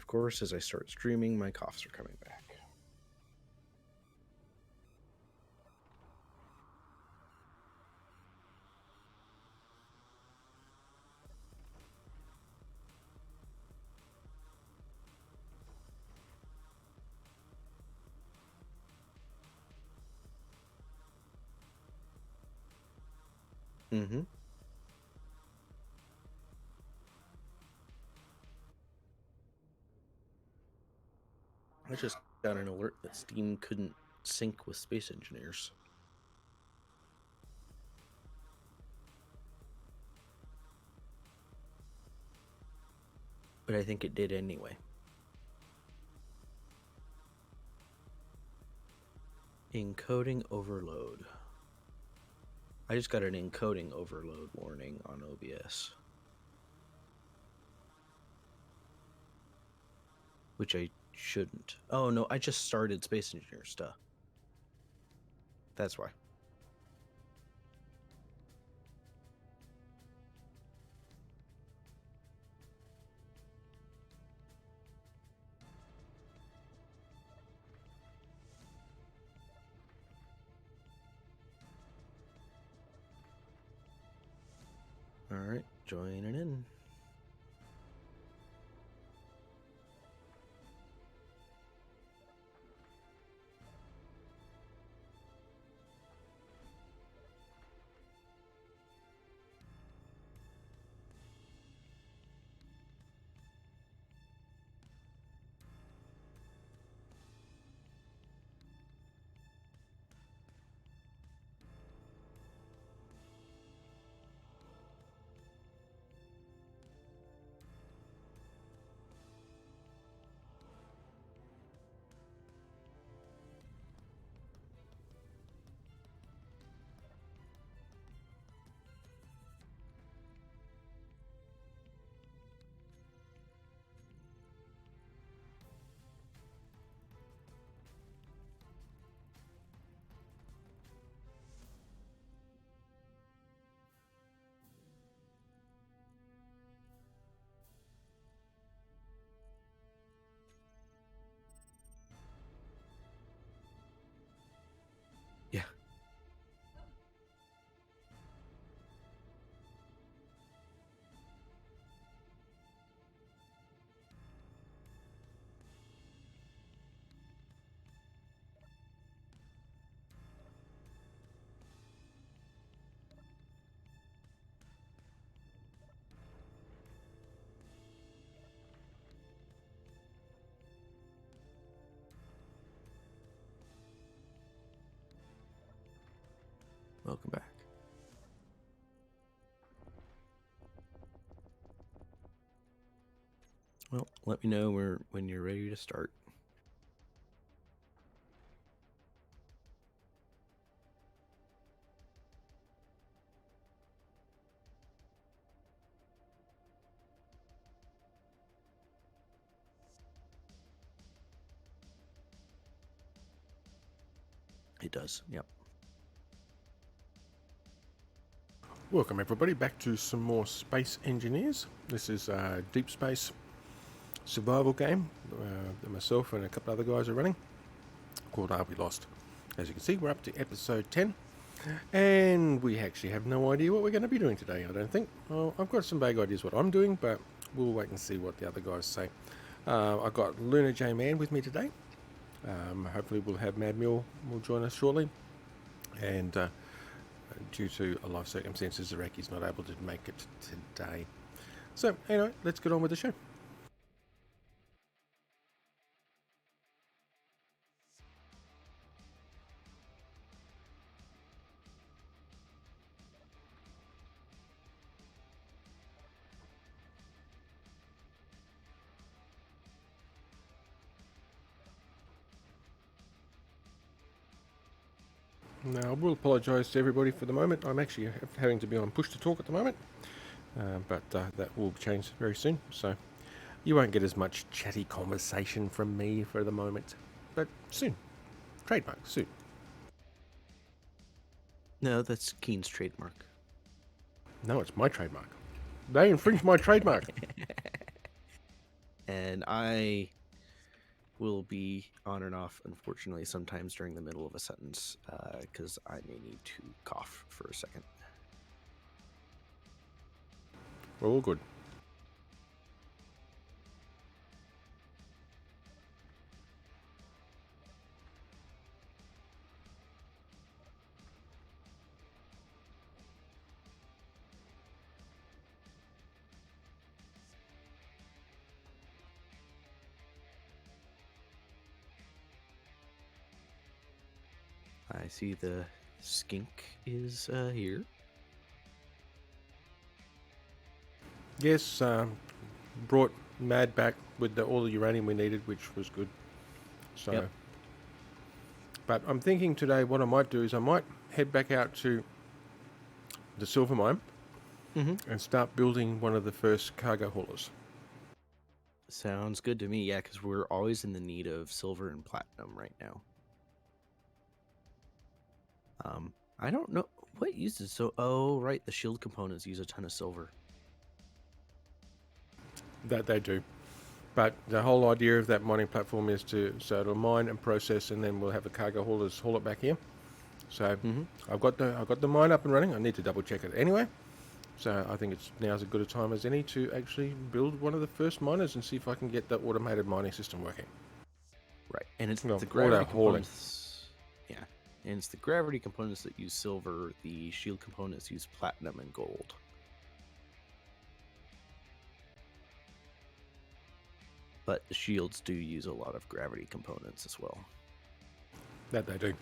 course, as I start streaming, my coughs are coming back. Mm-hmm. I just got an alert that Steam couldn't sync with Space Engineers. But I think it did anyway. Encoding overload. I just got an encoding overload warning on OBS. Which I shouldn't. Oh no, I just started Space Engineer stuff. That's why. Alright, joining in. Yeah. Welcome back. Well, let me know when you're ready to start. It does, yep. Welcome everybody back to some more Space Engineers. This is a deep space survival game that myself and a couple other guys are running called Are We Lost. As you can see, we're up to episode 10 and we actually have no idea what we're going to be doing today, I don't think. Well, I've got some vague ideas what I'm doing, but we'll wait and see what the other guys say. I've got Luna J Man with me today. Hopefully we'll have Mad Mule will join us shortly, and due to life circumstances, Iraqi's not able to make it today. So, anyway, let's get on with the show. Now, I will apologise to everybody for the moment. I'm actually having to be on push to talk at the moment, but that will change very soon. So, you won't get as much chatty conversation from me for the moment, but soon. Trademark, soon. No, that's Keen's trademark. No, it's my trademark. They infringed my trademark. and I will be on and off, unfortunately, sometimes during the middle of a sentence, because I may need to cough for a second. We're all good. I see the skink is here. Yes, brought Mad back with all the uranium we needed, which was good. So, Yep. but I'm thinking today what I might do is I might head back out to the silver mine Mm-hmm. and start building one of the first cargo haulers. Sounds good to me. Yeah, because we're always in the need of silver and platinum right now. I don't know what uses so. Oh, right, the shield components use a ton of silver. That they do. But the whole idea of that mining platform is so it'll mine and process, and then we'll have the cargo haulers haul it back here. So Mm-hmm. I've got the mine up and running. I need to double check it anyway. So I think it's now's as good a time as any to actually build one of the first miners and see if I can get the automated mining system working. Right, and it's Well, the all gravity that hauling. components. Yeah, and it's the gravity components that use silver. The shield components use platinum and gold. But the shields do use a lot of gravity components as well. That they do.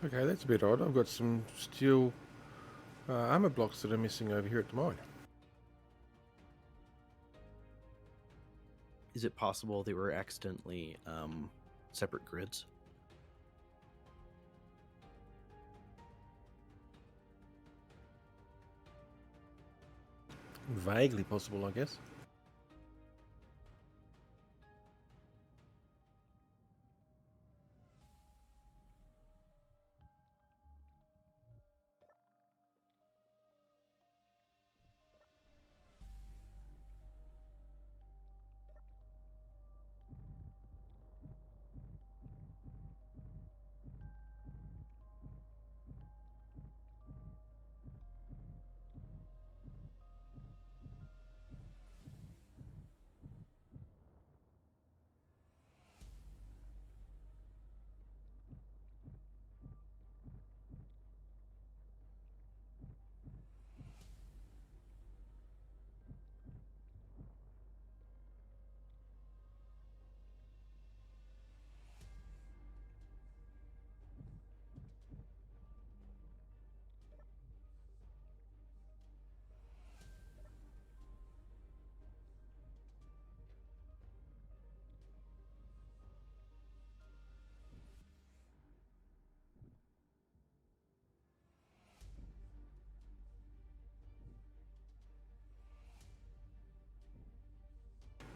Okay, that's a bit odd. I've got some steel armor blocks that are missing over here at the mine. Is it possible they were accidentally separate grids? Vaguely possible, I guess.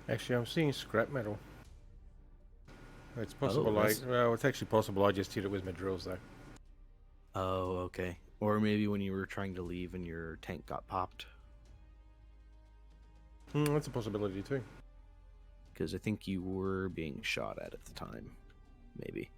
Actually, I'm seeing scrap metal. It's possible. Well, it's actually possible. I just hit it with my drills, though. Oh, okay. Or maybe when you were trying to leave and your tank got popped. That's a possibility too. Because I think you were being shot at the time. Maybe.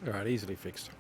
All right, easily fixed.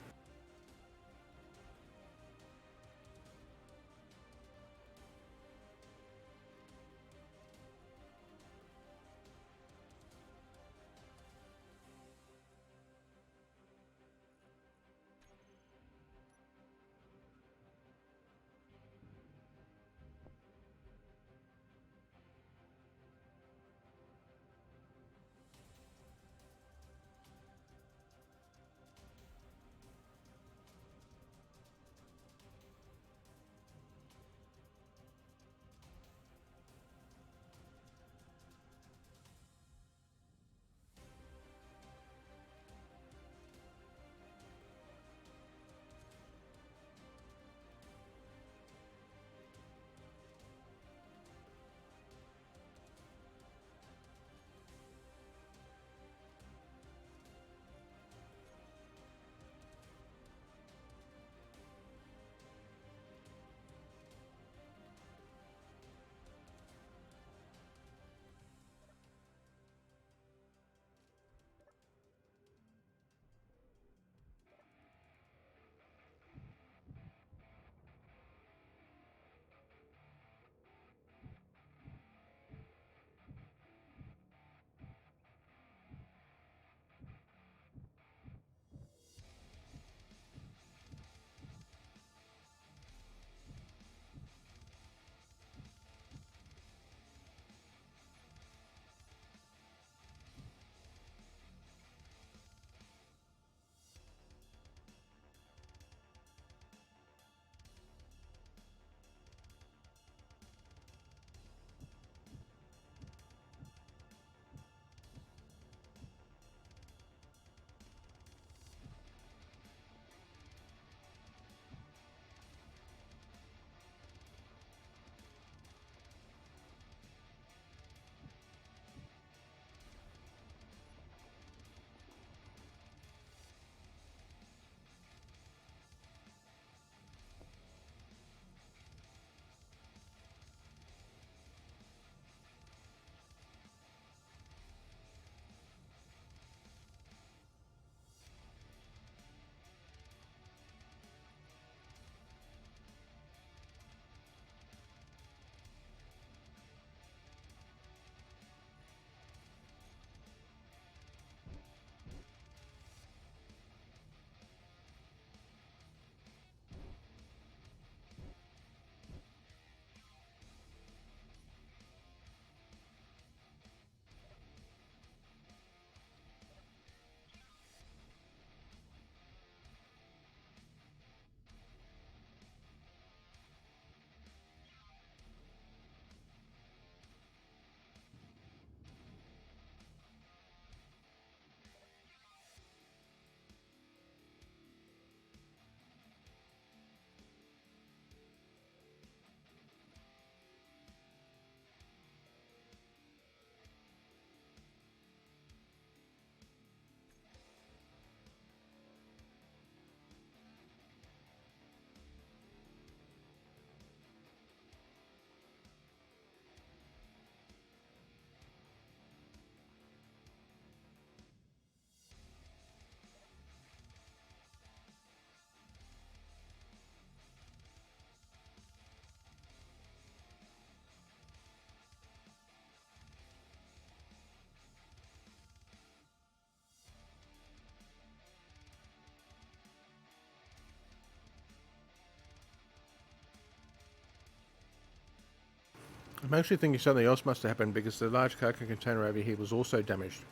I'm actually thinking something else must have happened because the large cargo container over here was also damaged.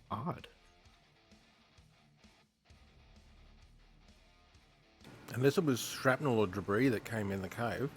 Odd. Unless it was shrapnel or debris that came in the cave.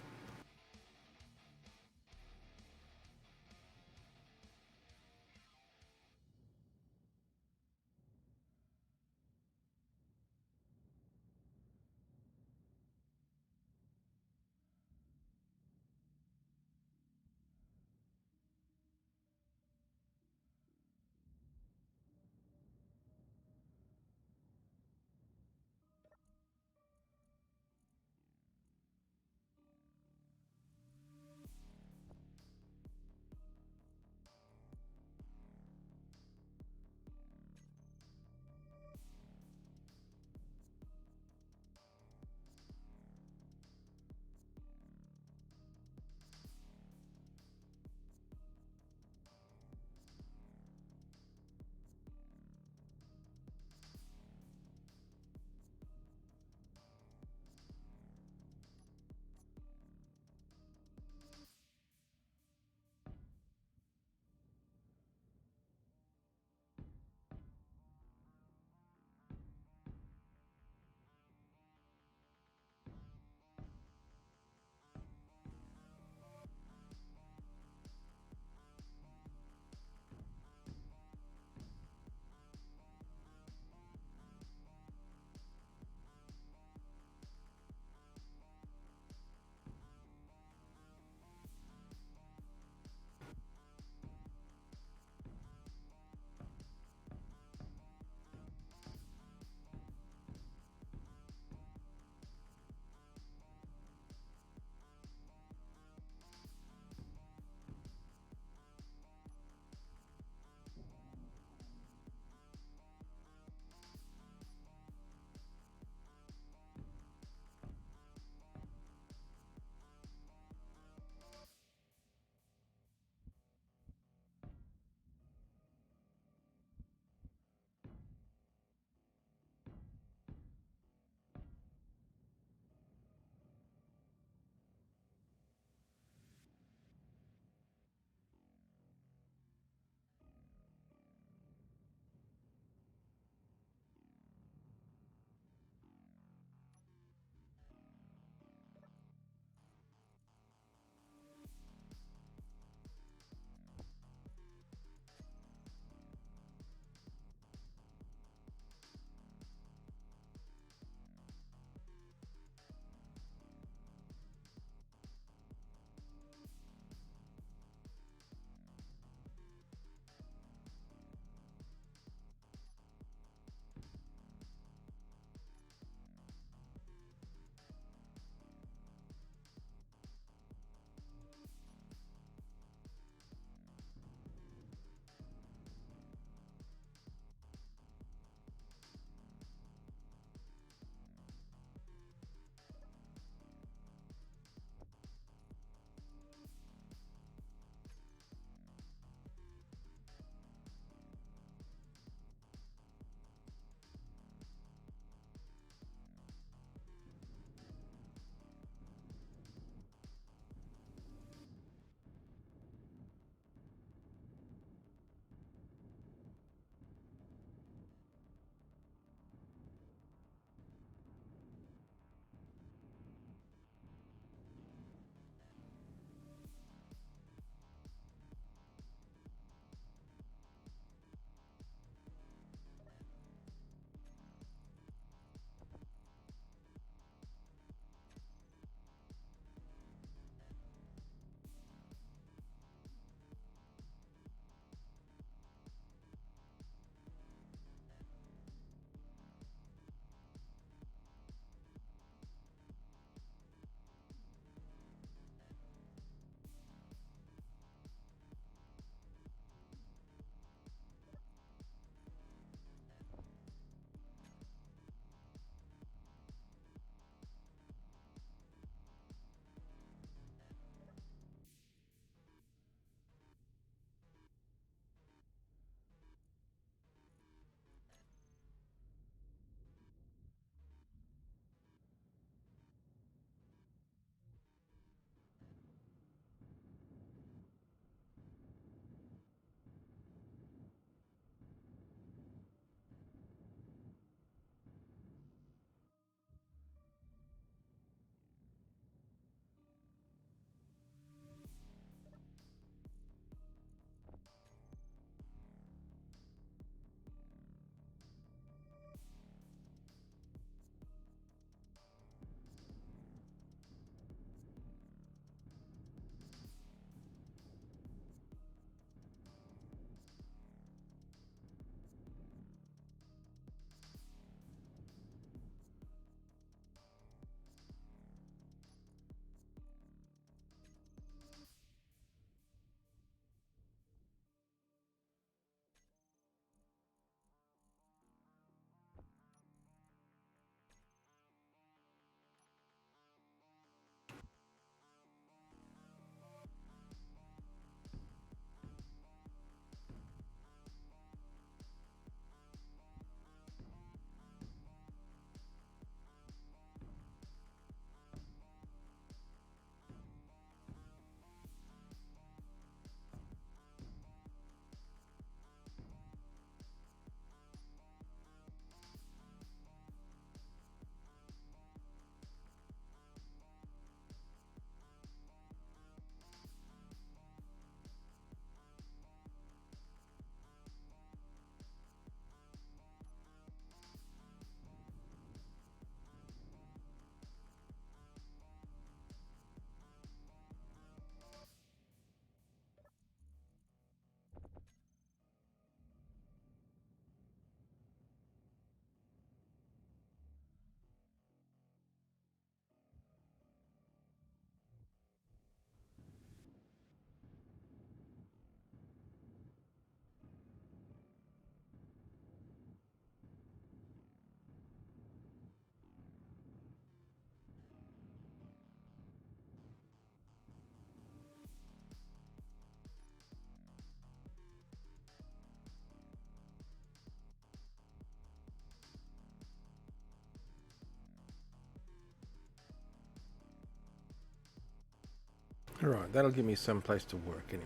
Alright, that'll give me some place to work anyway.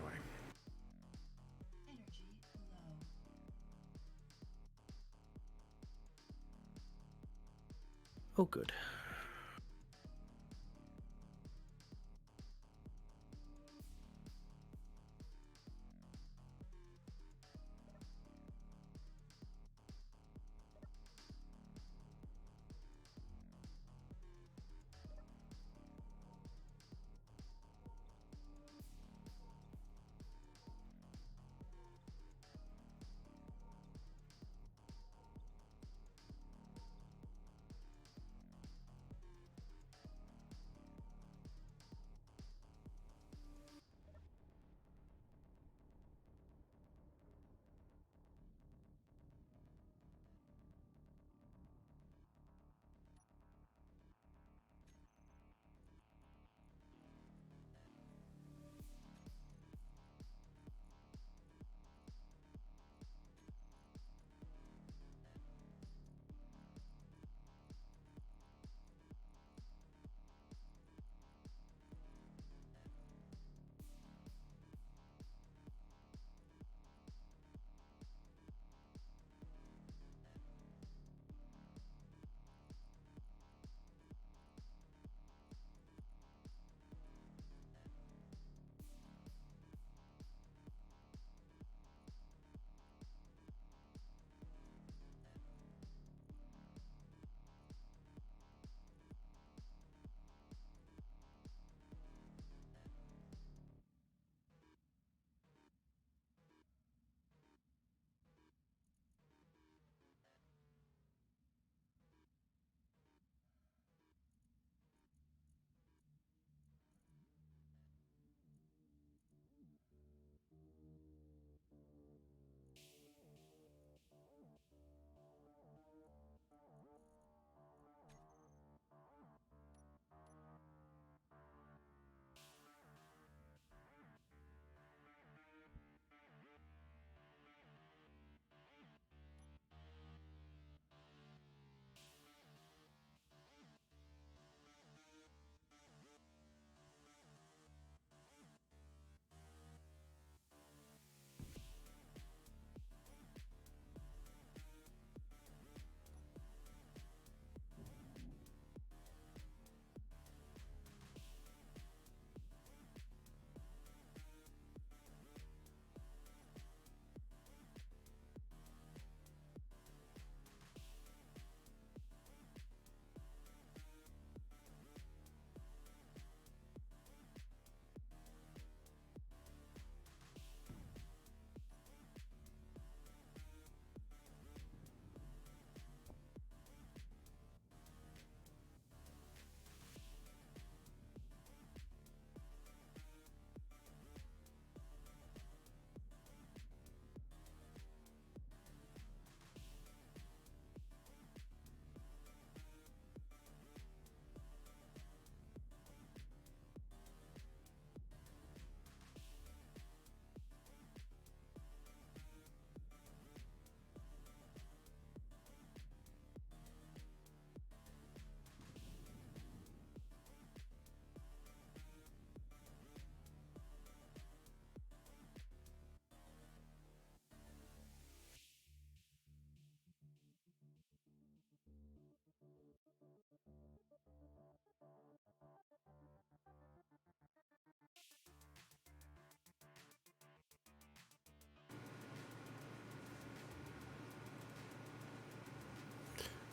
Energy low. Oh, good.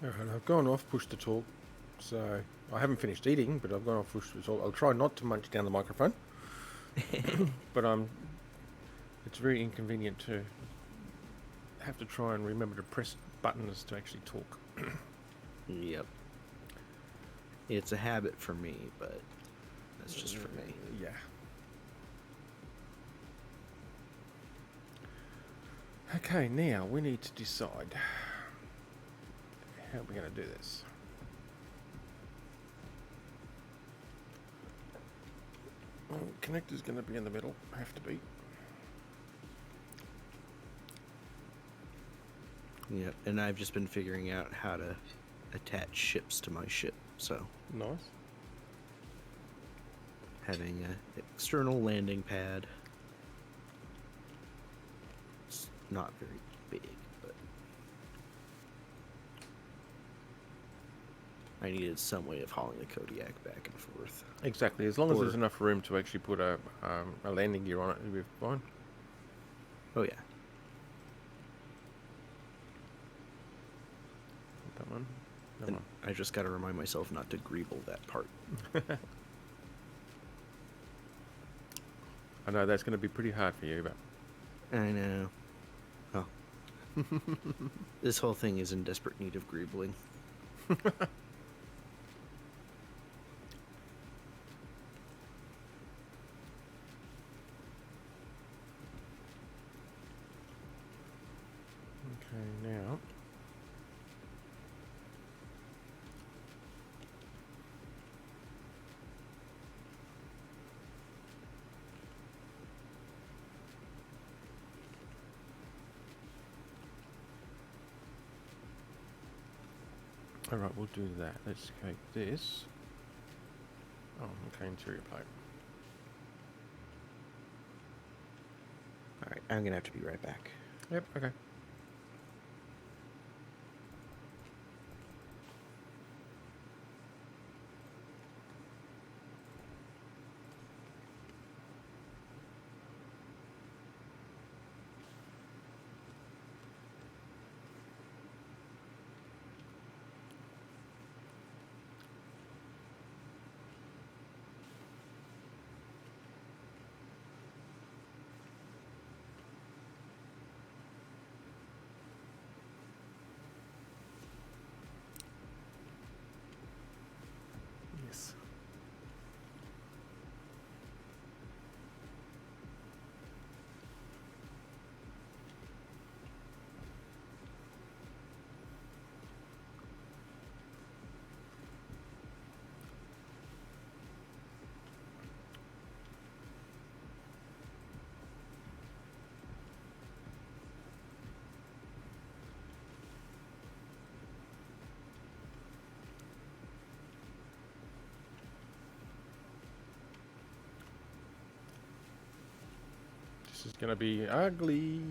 Alright, I've gone off push to talk, so I haven't finished eating, but I've gone off push to talk. I'll try not to munch down the microphone, but it's very inconvenient to have to try and remember to press buttons to actually talk. Yep. It's a habit for me, but that's just for me. Yeah. Okay, now we need to decide how we're going to do this. Well, connector's going to be in the middle, have to be. Yep, and I've just been figuring out how to attach ships to my ship, so Nice. having an external landing pad. It's not very big, but I needed some way of hauling the Kodiak back and forth. Exactly. As long as Or- there's enough room to actually put a landing gear on it, it'll be fine. Oh yeah. That one. That And one. I just got to remind myself not to greeble that part. I know that's going to be pretty hard for you, but I know. Oh. This whole thing is in desperate need of greebling. okay, now. All right, we'll do that. Let's take this. Oh, okay, interior plate. All right, I'm going to have to be right back. Yep, okay. Yes. This is going to be ugly.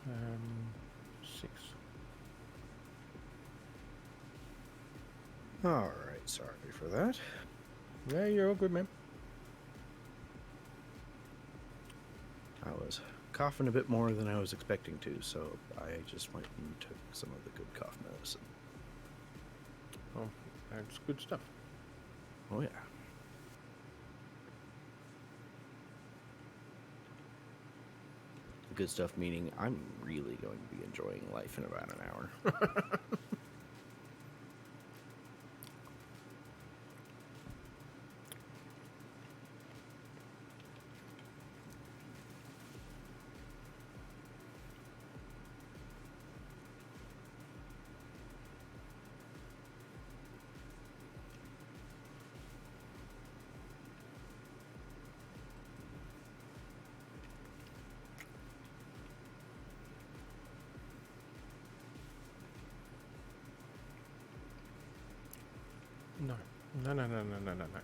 Um, 6. All right, sorry for that. Yeah, you're all good, man. I was coughing a bit more than I was expecting to, so I just went and took some of the good cough medicine. Oh, that's good stuff. Oh, yeah. Good stuff meaning I'm really going to be enjoying life in about an hour. No. No, no, no, no, no, no, no.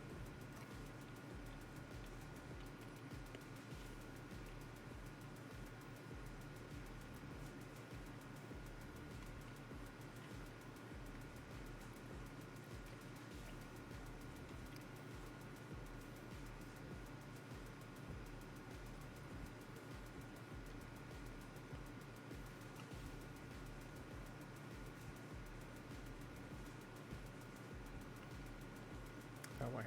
That way.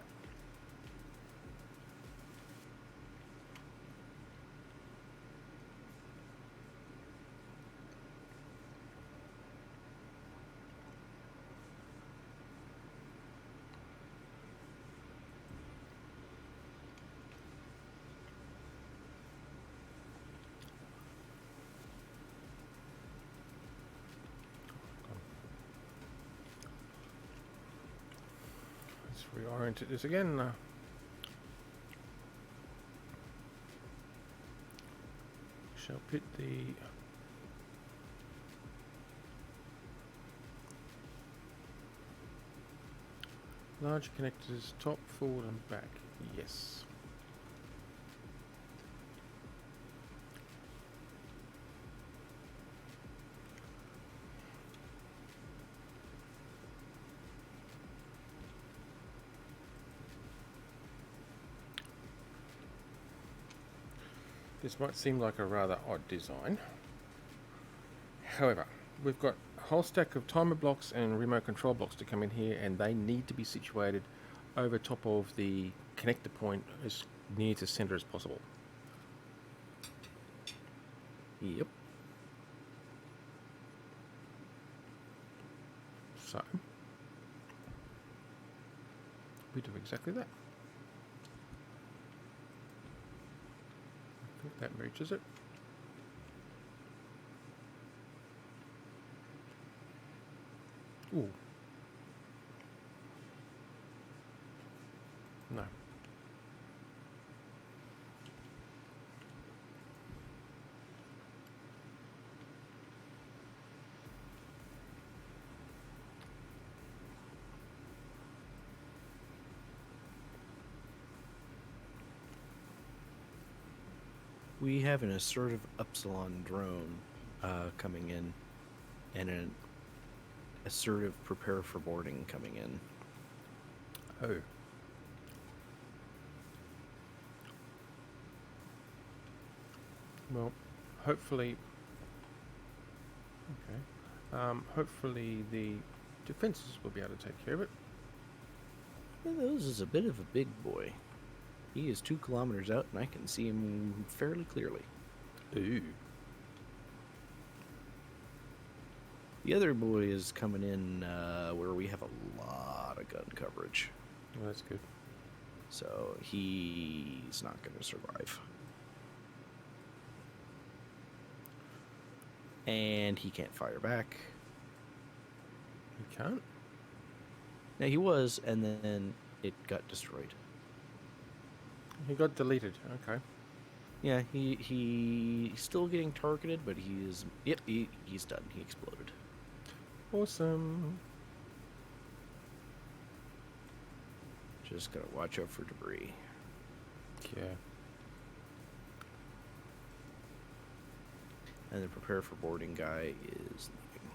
Let's reorient this again. shall pit the large connectors top, forward and back. Yes. This might seem like a rather odd design. However, we've got a whole stack of timer blocks and remote control blocks to come in here, and they need to be situated over top of the connector point as near to center as possible. Yep. So, we do exactly that. I think that reaches it. Ooh. No. We have an assertive Upsilon drone coming in, and an assertive prepare for boarding coming in. Oh. Well, hopefully... Okay. Hopefully the defenses will be able to take care of it. Those is a bit of a big boy. He is 2 kilometers out, and I can see him fairly clearly. Ooh. The other boy is coming in where we have a lot of gun coverage. Well, that's good. So he's not going to survive. And he can't fire back. You can't? Now he was, and then it got destroyed. He got deleted. Okay. Yeah, he's still getting targeted, but he's done. He exploded. Awesome. Just gotta watch out for debris. Yeah. And the prepare for boarding guy is leaving.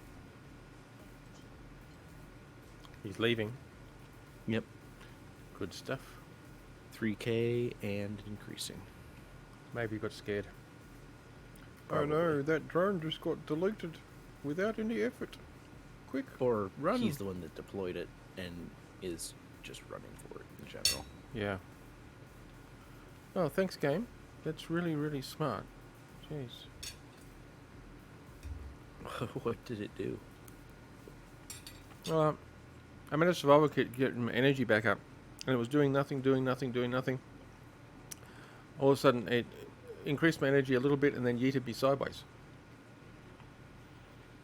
He's leaving. Yep. Good stuff. 3K and increasing. Maybe he got scared. Probably. Oh no, that drone just got deleted without any effort. Quick. Or Run. he's the one that deployed it and is just running for it in general. Yeah. Oh, thanks, game. That's really, really smart. Jeez. What did it do? I made a survival kit get my energy back up, and it was doing nothing. All of a sudden, it increased my energy a little bit and then yeeted me sideways.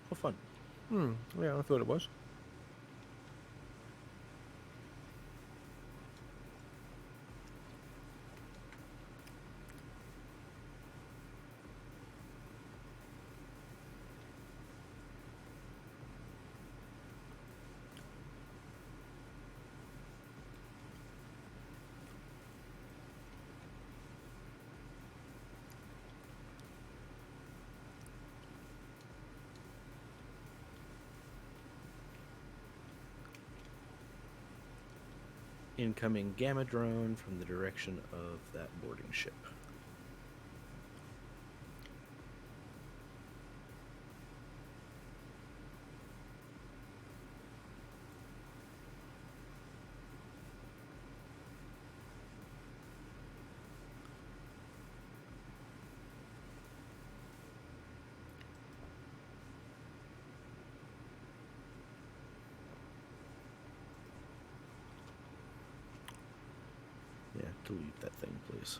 Well, fun. Yeah, I thought it was. Incoming gamma drone from the direction of that boarding ship. Yeah, delete that thing, please.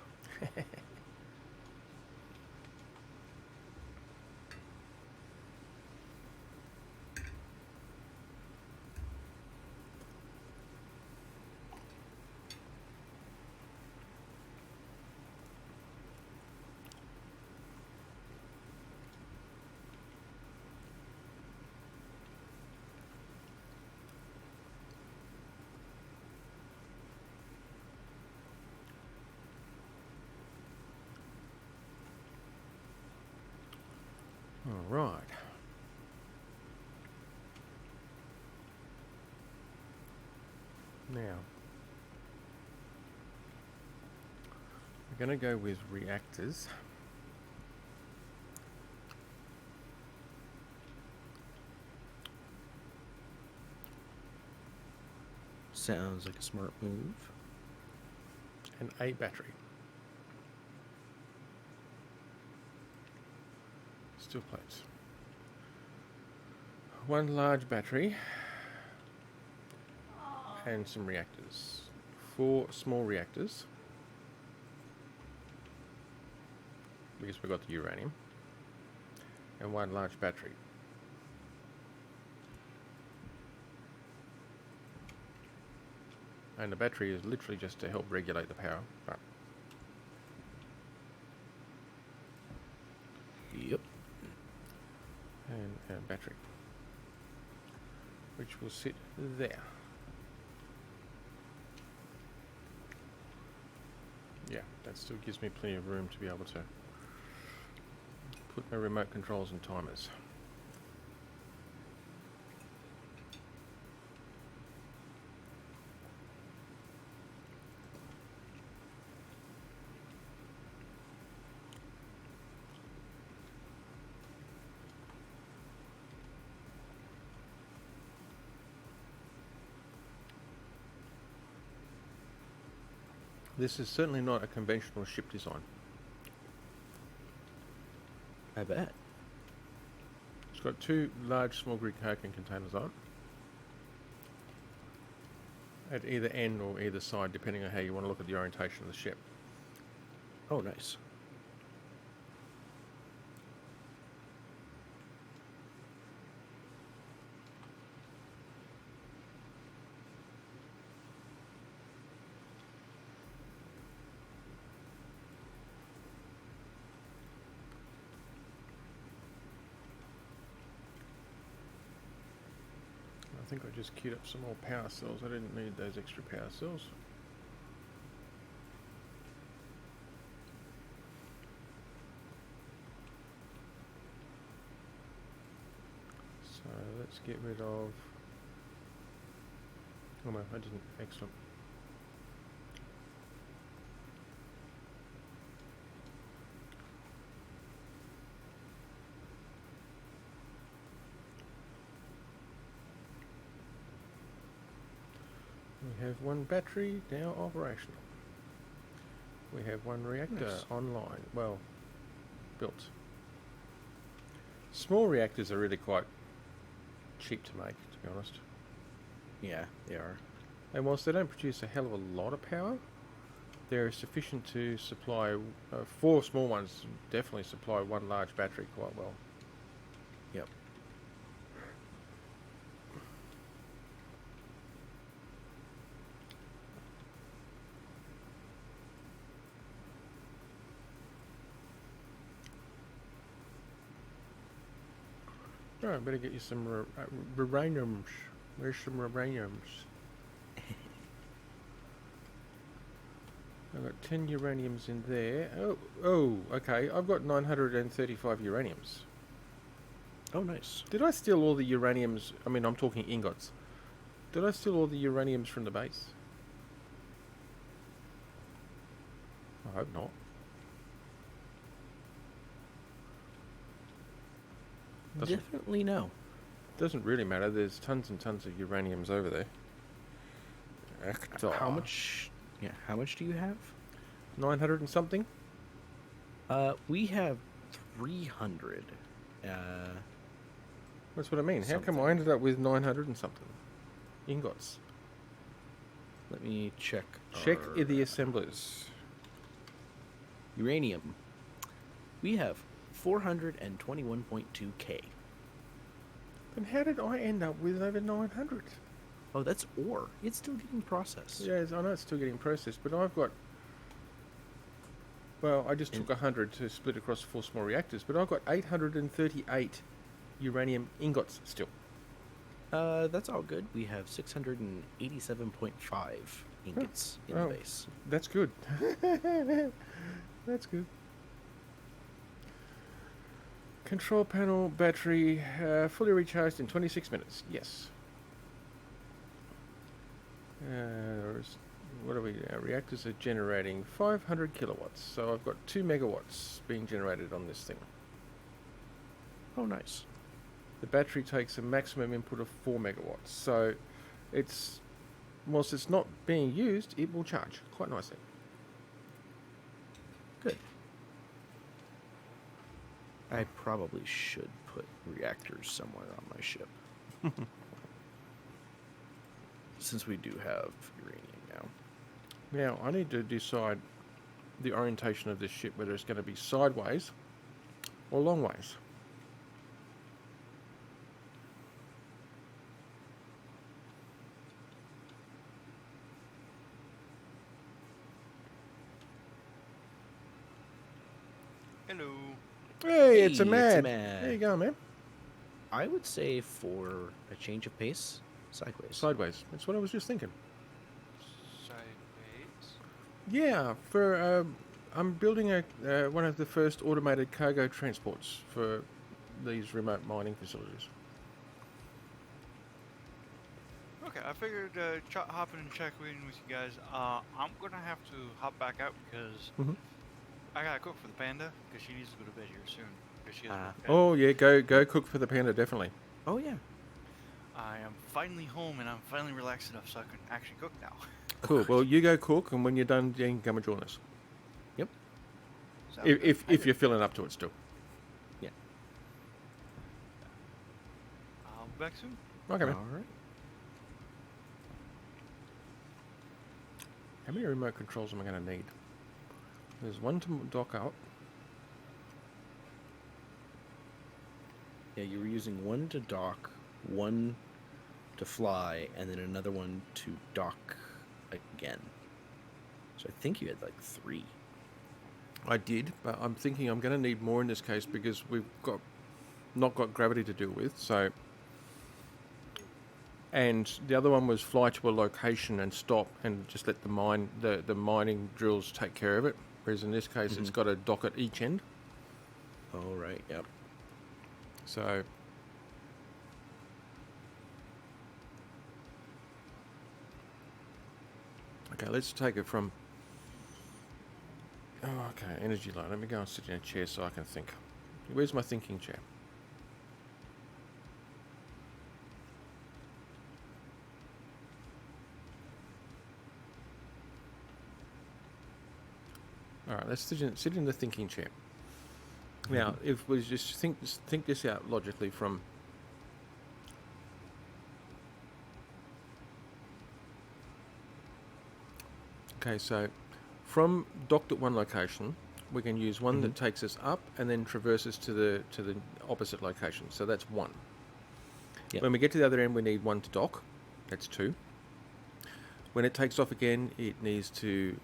Alright. Now, we're going to go with reactors. Sounds like a smart move. And a battery. Steel plates. One large battery and some reactors. 4 small reactors, because we've got the uranium, and 1 large battery. And the battery is literally just to help regulate the power. But Yep. and a battery, which will sit there. Yeah, that still gives me plenty of room to be able to put my remote controls and timers. This is certainly not a conventional ship design. I bet. It's got 2 large small grid cargo containers on it, at either end or either side, depending on how you want to look at the orientation of the ship. Oh, nice. I think I just queued up some more power cells. I didn't need those extra power cells. So let's get rid of... Oh no, I didn't. Excellent. We have 1 battery now operational. We have 1 reactor Nice. online. Well, built. Small reactors are really quite cheap to make, to be honest. Yeah, they are. And whilst they don't produce a hell of a lot of power, they're sufficient to supply 4 small ones. Definitely supply 1 large battery quite well. Yep. Right, better get you some uraniums. Where's some uraniums? I've got 10 uraniums in there. Oh, okay. I've got 935 uraniums. Oh, nice. Did I steal all the uraniums? I mean, I'm talking ingots. Did I steal all the uraniums from the base? I hope not. Definitely no. Doesn't really matter. There's tons and tons of uraniums over there. How much? Yeah, how much do you have? 900 and something? We have 300. That's what I mean. How come Something. I ended up with 900 and something ingots? Let me check. Check our the assemblers. uranium. We have 421.2K. Then how did I end up with over 900? Oh, that's ore. It's still getting processed. Yeah, I know it's still getting processed, but I've got... Well, I just took 100 to split across 4 small reactors, but I've got 838 uranium ingots still. That's all good. We have 687.5 ingots in the Oh. base. That's good. That's good. Control panel battery fully recharged in 26 minutes. Yes. What are we now? Reactors are generating 500 kilowatts. So I've got 2 megawatts being generated on this thing. Oh, nice. The battery takes a maximum input of 4 megawatts. So it's, whilst it's not being used, it will charge quite nicely. Good. I probably should put reactors somewhere on my ship. Since we do have uranium now. Now, I need to decide the orientation of this ship, whether it's going to be sideways or long ways. Hello. Hey, it's a Hey, man. Mad. There you go, man. I would say for a change of pace, sideways. Sideways. That's what I was just thinking. Sideways. Yeah, for I'm building a one of the first automated cargo transports for these remote mining facilities. Okay, I figured hop in and check in with you guys. I'm gonna have to hop back out because Mhm. I gotta cook for the panda because she needs to go to bed here soon because she has Ah. work at- Oh yeah, go cook for the panda, definitely. Oh, yeah. I am finally home and I'm finally relaxed enough so I can actually cook now. Cool. Well, you go cook, and when you're done, you can come and join us. Sounds If good. you're feeling up to it still. I'll be back soon. Okay, man. All right. How many remote controls am I going to need? There's one to dock out. Yeah, you were using one to dock, one to fly, and then another one to dock again. So I think you had like 3. I did, but I'm thinking I'm going to need more in this case because we've not got gravity to deal with. So, and the other one was fly to a location and stop and just let the mining drills take care of it. Whereas in this case, it's Mhm. got a dock at each end. Oh, right. Yep. So, okay, let's take it from. Oh, okay, energy line. Let me go and sit in a chair so I can think. Where's my thinking chair? All right, let's sit in the thinking chair. Now, if we just think this out logically from. Okay, so from docked at one location, we can use one that takes us up and then traverses to the opposite location. So that's 1. Yep. When we get to the other end, we need 1 to dock. That's 2. When it takes off again, it needs to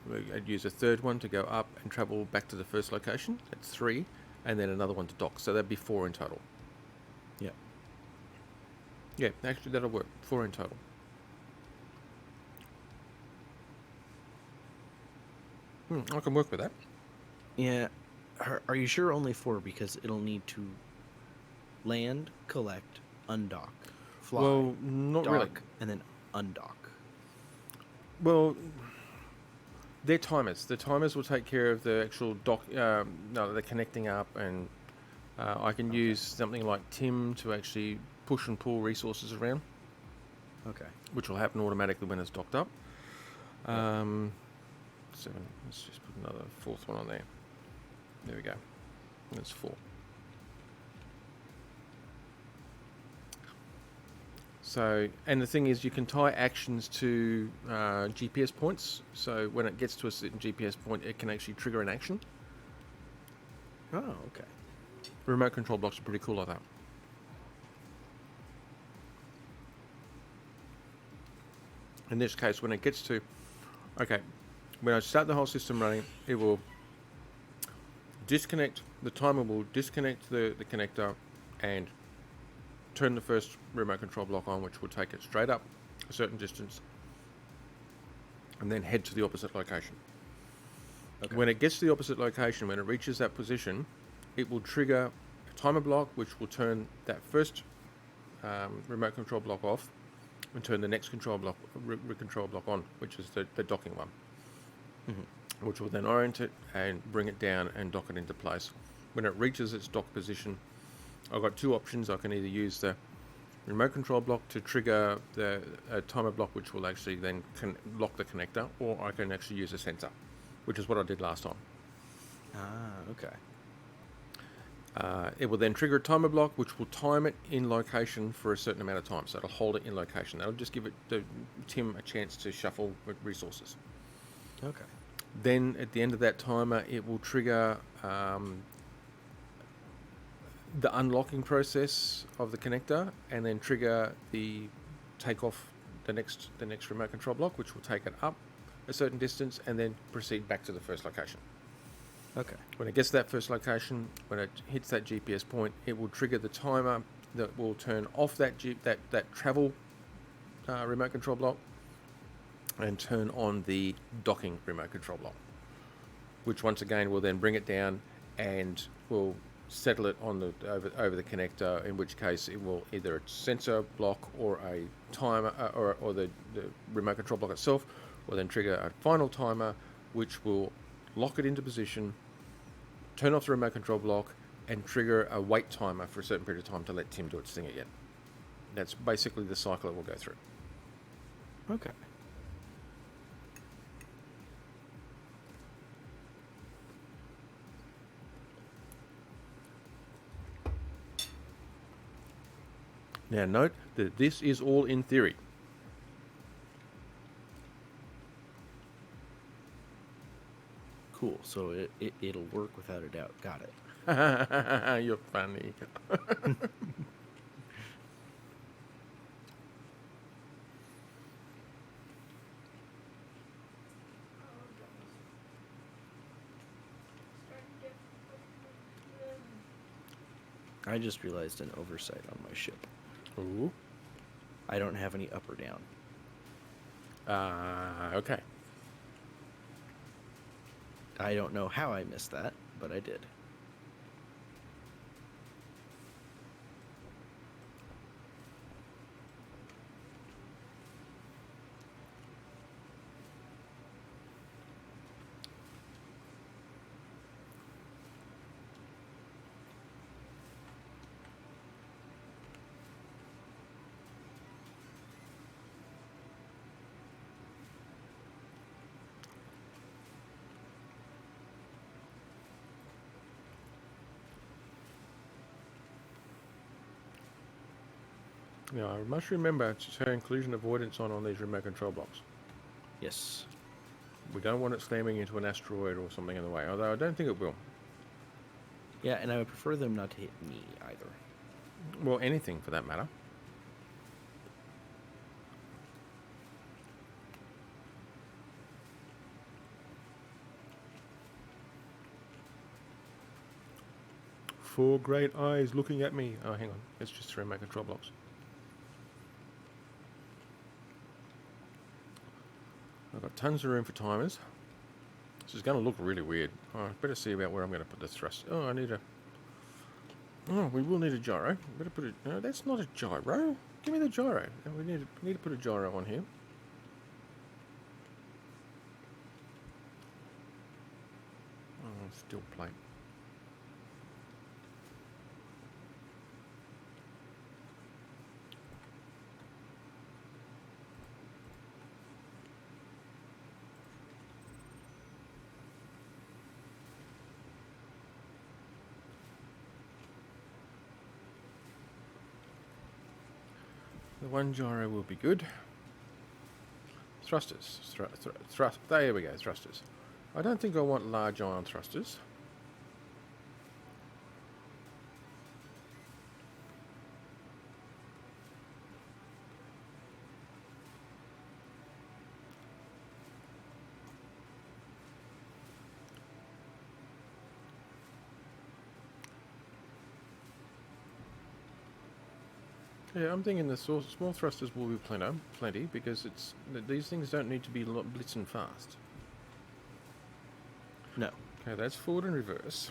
use a third one to go up and travel back to the first location. That's 3, and then another one to dock. So that'd be 4 in total. Yep. Yeah, actually that'll work. 4 in total. I can work with that. Yeah. Are you sure only 4? Because it'll need to land, collect, undock, fly, Well, not dock, really. and then undock. Well, they're timers. The timers will take care of the actual dock. No, the connecting up, and I can use something like Tim to actually push and pull resources around, Okay. which will happen automatically when it's docked up. 7. Let's just put another 4th one on there. There we go. That's 4. So, and the thing is, you can tie actions to GPS points. So when it gets to a certain GPS point, it can actually trigger an action. Oh, okay. Remote control blocks are pretty cool like that. In this case, when it gets to, okay, when I start the whole system running, it will disconnect, the timer will disconnect the connector and turn the first remote control block on, which will take it straight up a certain distance and then head to the opposite location. Okay. When it gets to the opposite location, when it reaches that position, it will trigger timer block, which will turn that first remote control block off and turn the next control block on, which is the docking one, which will then orient it and bring it down and dock it into place. When it reaches its dock position, I've got two options. I can either use the remote control block to trigger the timer block, which will actually then lock the connector, or I can actually use a sensor, which is what I did last time. Okay. It will then trigger a timer block, which will time it in location for a certain amount of time. So it'll hold it in location. That'll just give Tim a chance to shuffle with resources. Okay. Then at the end of that timer, it will trigger the unlocking process of the connector, and then trigger the takeoff the next remote control block, which will take it up a certain distance and then proceed back to the first location. Okay. When it gets to that first location, when it hits that GPS point, it will trigger the timer that will turn off that travel remote control block and turn on the docking remote control block, which once again will then bring it down and will settle it on the over the connector, in which case it will either a sensor block or a timer or the remote control block itself will then trigger a final timer, which will lock it into position, turn off the remote control block, and trigger a wait timer for a certain period of time to let Tim do its thing again. That's basically the cycle it will go through. Okay. Now note that this is all in theory. Cool. So it'll work without a doubt. Got it. You're funny. I just realized an oversight on my ship. Ooh. I don't have any up or down. Okay. I don't know how I missed that, but I did. Now, I must remember to turn collision avoidance on these remote control blocks. Yes. We don't want it slamming into an asteroid or something in the way, although I don't think it will. Yeah, and I would prefer them not to hit me either. Well, anything for that matter. Four great eyes looking at me. Oh, hang on. It's just three remote control blocks. I've got tons of room for timers. This is going to look really weird. Oh, I better see about where I'm going to put the thrust. Oh, I need a... Oh, we will need a gyro. Better put it... No, that's not a gyro. Give me the gyro. No, we need to put a gyro on here. Oh, steel plate. The one gyro will be good. Thrusters. Thrust. There we go, thrusters. I don't think I want large ion thrusters. Yeah, I'm thinking the small thrusters will be plenty, because these things don't need to be blitzing fast. No. Okay, that's forward and reverse.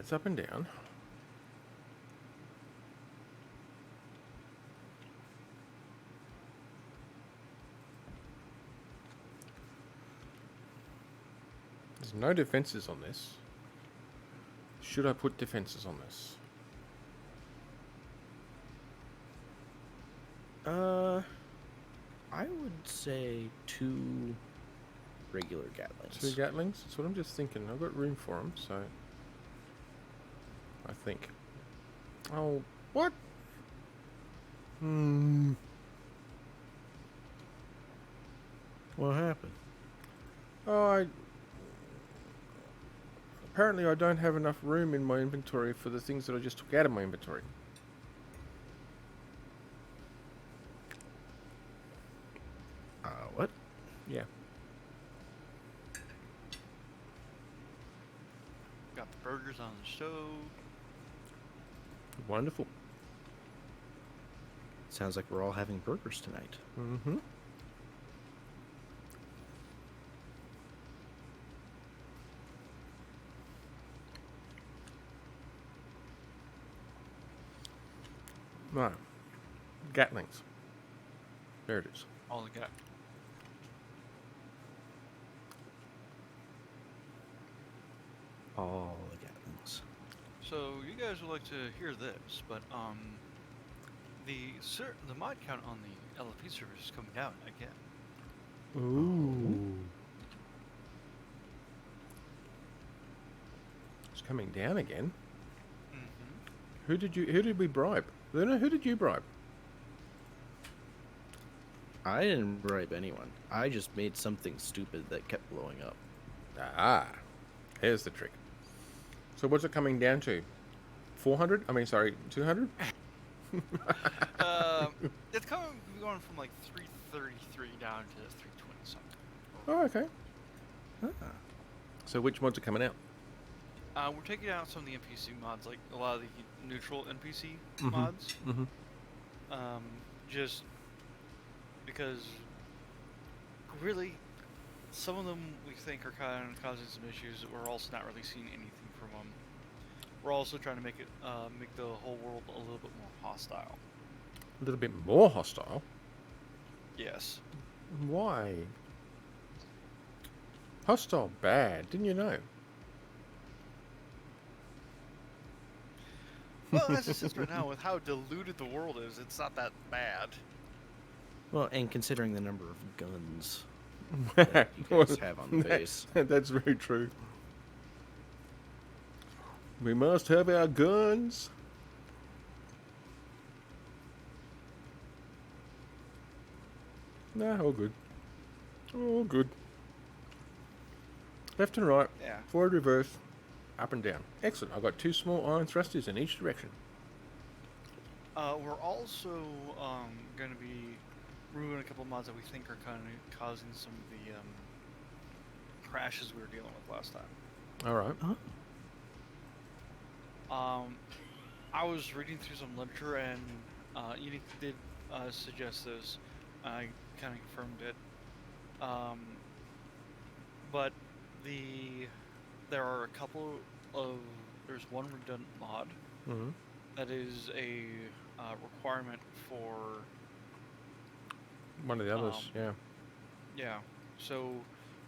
it's up and down. There's no defenses on this. Should I put defenses on this? I would say 2 regular Gatlings. 2 Gatlings? That's what I'm just thinking. I've got room for them, so... I think. Oh, what? What happened? Oh, apparently I don't have enough room in my inventory for the things that I just took out of my inventory. What? Yeah. Got the burgers on the stove. Wonderful. Sounds like we're all having burgers tonight. Mm-hmm. Right. Gatlings. There it is. All the got. All the Gatlings. So you guys would like to hear this, but the mod count on the LFP server is coming down again. Ooh. It's coming down again. Mm-hmm. Who did we bribe? Luna, who did you bribe? I didn't bribe anyone. I just made something stupid that kept blowing up. Ah, here's the trick. So what's it coming down to? 400? I mean, sorry, 200? It's going from like 333 down to 320 something. Oh, okay. Ah. So which mods are coming out? We're taking out some of the NPC mods, like a lot of the neutral NPC Mhm. mods. Mm-hmm. Just because really some of them we think are kind of causing some issues. We're also not really seeing anything from them. We're also trying to make it make the whole world a little bit more hostile. A little bit more hostile? Yes. Why? Hostile bad, didn't you know? Well, as it sits right now, with how diluted the world is, it's not that bad. Well, and considering the number of guns that you guys have on the base. That's very true. We must have our guns. Nah, all good. All good. Left and right, Yeah. forward, reverse, up and down. Excellent. I've got 2 small iron thrusters in each direction. We're also going to be removing a couple of mods that we think are kind of causing some of the crashes we were dealing with last time. All right. I was reading through some literature, and Unique did suggest this. I kind of confirmed it. But there are a couple of there's one redundant mod Mm-hmm. that is a requirement for One of the others, yeah. yeah. So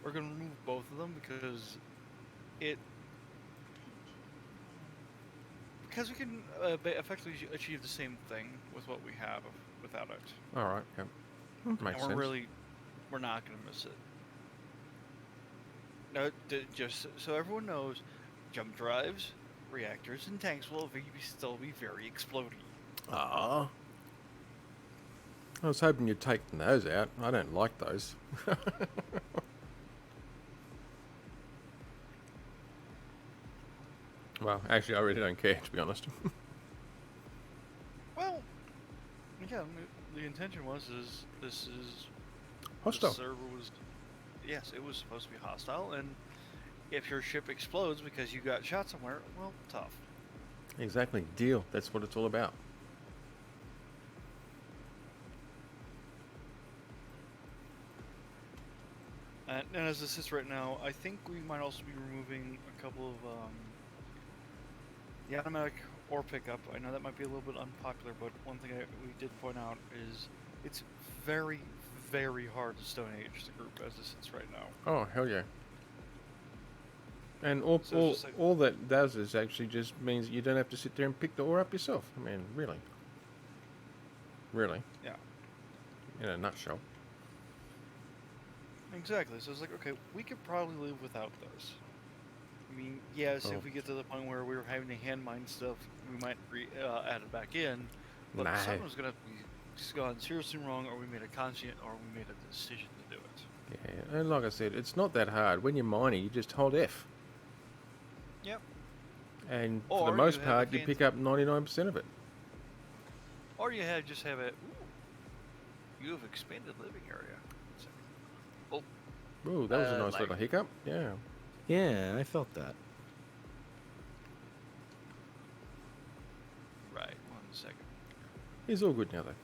we're gonna remove both of them because we can effectively achieve the same thing with what we have without it. All right, yeah. Makes And sense. we're not gonna miss it. No, just so everyone knows, jump drives, reactors, and tanks will still be very explodey. Ah. I was hoping you'd take those out. I don't like those. Well, actually, I really don't care, to be honest. Well, yeah, the intention was this is Hostile. The server was, yes, it was supposed to be hostile, and if your ship explodes because you got shot somewhere, well, tough. Exactly. Deal. That's what it's all about. And as this is right now, I think we might also be removing a couple of the automatic or pickup. I know that might be a little bit unpopular, but one thing we did point out is it's very, very hard to Stone Age the group as it sits right now. Oh, hell yeah. And all, So it's all, just like- all that does is actually just means that you don't have to sit there and pick the ore up yourself. I mean, really. Really. Yeah. In a nutshell. Exactly. So it's like, okay, we could probably live without this. I mean, yes, Oh. if we get to the point where we were having to hand mine stuff, we might add it back in. But No. something's gonna be gone seriously wrong, or we made a conscient, or we made a decision to do it. Yeah, and like I said, it's not that hard. When you're mining, you just hold F. Yep. And Or for the you most have a part, you fancy- pick up 99% of it. Or you just have a. Ooh, you have expanded living area. Oh, Ooh, that was a nice like- little hiccup. Yeah. Yeah, I felt that. right. 1 second. It's all good now, though.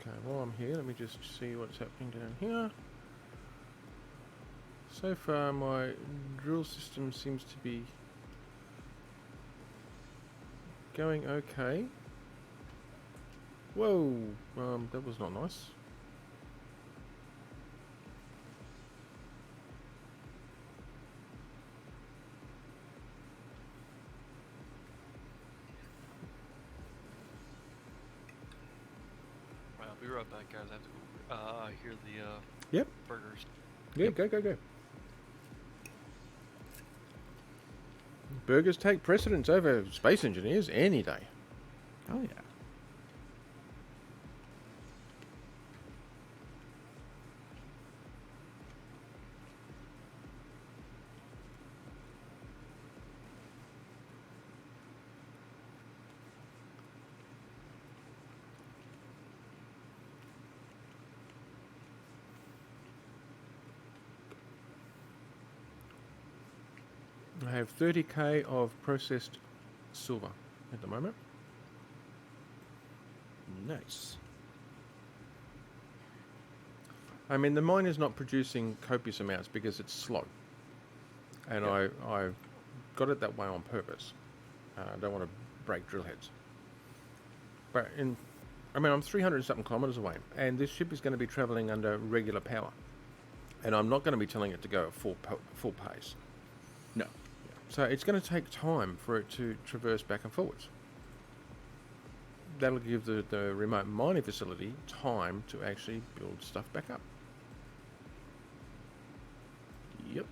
Okay, while I'm here, let me just see what's happening down here. So far, my drill system seems to be going okay. Whoa, that was not nice. Right, I'll be right back, guys. I have to hear the Yep. burgers. Yeah, go. Burgers take precedence over space engineers any day. Oh yeah. I have 30k of processed silver at the moment. Nice. I mean, the mine is not producing copious amounts because it's slow. And Yeah. I've got it that way on purpose. I don't want to break drill heads. But I'm 300 and something kilometres away, and this ship is going to be travelling under regular power. And I'm not going to be telling it to go at full pace. No. So it's going to take time for it to traverse back and forwards. That'll give the remote mining facility time to actually build stuff back up. Yep.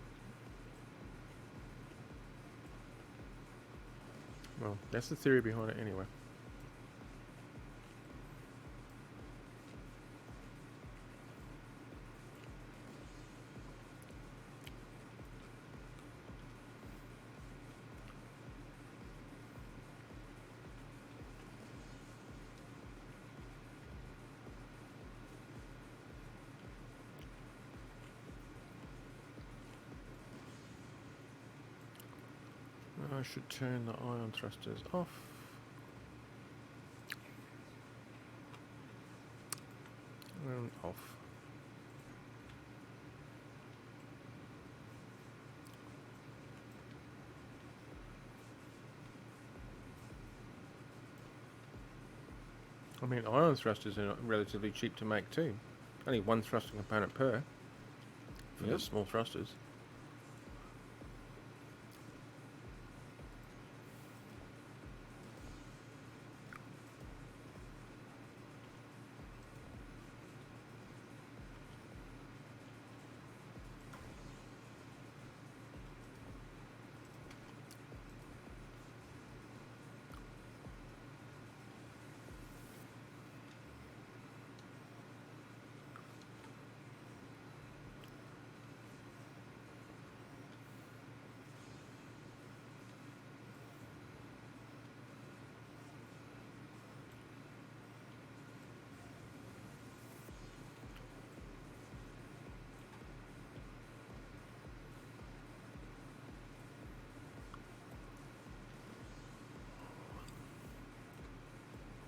Well, that's the theory behind it anyway. I should turn the ion thrusters off. And off. I mean, ion thrusters are relatively cheap to make too. Only one thruster component per for the Yep. small thrusters.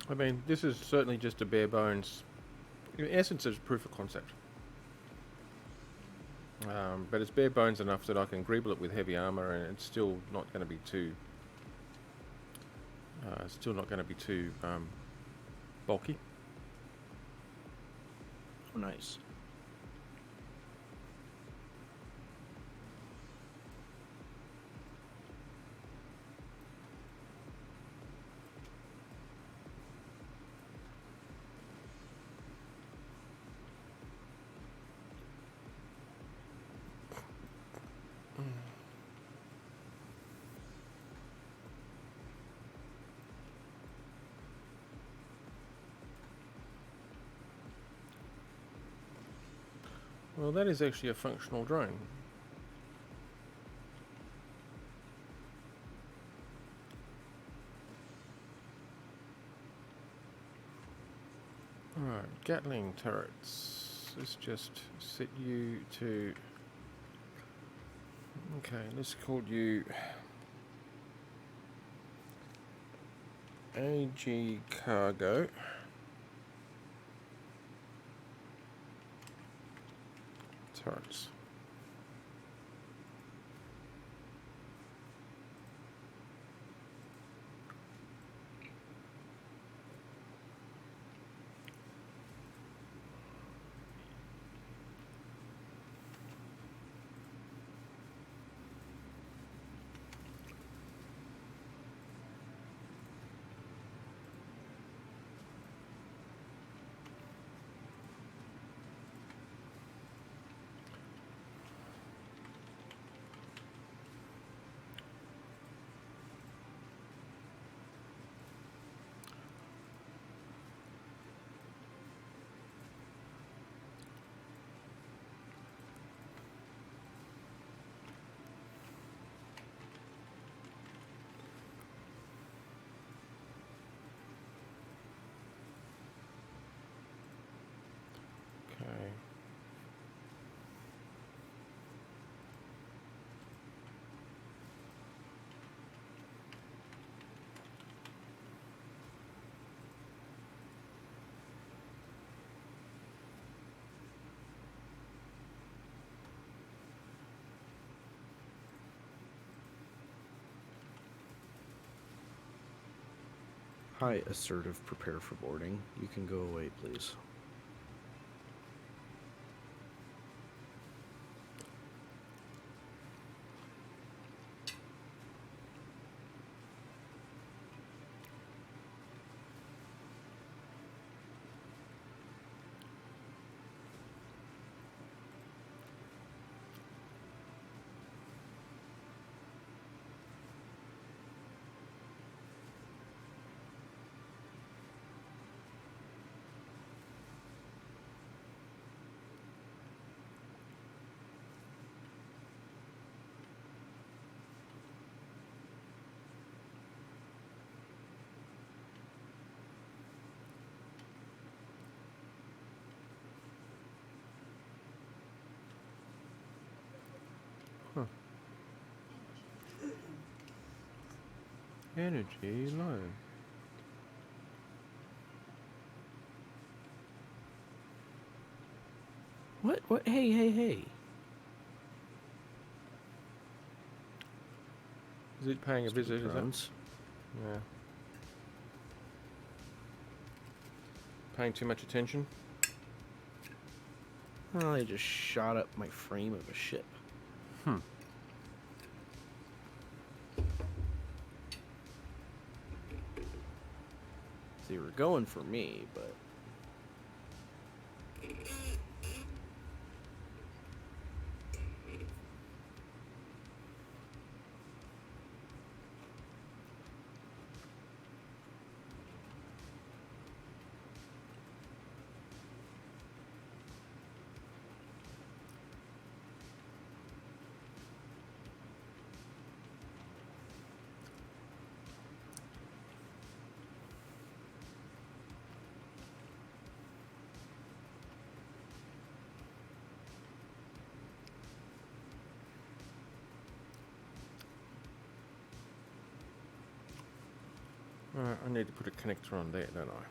I mean, this is certainly just a bare bones. In essence, it's proof of concept. But it's bare bones enough that I can greeble it with heavy armor, and it's still not going to be too. Bulky. Oh, nice. Well, that is actually a functional drone. Alright, Gatling turrets. Let's just set you to... Okay, let's call you... AG Cargo. Turrets. Okay. Hi, assertive, prepare for boarding. You can go away, please. Huh. Energy low. What? What? Hey, hey, hey. Is it paying a Stupid visit? Is that? drones. Yeah. Paying too much attention? Well, they just shot up my frame of a ship. Hmm. They were going for me, but I need to put a connector on there, don't I?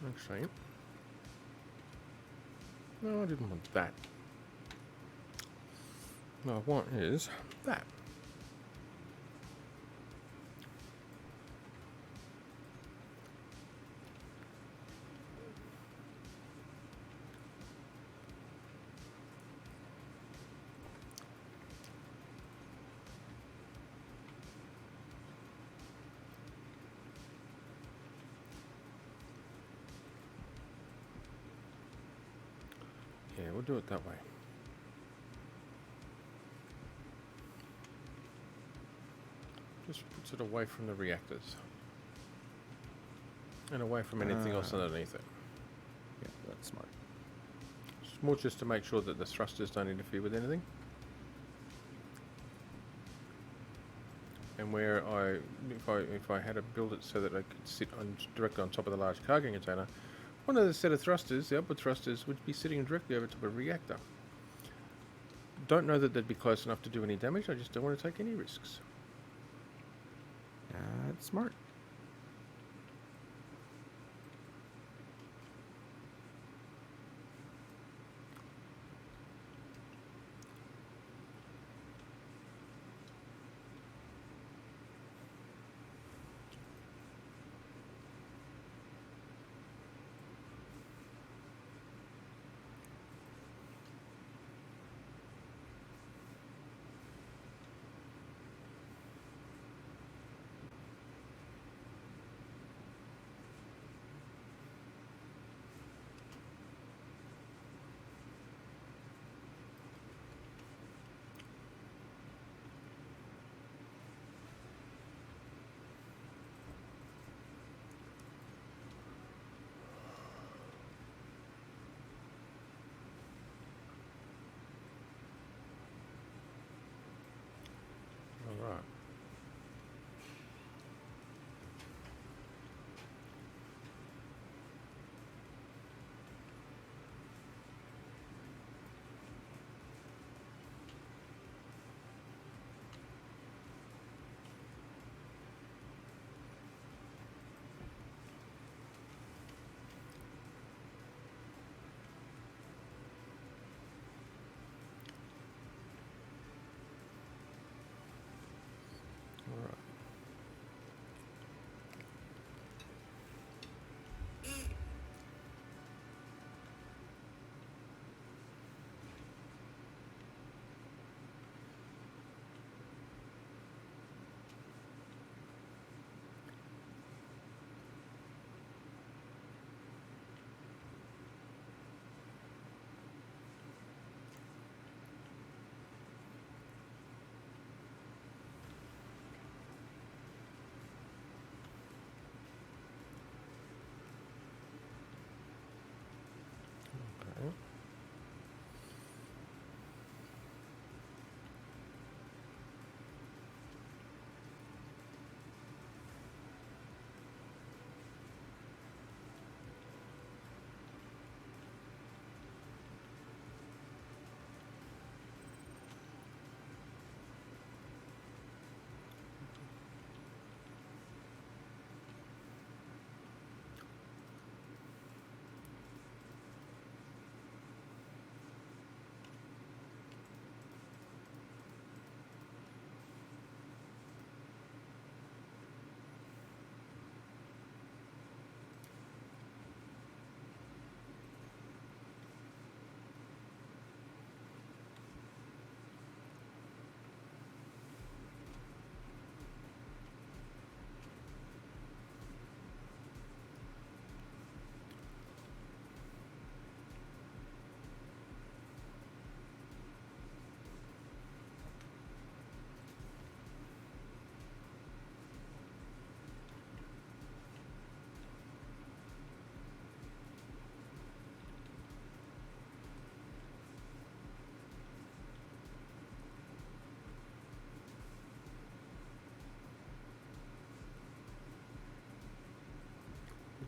Actually, no, I didn't want that. What I want is that. Yeah, we'll do it that way. Just puts it away from the reactors. And away from anything else underneath it. Yeah, that's smart. It's more just to make sure that the thrusters don't interfere with anything. And where if I had to build it so that I could sit directly on top of the large cargo container, one of the set of thrusters, the upward thrusters, would be sitting directly over top of a reactor. Don't know that they'd be close enough to do any damage. I just don't want to take any risks. That's smart.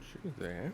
issue there.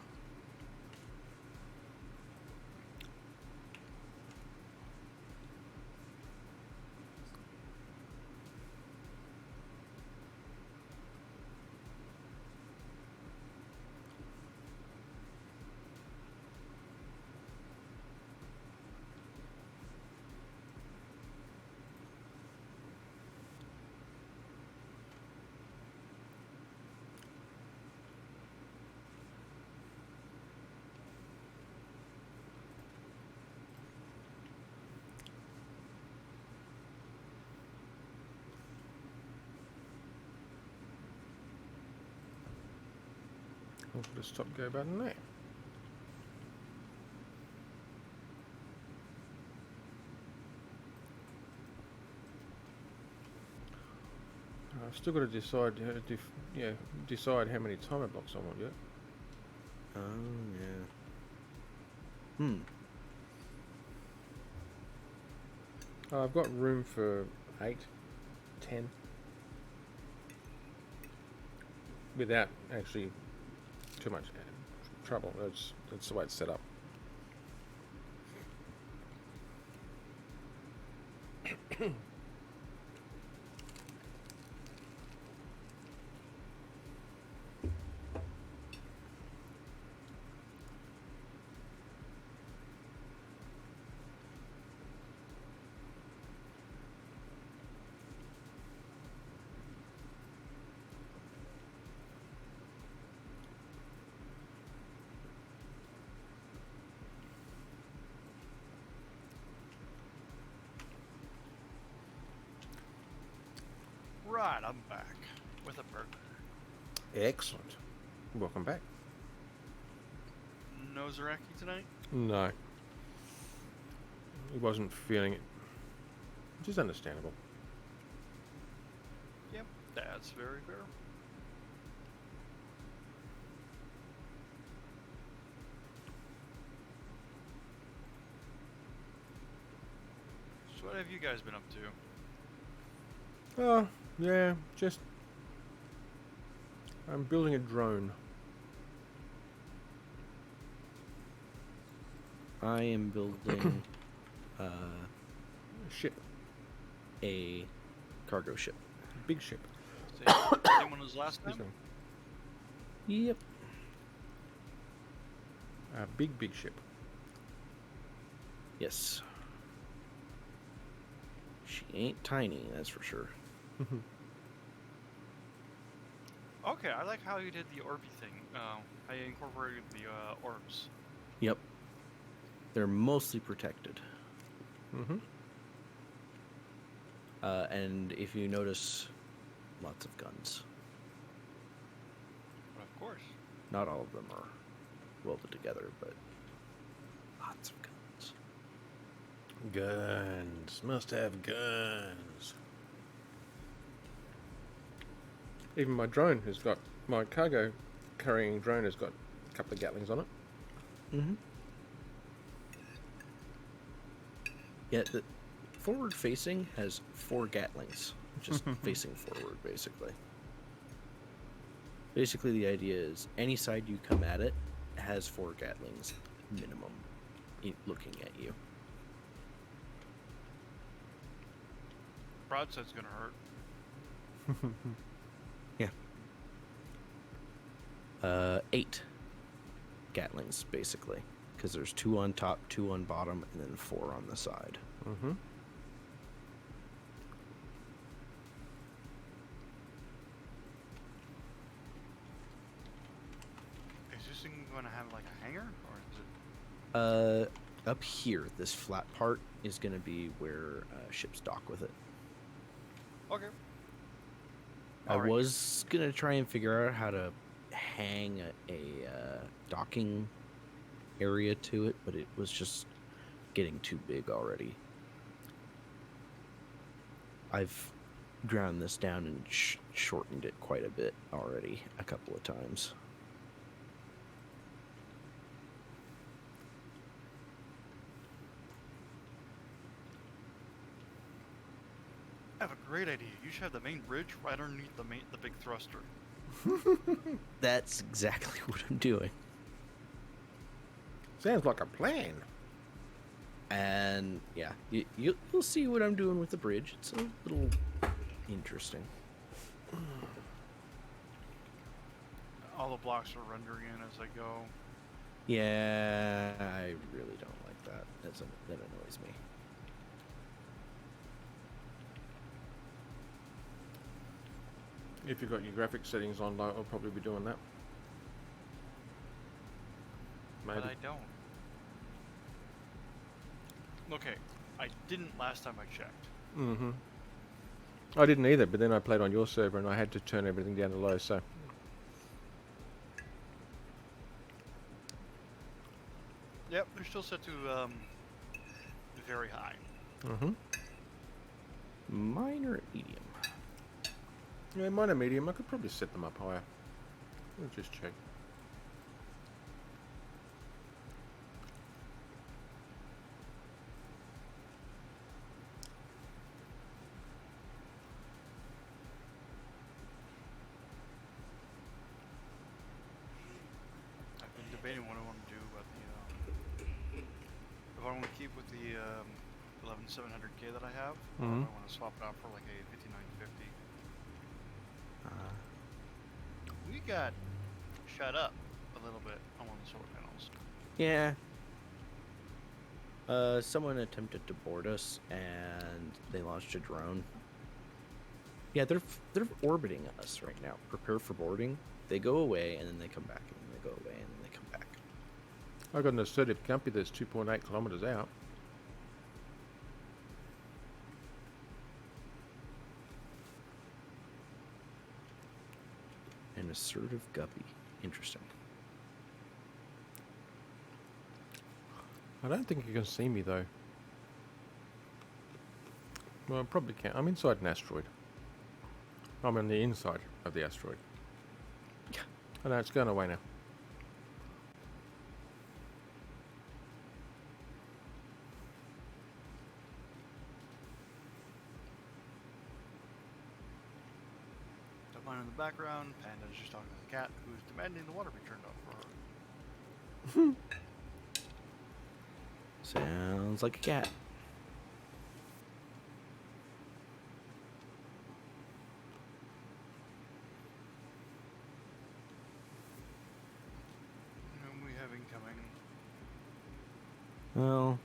I'll put a stop go button there. I've still got to decide decide how many timer blocks I want yet. Oh yeah. I've got room for 8, 10. Without actually too much trouble. That's the way it's set up. Right, I'm back with a burger. Excellent. Welcome back. No Zaraki tonight? No. He wasn't feeling it. Which is understandable. Yep, that's very fair. So what have you guys been up to? Oh, yeah, just... I'm building a drone. I am building Ship. a cargo ship. Big ship. Same one as last Excuse time? me. Yep. A big ship. Yes. She ain't tiny, that's for sure. Okay, I like how you did the Orby thing. How you incorporated the orbs. Yep. They're mostly protected. Mm-hmm. And if you notice, lots of guns. But of course. Not all of them are welded together, but lots of guns. Guns. Must have guns. Even my drone has got... My cargo carrying drone has got a couple of Gatlings on it. Mm-hmm. Yeah, the forward facing has 4 Gatlings, just facing forward, basically. Basically, the idea is any side you come at it has 4 Gatlings minimum looking at you. Broadside's gonna hurt. Yeah. 8 Gatlings, basically. Because there's 2 on top, 2 on bottom, and then 4 on the side. Mm-hmm. Is this thing gonna have like a hangar, or is it? Up here, this flat part is going to be where ships dock with it. Okay. I Alright. was going to try and figure out how to hang a docking area to it, but it was just getting too big already. I've ground this down and shortened it quite a bit already, a couple of times. I have a great idea. You should have the main bridge right underneath the big thruster. That's exactly what I'm doing. Sounds like a plan. And yeah, you'll see what I'm doing with the bridge. It's a little interesting. All the blocks are rendering in as I go. Yeah, I really don't like that. That annoys me. If you've got your graphics settings on low, I'll probably be doing that. Maybe. But I don't. Okay, I didn't last time I checked. Mm-hmm. I didn't either, but then I played on your server and I had to turn everything down to low, so... Yep, they're still set to very high. Mm-hmm. Minor medium. Yeah, mine are medium. I could probably set them up higher. Let's just check. I've been debating what I want to do about the if I want to keep with the 11700K that I have, or Mhm. if I want to swap it out for like a 5950. We got shut up a little bit on one of the solar panels. Yeah. Someone attempted to board us, and they launched a drone. Yeah, they're orbiting us right now. Prepare for boarding. They go away, and then they come back, and then they go away, and then they come back. I got an assertive company that's 2.8 kilometers out. An assertive guppy. Interesting. I don't think you can see me though. Well, I probably can. I'm inside an asteroid. I'm on the inside of the asteroid. Yeah. I know it's going away now. Got mine in the background. Panda's just talking to the cat, who's demanding the water be turned off for her. Sounds like a cat. Whom we have incoming. Well,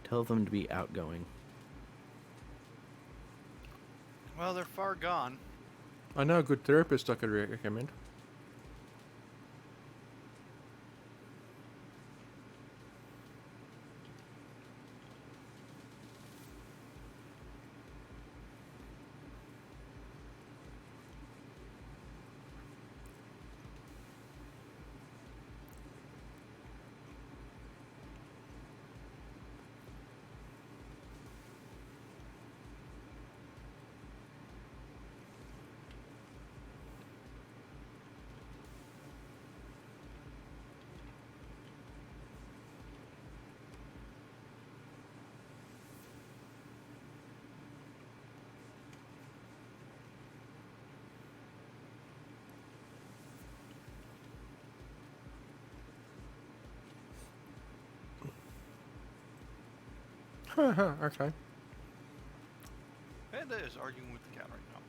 tell them to be outgoing. Well, they're far gone. I know a good therapist I could recommend. Okay. Panda is arguing with the cat right now.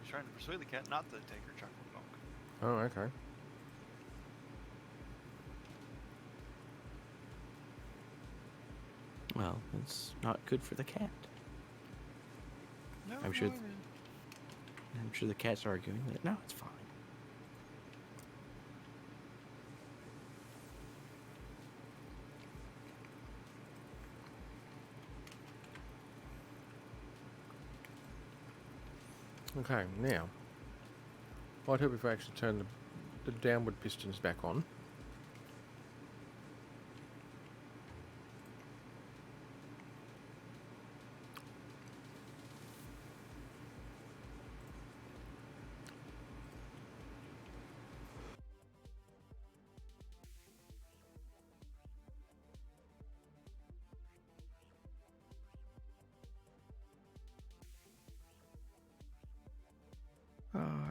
She's trying to persuade the cat not to take her chocolate milk. Oh, okay. Well, it's not good for the cat. No, I'm sure no, th- I'm sure the cat's arguing that no, it's fine. Okay, now, I'd hope if I actually turn the downward pistons back on.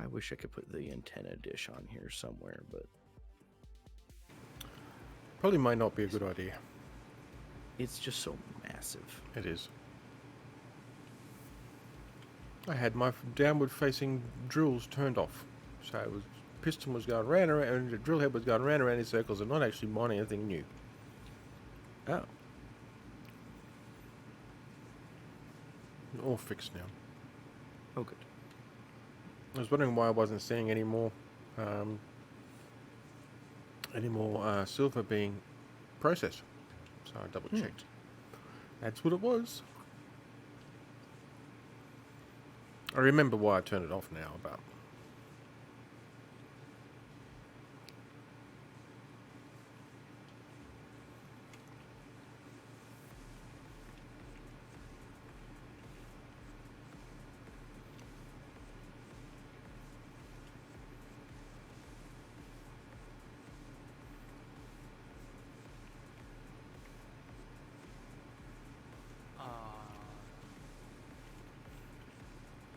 I wish I could put the antenna dish on here somewhere, but Probably might not be a good idea. it's just so massive. It is. I had my downward facing drills turned off. So it was piston was going round and round, and the drill head was going round and round in circles and not actually mining anything new. Oh, All fixed now. oh, good. I was wondering why I wasn't seeing any more silver being processed. So I double checked. That's what it was. I remember why I turned it off now, but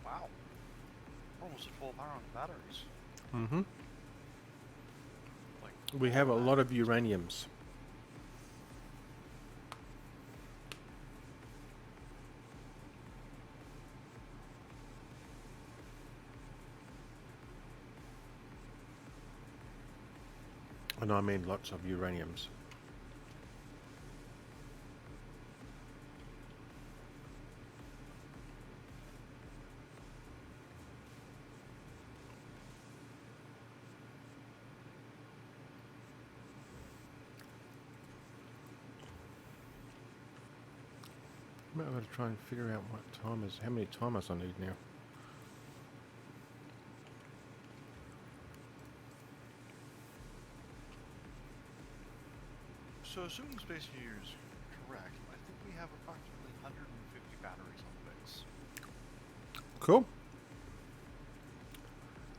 Wow. We're almost at full power on the batteries. Like we have a lot of uraniums. And I mean lots of uraniums. I'm going to try and figure out how many timers I need now. So assuming Space Engineer is correct, I think we have approximately 150 batteries on the base. Cool.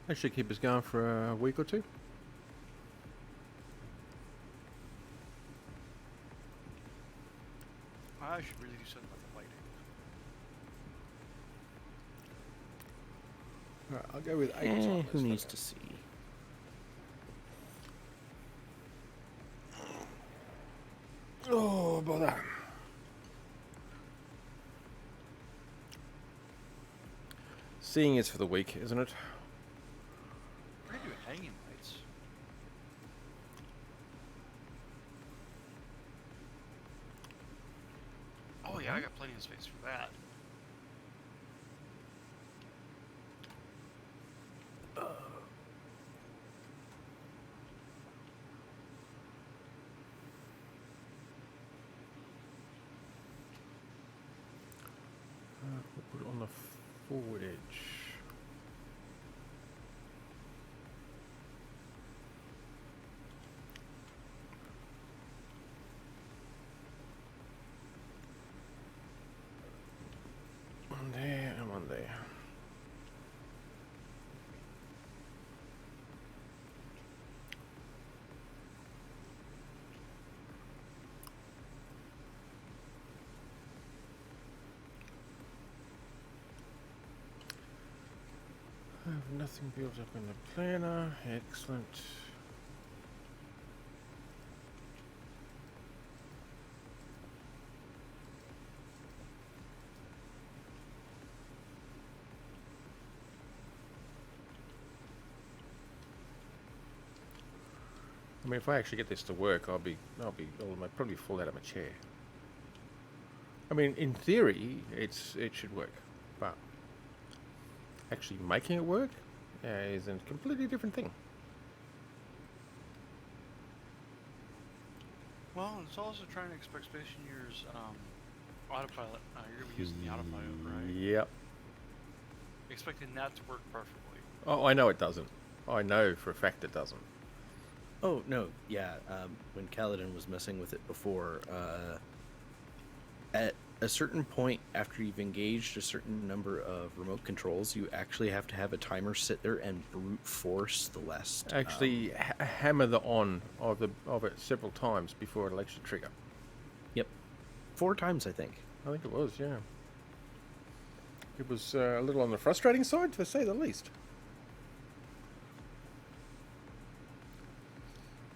That should keep us going for a week or two. I should really do something about the lighting. Alright, I'll go with 8 timers. Who for needs that. to see? Oh, bother. Seeing is for the weak, isn't it? We're gonna do hanging lights. Oh yeah, I got plenty of space for that. We'll put it on the forward edge. One there and one there. I have nothing built up in the planner. Excellent. I mean, if I actually get this to work, I'll probably fall out of my chair. I mean, in theory, it should work, but actually making it work is a completely different thing. Well, it's also trying to expect Space Engineer's autopilot. You're gonna be using the autopilot, right? Yep. Expecting that to work perfectly. Oh, I know it doesn't. I know for a fact it doesn't. Oh no, yeah. When Kaladin was messing with it before, at a certain point after you've engaged a certain number of remote controls, you actually have to have a timer sit there and brute force the last. Actually, hammer the on of it several times before it'll actually trigger. Yep, 4 times I think. I think it was, yeah. It was a little on the frustrating side, to say the least.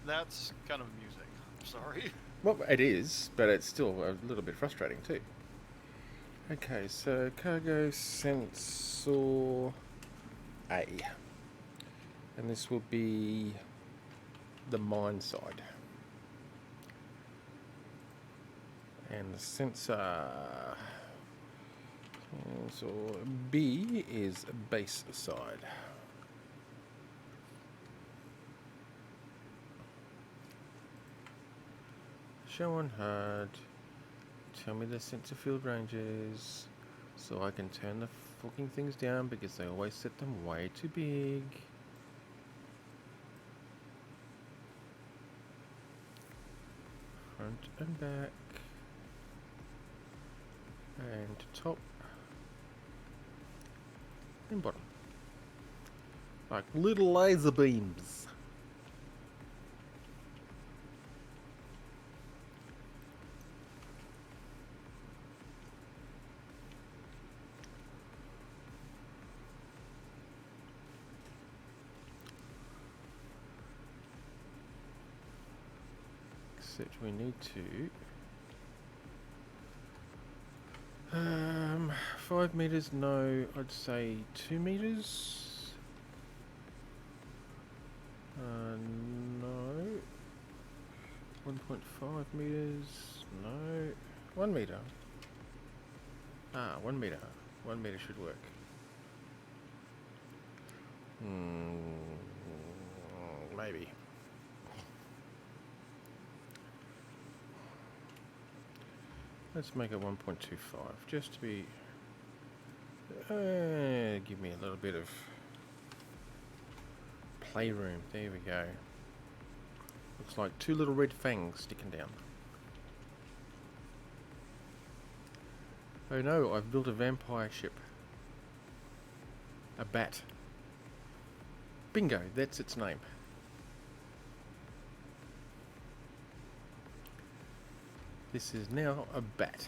That's kind of amusing. I'm sorry. Well, it is, but it's still a little bit frustrating too. Okay, so cargo sensor A. And this will be the mine side. And the sensor B is base side. Show on HUD. Tell me the sensor field ranges so I can turn the fucking things down because they always set them way too big. Front and back. And top. And bottom. Like little laser beams. Except we need to 5 meters, no, I'd say 2 meters. No. 1.5 meters, no. 1 meter. 1 meter. 1 meter should work. Maybe. Let's make it 1.25, just to be... give me a little bit of playroom. There we go. Looks like 2 little red fangs sticking down. Oh no, I've built a vampire ship. A bat. Bingo, that's its name. This is now a bat.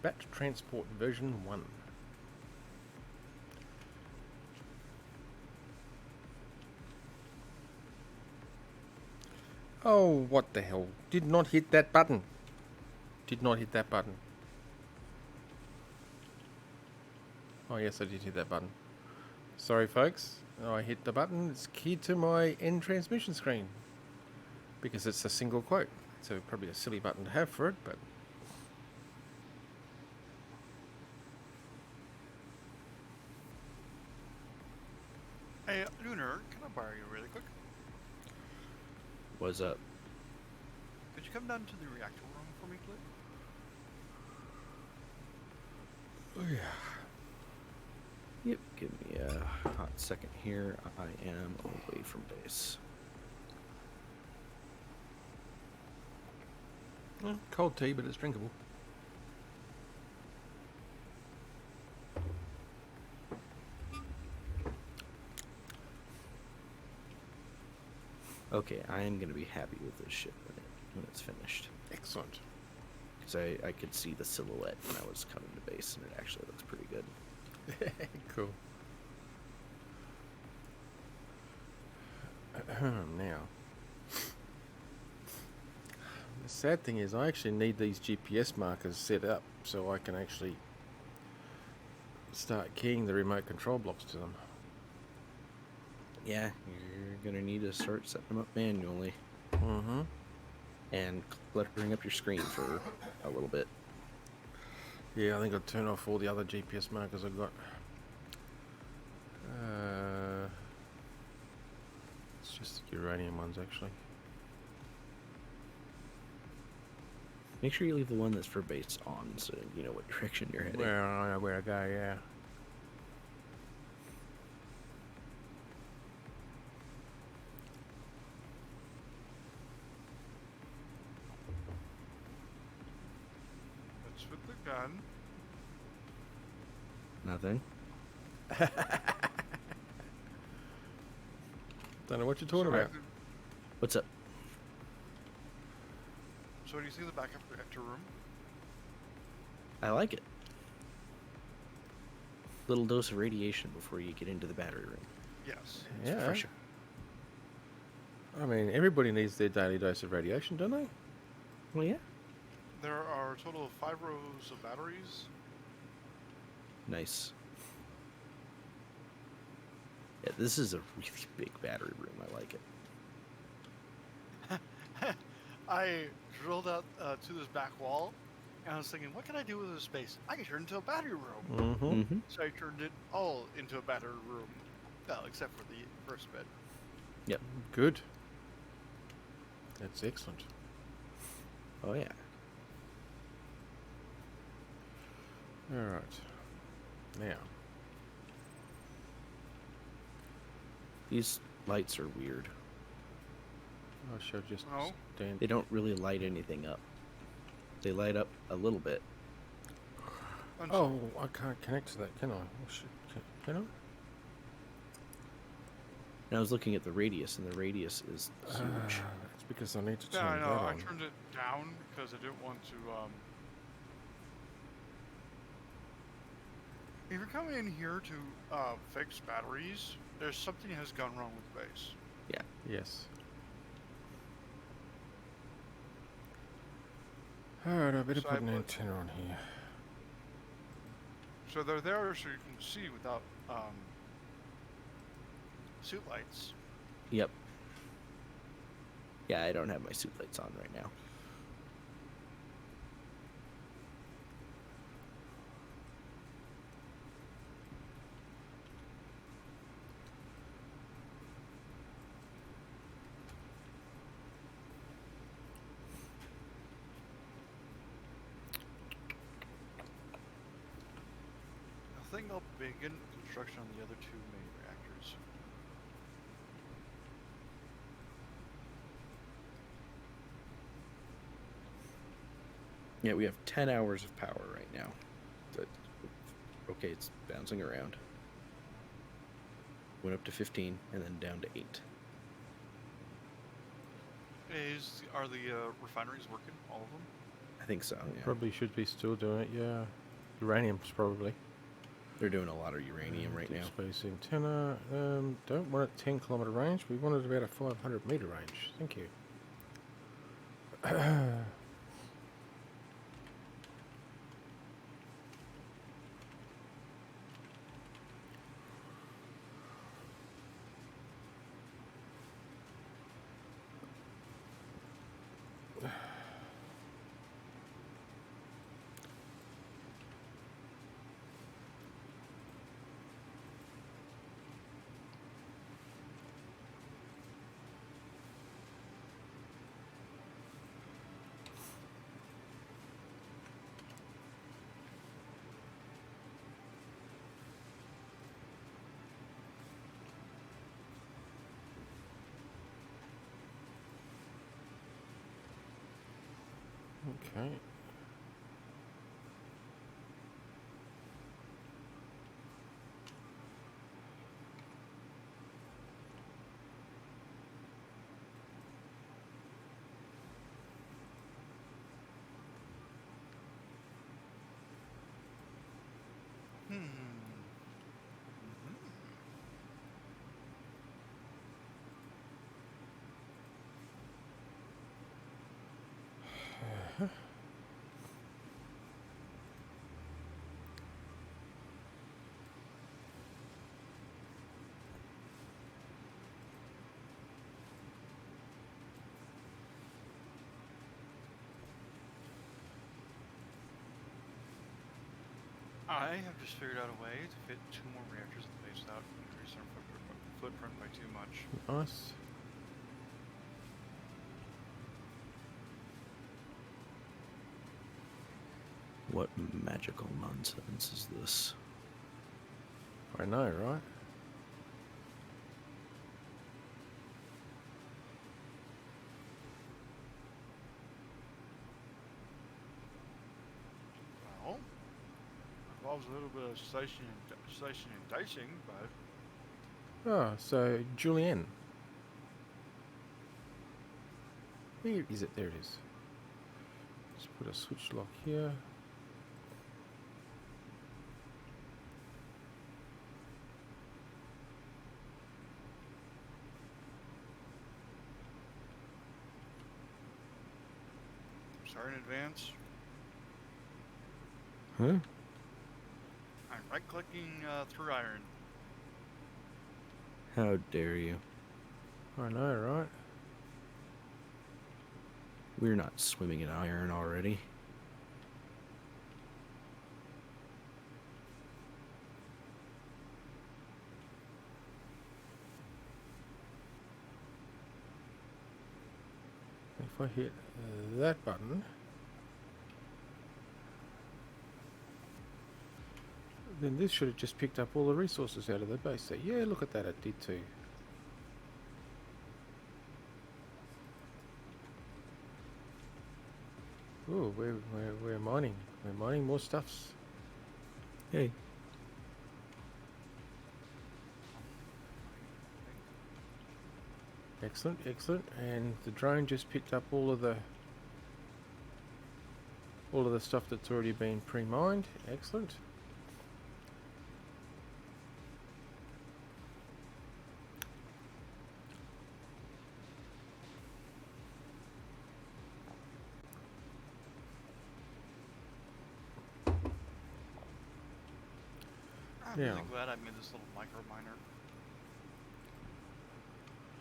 Bat Transport version 1. Oh, what the hell. Did not hit that button. Did not hit that button. Oh yes, I did hit that button. Sorry folks, I hit the button. It's keyed to my end transmission screen. Because it's a single quote. So probably a silly button to have for it, but... Hey, Lunar, can I borrow you really quick? What's up? Could you come down to the reactor room for me, please? Oh yeah. Yep, give me a hot second here. I am away from base. Cold tea, but it's drinkable. Okay, I am going to be happy with this ship when it's finished. Excellent. Because I could see the silhouette when I was coming to base, and it actually looks pretty good. Cool. Now, the sad thing is I actually need these GPS markers set up so I can actually start keying the remote control blocks to them. Yeah, you're going to need to start setting them up manually. Mm-hmm. And cluttering up your screen for a little bit. Yeah, I think I'll turn off all the other GPS markers I've got. It's just the uranium ones, actually. Make sure you leave the one that's for base on, so you know what direction you're heading. Where I know where to go, yeah. What's with the gun? Nothing. Don't know what you're talking about. What's up? So what do you think of the backup reactor room? I like it. Little dose of radiation before you get into the battery room. Yes. It's Yeah. refreshing. I mean, everybody needs their daily dose of radiation, don't they? Well, yeah. There are a total of 5 rows of batteries. Nice. Yeah, this is a really big battery room. I like it. I drilled out to this back wall, and I was thinking, what can I do with this space? I can turn it into a battery room. Mm-hmm. Mm-hmm. So I turned it all into a battery room. Well, except for the first bit. Good. That's excellent. Oh, yeah. All right. Now, These lights are weird. I shall just Oh. stand. They don't really light anything up. They light up a little bit. Oh, I can't connect to that, can I? Oh, shit. Can I? And I was looking at the radius, and the radius is huge. It's because I need to turn Yeah, I that know. I on. turned it down because I didn't want to. If you're coming in here to fix batteries, there's something has gone wrong with the base. Yes. Alright, I better So put I an put- antenna on here. So they're there so you can see without suit lights. Yep. Yeah, I don't have my suit lights on right now. I think I'll begin construction on the other 2 main reactors. Yeah, we have 10 hours of power right now. Okay, it's bouncing around. Went up to 15 and then down to 8. Are the refineries working? All of them? I think so, yeah. Probably should be still doing it, yeah. Uranium's probably. They're doing a lot of uranium right Deep now. Space antenna. Don't want it 10 kilometer range. We want it about a 500 meter range. Thank you. Okay. I have just figured out a way to fit 2 more reactors at the base without increasing our footprint by too much. Nice. What magical nonsense is this? I know, right? Well, involves a little bit of slicing and dicing, but Oh, so Julienne. Where is it? There it is. Put a switch lock here. Sorry in advance. Huh? I'm right-clicking through iron. How dare you? I know, right? We're not swimming in iron already. If I hit that button, then this should have just picked up all the resources out of the base. So yeah, look at that, it did too. Oh, we're mining. We're mining more stuffs. Hey, Excellent, excellent. And the drone just picked up all of the stuff that's already been pre-mined. Excellent. I'm Yeah. really glad I made this little micro miner.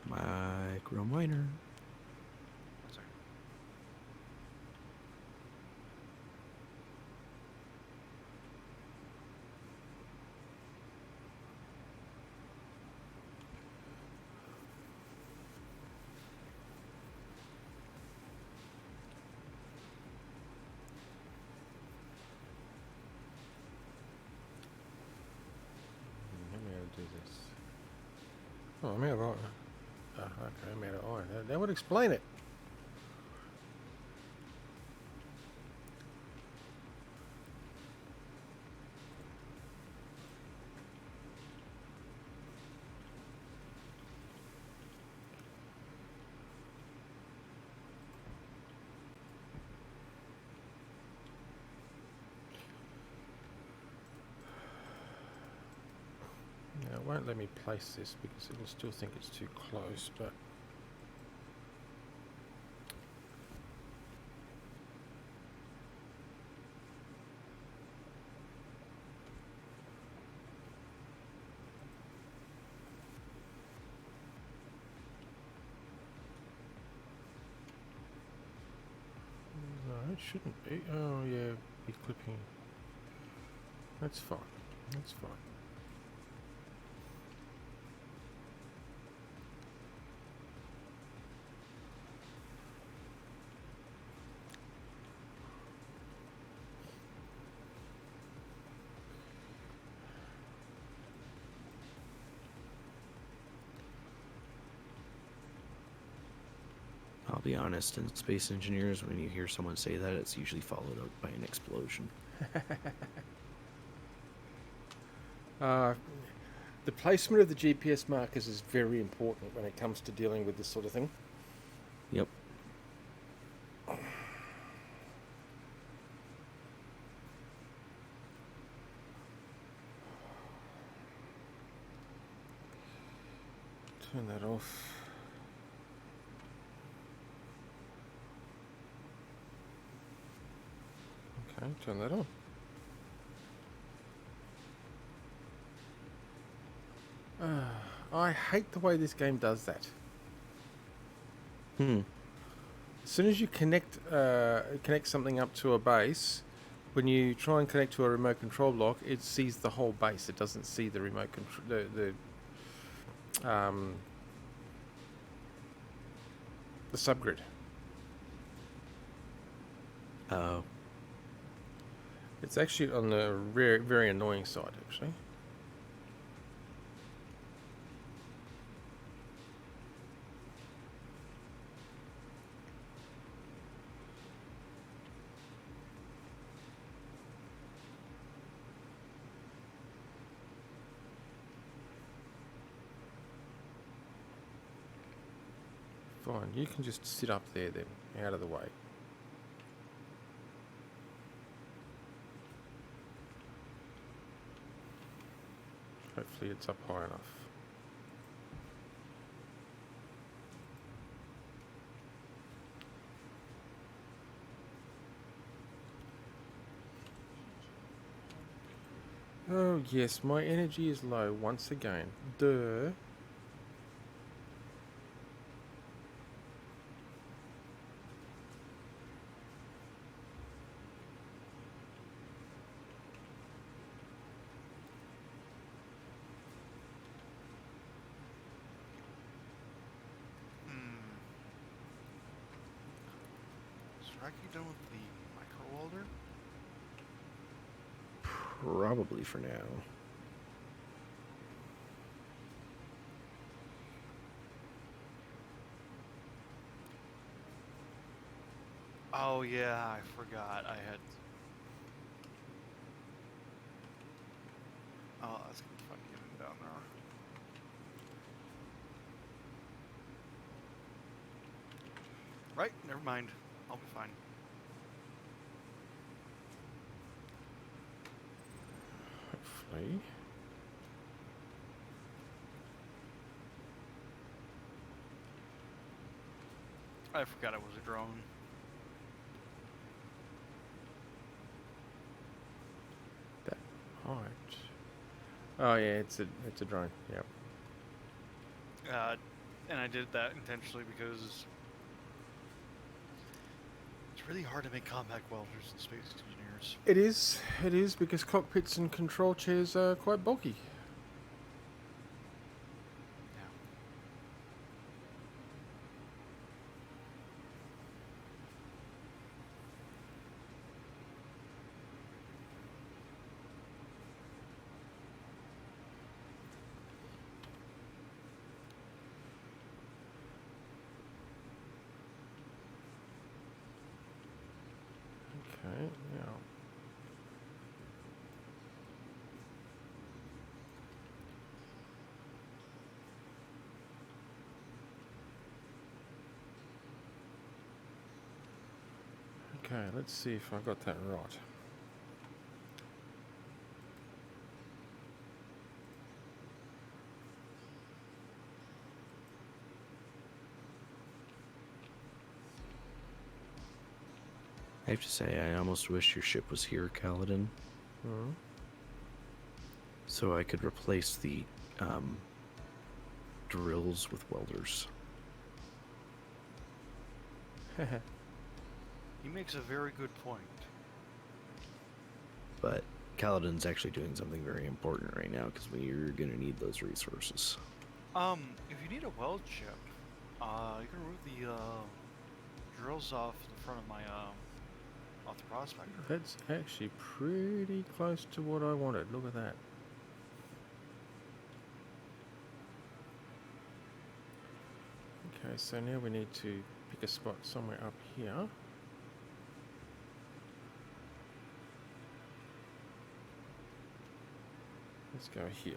micro miner. One second. Let me do this. Oh, I'm out of iron. Oh, okay, I'm out of iron. That would explain it. Now, it won't let me place this because it'll still think it's too close, but no, it shouldn't be. Oh, yeah, be clipping. That's fine. That's fine. I'll be honest, in space engineers, when you hear someone say that, it's usually followed up by an explosion. The placement of the GPS markers is very important when it comes to dealing with this sort of thing. Yep. Turn that off. Okay, turn that on. I hate the way this game does that. Hmm. As soon as you connect something up to a base, when you try and connect to a remote control block, it sees the whole base. It doesn't see the remote control, the subgrid. Oh. It's actually on the very, very annoying side, actually. Fine, you can just sit up there then, out of the way. Hopefully it's up high enough. Oh yes, my energy is low once again. Duh. Hmm. Is Rocky done with the micro welder? Probably for now. Oh yeah, I forgot. I had. Oh, that's gonna be fun getting down there. Right, never mind. I'll be fine. Hopefully. I forgot it was a drone. That height. Oh yeah, it's a drone. Yep. And I did that intentionally because it's really hard to make compact welders in space engineers. It is because cockpits and control chairs are quite bulky. Yeah. Okay, now. Okay, let's see if I got that right. I have to say, I almost wish your ship was here, Kaladin, Hmm. so I could replace the drills with welders. He makes a very good point. But Kaladin's actually doing something very important right now because we're going to need those resources. If you need a weld chip, you can remove the drills off the front of my off the prospector. That's actually pretty close to what I wanted. Look at that. Okay, so now we need to pick a spot somewhere up here. Let's go here.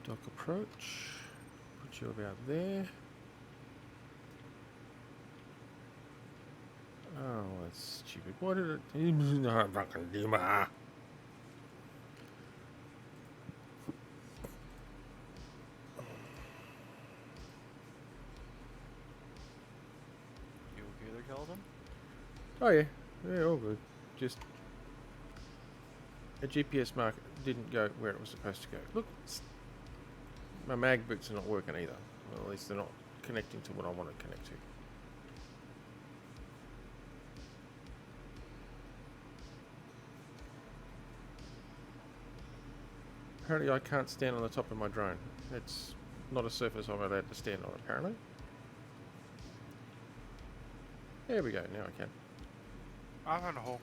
Dock approach. Put you about there. Oh, that's stupid. What did it? No, fucking Dima. You okay there, Calvin? Oh yeah, yeah, all good. Just a GPS marker didn't go where it was supposed to go. Look, my mag boots are not working either. Well, at least they're not connecting to what I want to connect to. Apparently I can't stand on the top of my drone. It's not a surface I'm allowed to stand on, apparently. There we go, now I can. I found a hole.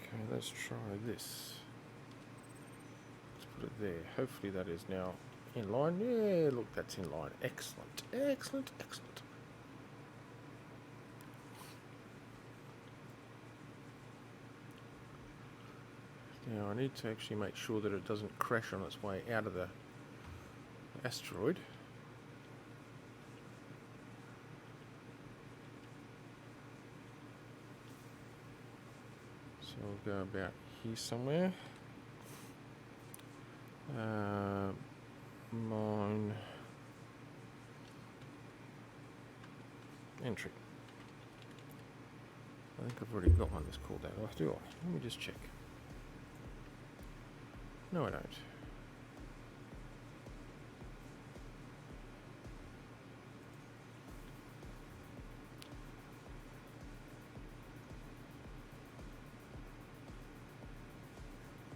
Okay, let's try this. Let's put it there. Hopefully that is now in line. Yeah, look, that's in line. Excellent, excellent, excellent. Now I need to actually make sure that it doesn't crash on its way out of the asteroid. So we'll go about here somewhere. Mine entry. I think I've already got one that's called that. Oh, do I? Let me just check. No, I don't.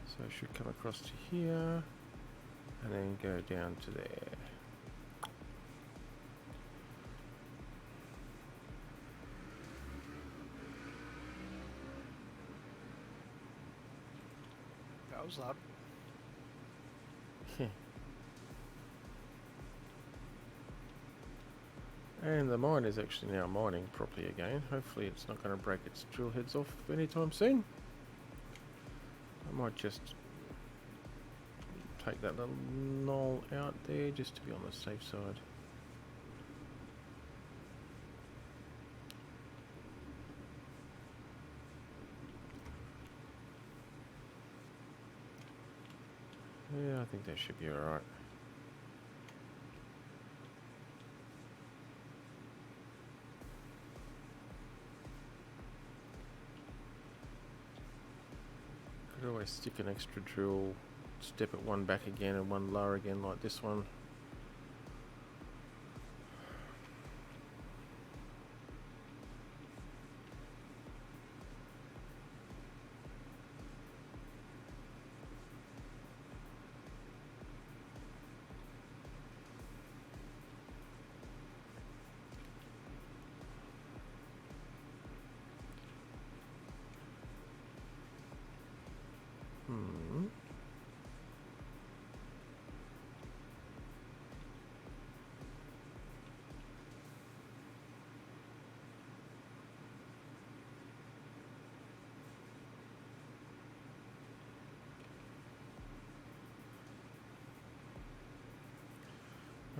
So I should come across to here and then go down to there. That was loud. And the mine is actually now mining properly again. Hopefully it's not going to break its drill heads off anytime soon. I might just take that little knoll out there just to be on the safe side. Yeah, I think that should be alright. Could always stick an extra drill, step it one back again and one lower again like this one.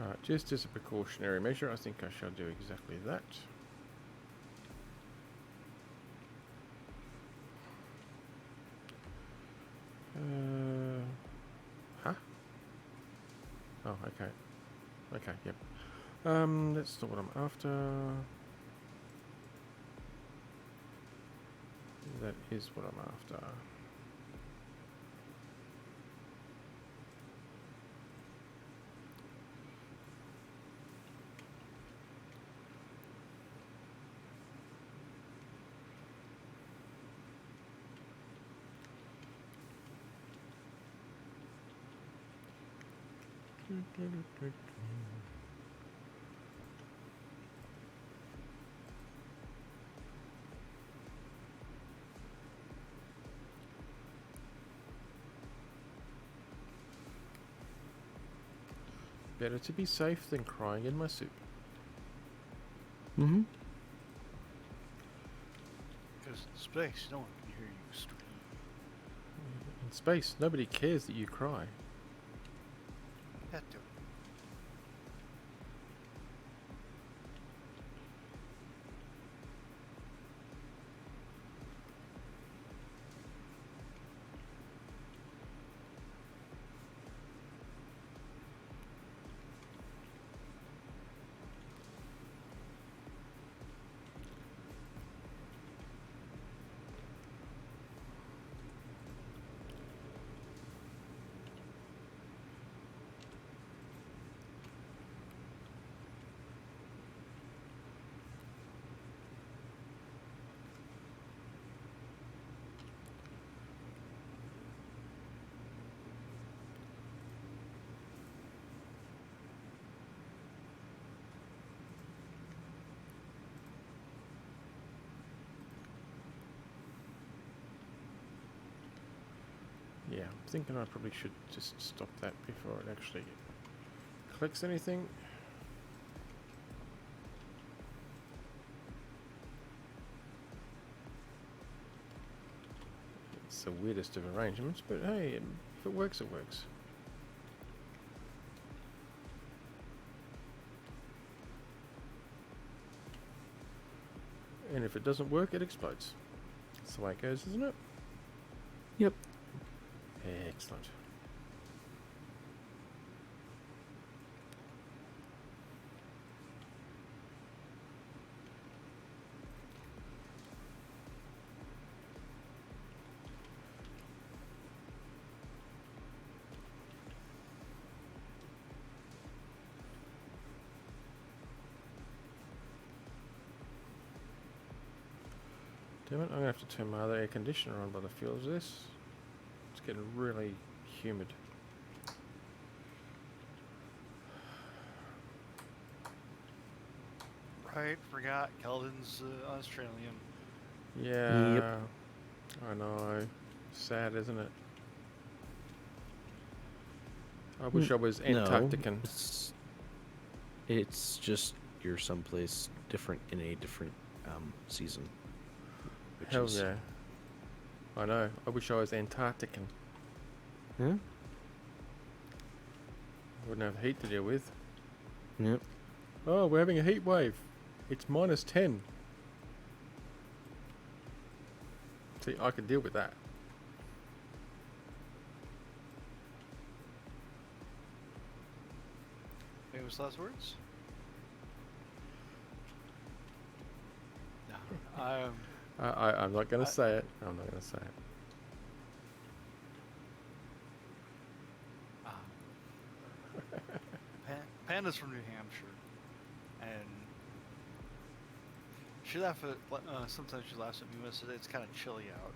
Alright, just as a precautionary measure, I think I shall do exactly that. Huh? Oh, okay. Okay, yep. That's not what I'm after. That is what I'm after. Better to be safe than crying in my soup. Mm-hmm. Because in space, no one can hear you scream. In space, nobody cares that you cry. That too. Yeah, I'm thinking I probably should just stop that before it actually clicks anything. It's the weirdest of arrangements, but hey, if it works, it works. And if it doesn't work, it explodes. That's the way it goes, isn't it? Yep. Excellent. Damn it, I'm going to have to turn my other air conditioner on by the feel of this. It's getting really humid. Right, forgot. Keldon's Australian. Yeah, I know. Sad, isn't it? I wish I was Antarctican. No, it's just you're someplace different in a different season. Which Hell is, yeah. I know. I wish I was Antarctican. Yeah. Wouldn't have heat to deal with. Yep. Oh, we're having a heat wave. It's -10. See, I could deal with that. Famous last words? No. I'm not going to say it. I'm not going to say it. Panda's from New Hampshire, and she laughs at. Sometimes she laughs at me when I said it's kind of chilly out.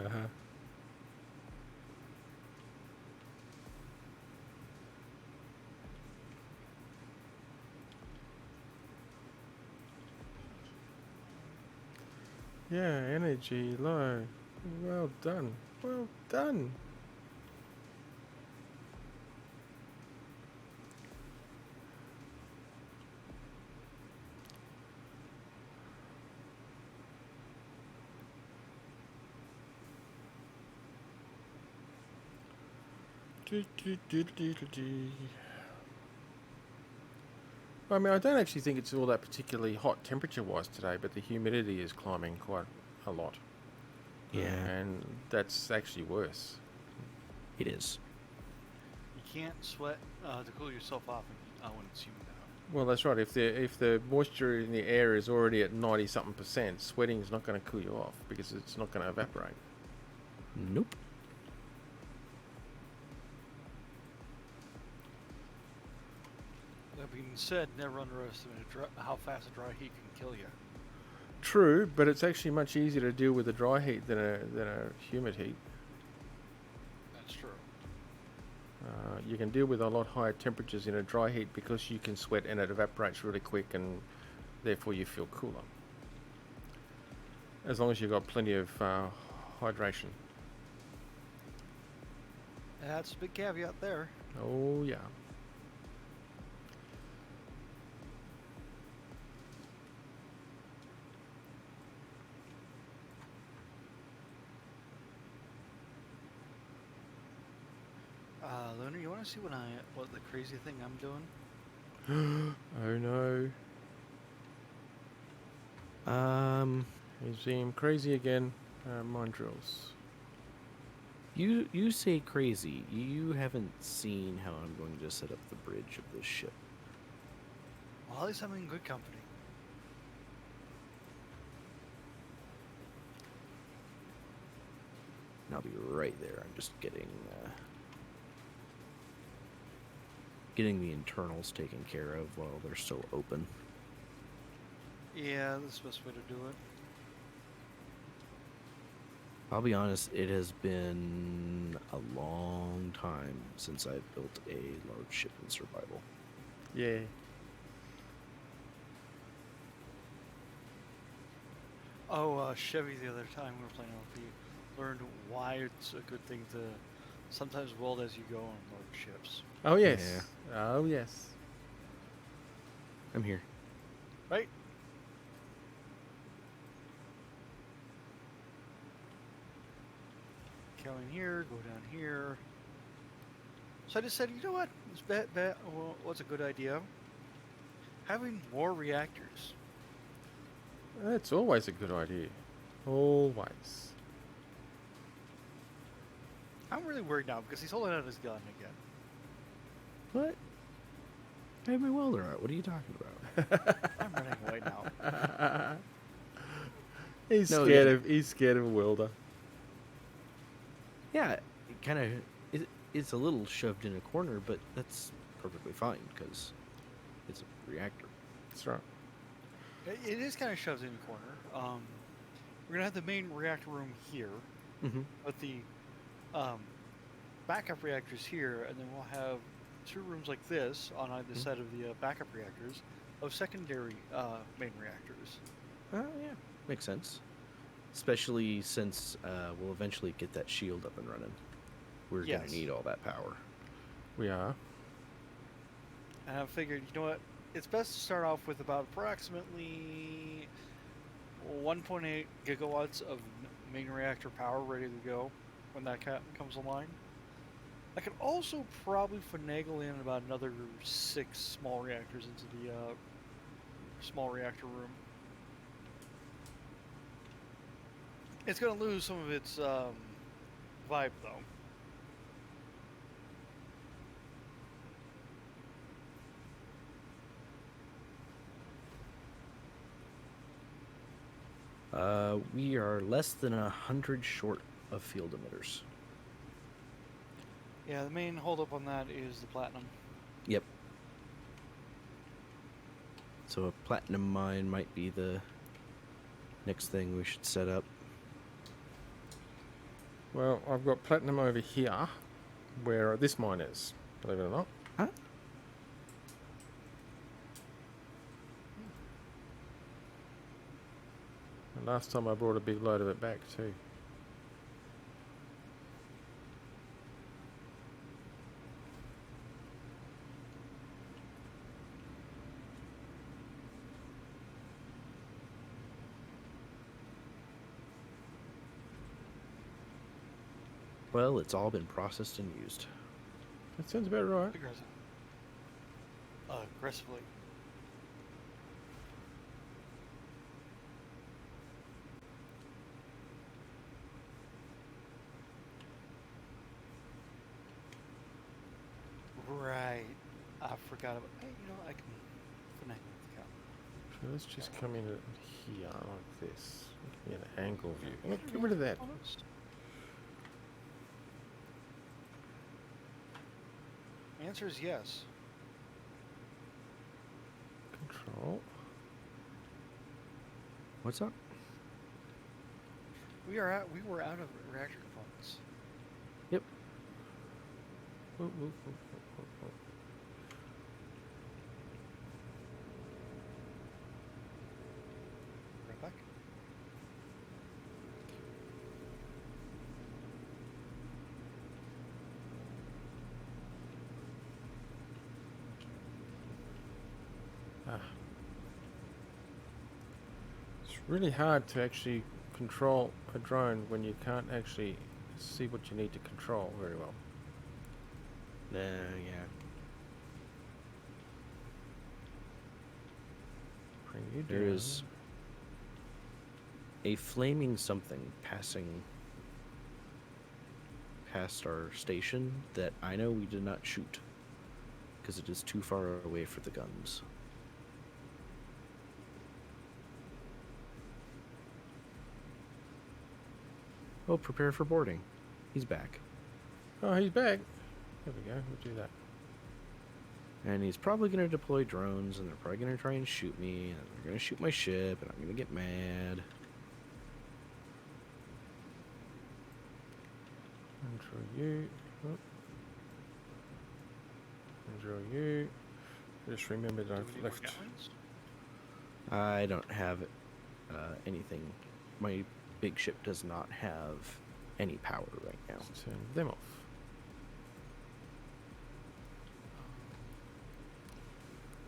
Uh-huh. Yeah, energy low. Well done. Well done. I mean, I don't actually think it's all that particularly hot temperature-wise today, but the humidity is climbing quite a lot. Yeah, And that's actually worse. it is. You can't sweat to cool yourself off when it's humid out. Well, that's right. If the moisture in the air is already at 90-something%, sweating is not going to cool you off because it's not going to evaporate. Nope. That being said, never underestimate how fast a dry heat can kill you. True, but it's actually much easier to deal with a dry heat than a humid heat. That's true. You can deal with a lot higher temperatures in a dry heat because you can sweat and it evaporates really quick and therefore you feel cooler. As long as you've got plenty of hydration. That's a big caveat there. Oh yeah. Lunar, you want to see what the crazy thing I'm doing? Oh no. Museum crazy again. Mind drills. You say crazy. You haven't seen how I'm going to set up the bridge of this ship. Well, at least I'm in good company. And I'll be right there. I'm just getting the internals taken care of while they're still open. Yeah, that's the best way to do it. I'll be honest, it has been a long time since I've built a large ship in survival. Yeah. Oh, Chevy the other time we were playing LP learned why it's a good thing to sometimes weld as you go on large ships. Oh yes. Oh yes. I'm here. Right? come in here, go down here. So I just said, you know what? Well, what's a good idea? Having more reactors. That's always a good idea. Always. I'm really worried now because he's holding out his gun again. What? I have my welder out. What are you talking about? I'm running away now. He's No, scared yeah. of. He's scared of a welder. Yeah, it kind of it's a little shoved in a corner, but that's perfectly fine because it's a reactor. That's right. It is kind of shoved in the corner. We're gonna have the main reactor room here, Mm-hmm. but the backup reactors here, and then we'll have 2 rooms like this on either side of the backup reactors of secondary main reactors. Oh yeah, makes sense. Especially since we'll eventually get that shield up and running. We're Yes. gonna need all that power. We are. And I figured, you know what? It's best to start off with about approximately 1.8 gigawatts of main reactor power ready to go when that comes online. I could also probably finagle in about another 6 small reactors into the small reactor room. It's going to lose some of its vibe, though. We are less than 100 short of field emitters. Yeah, the main holdup on that is the platinum. Yep. So a platinum mine might be the next thing we should set up. Well, I've got platinum over here, where this mine is. Believe it or not. Huh? And last time I brought a big load of it back too. Well, it's all been processed and used. That sounds about right. Aggressively. Right. I forgot about. Hey, you know, I can finagle with the cow. So let's just come in here like this. Give me an angle view. Oh, get rid of that. Almost. Answer is yes. Control. What's up? We were out of reactor components. Yep. Whoa, whoa, whoa, whoa, whoa. Right back. Ah. It's really hard to actually control a drone when you can't actually see what you need to control very well. Yeah. Bring you There down. is a flaming something passing past our station that I know we did not shoot because it is too far away for the guns. Oh, prepare for boarding. He's back. Oh, he's back. There we go. We'll do that. And he's probably going to deploy drones, and they're probably going to try and shoot me, and they're going to shoot my ship, and I'm going to get mad. Control you. Oh. Control you. Just remembered Do we I've need more left. Gatlings? I don't have anything. My big ship does not have any power right now. Let's turn them off.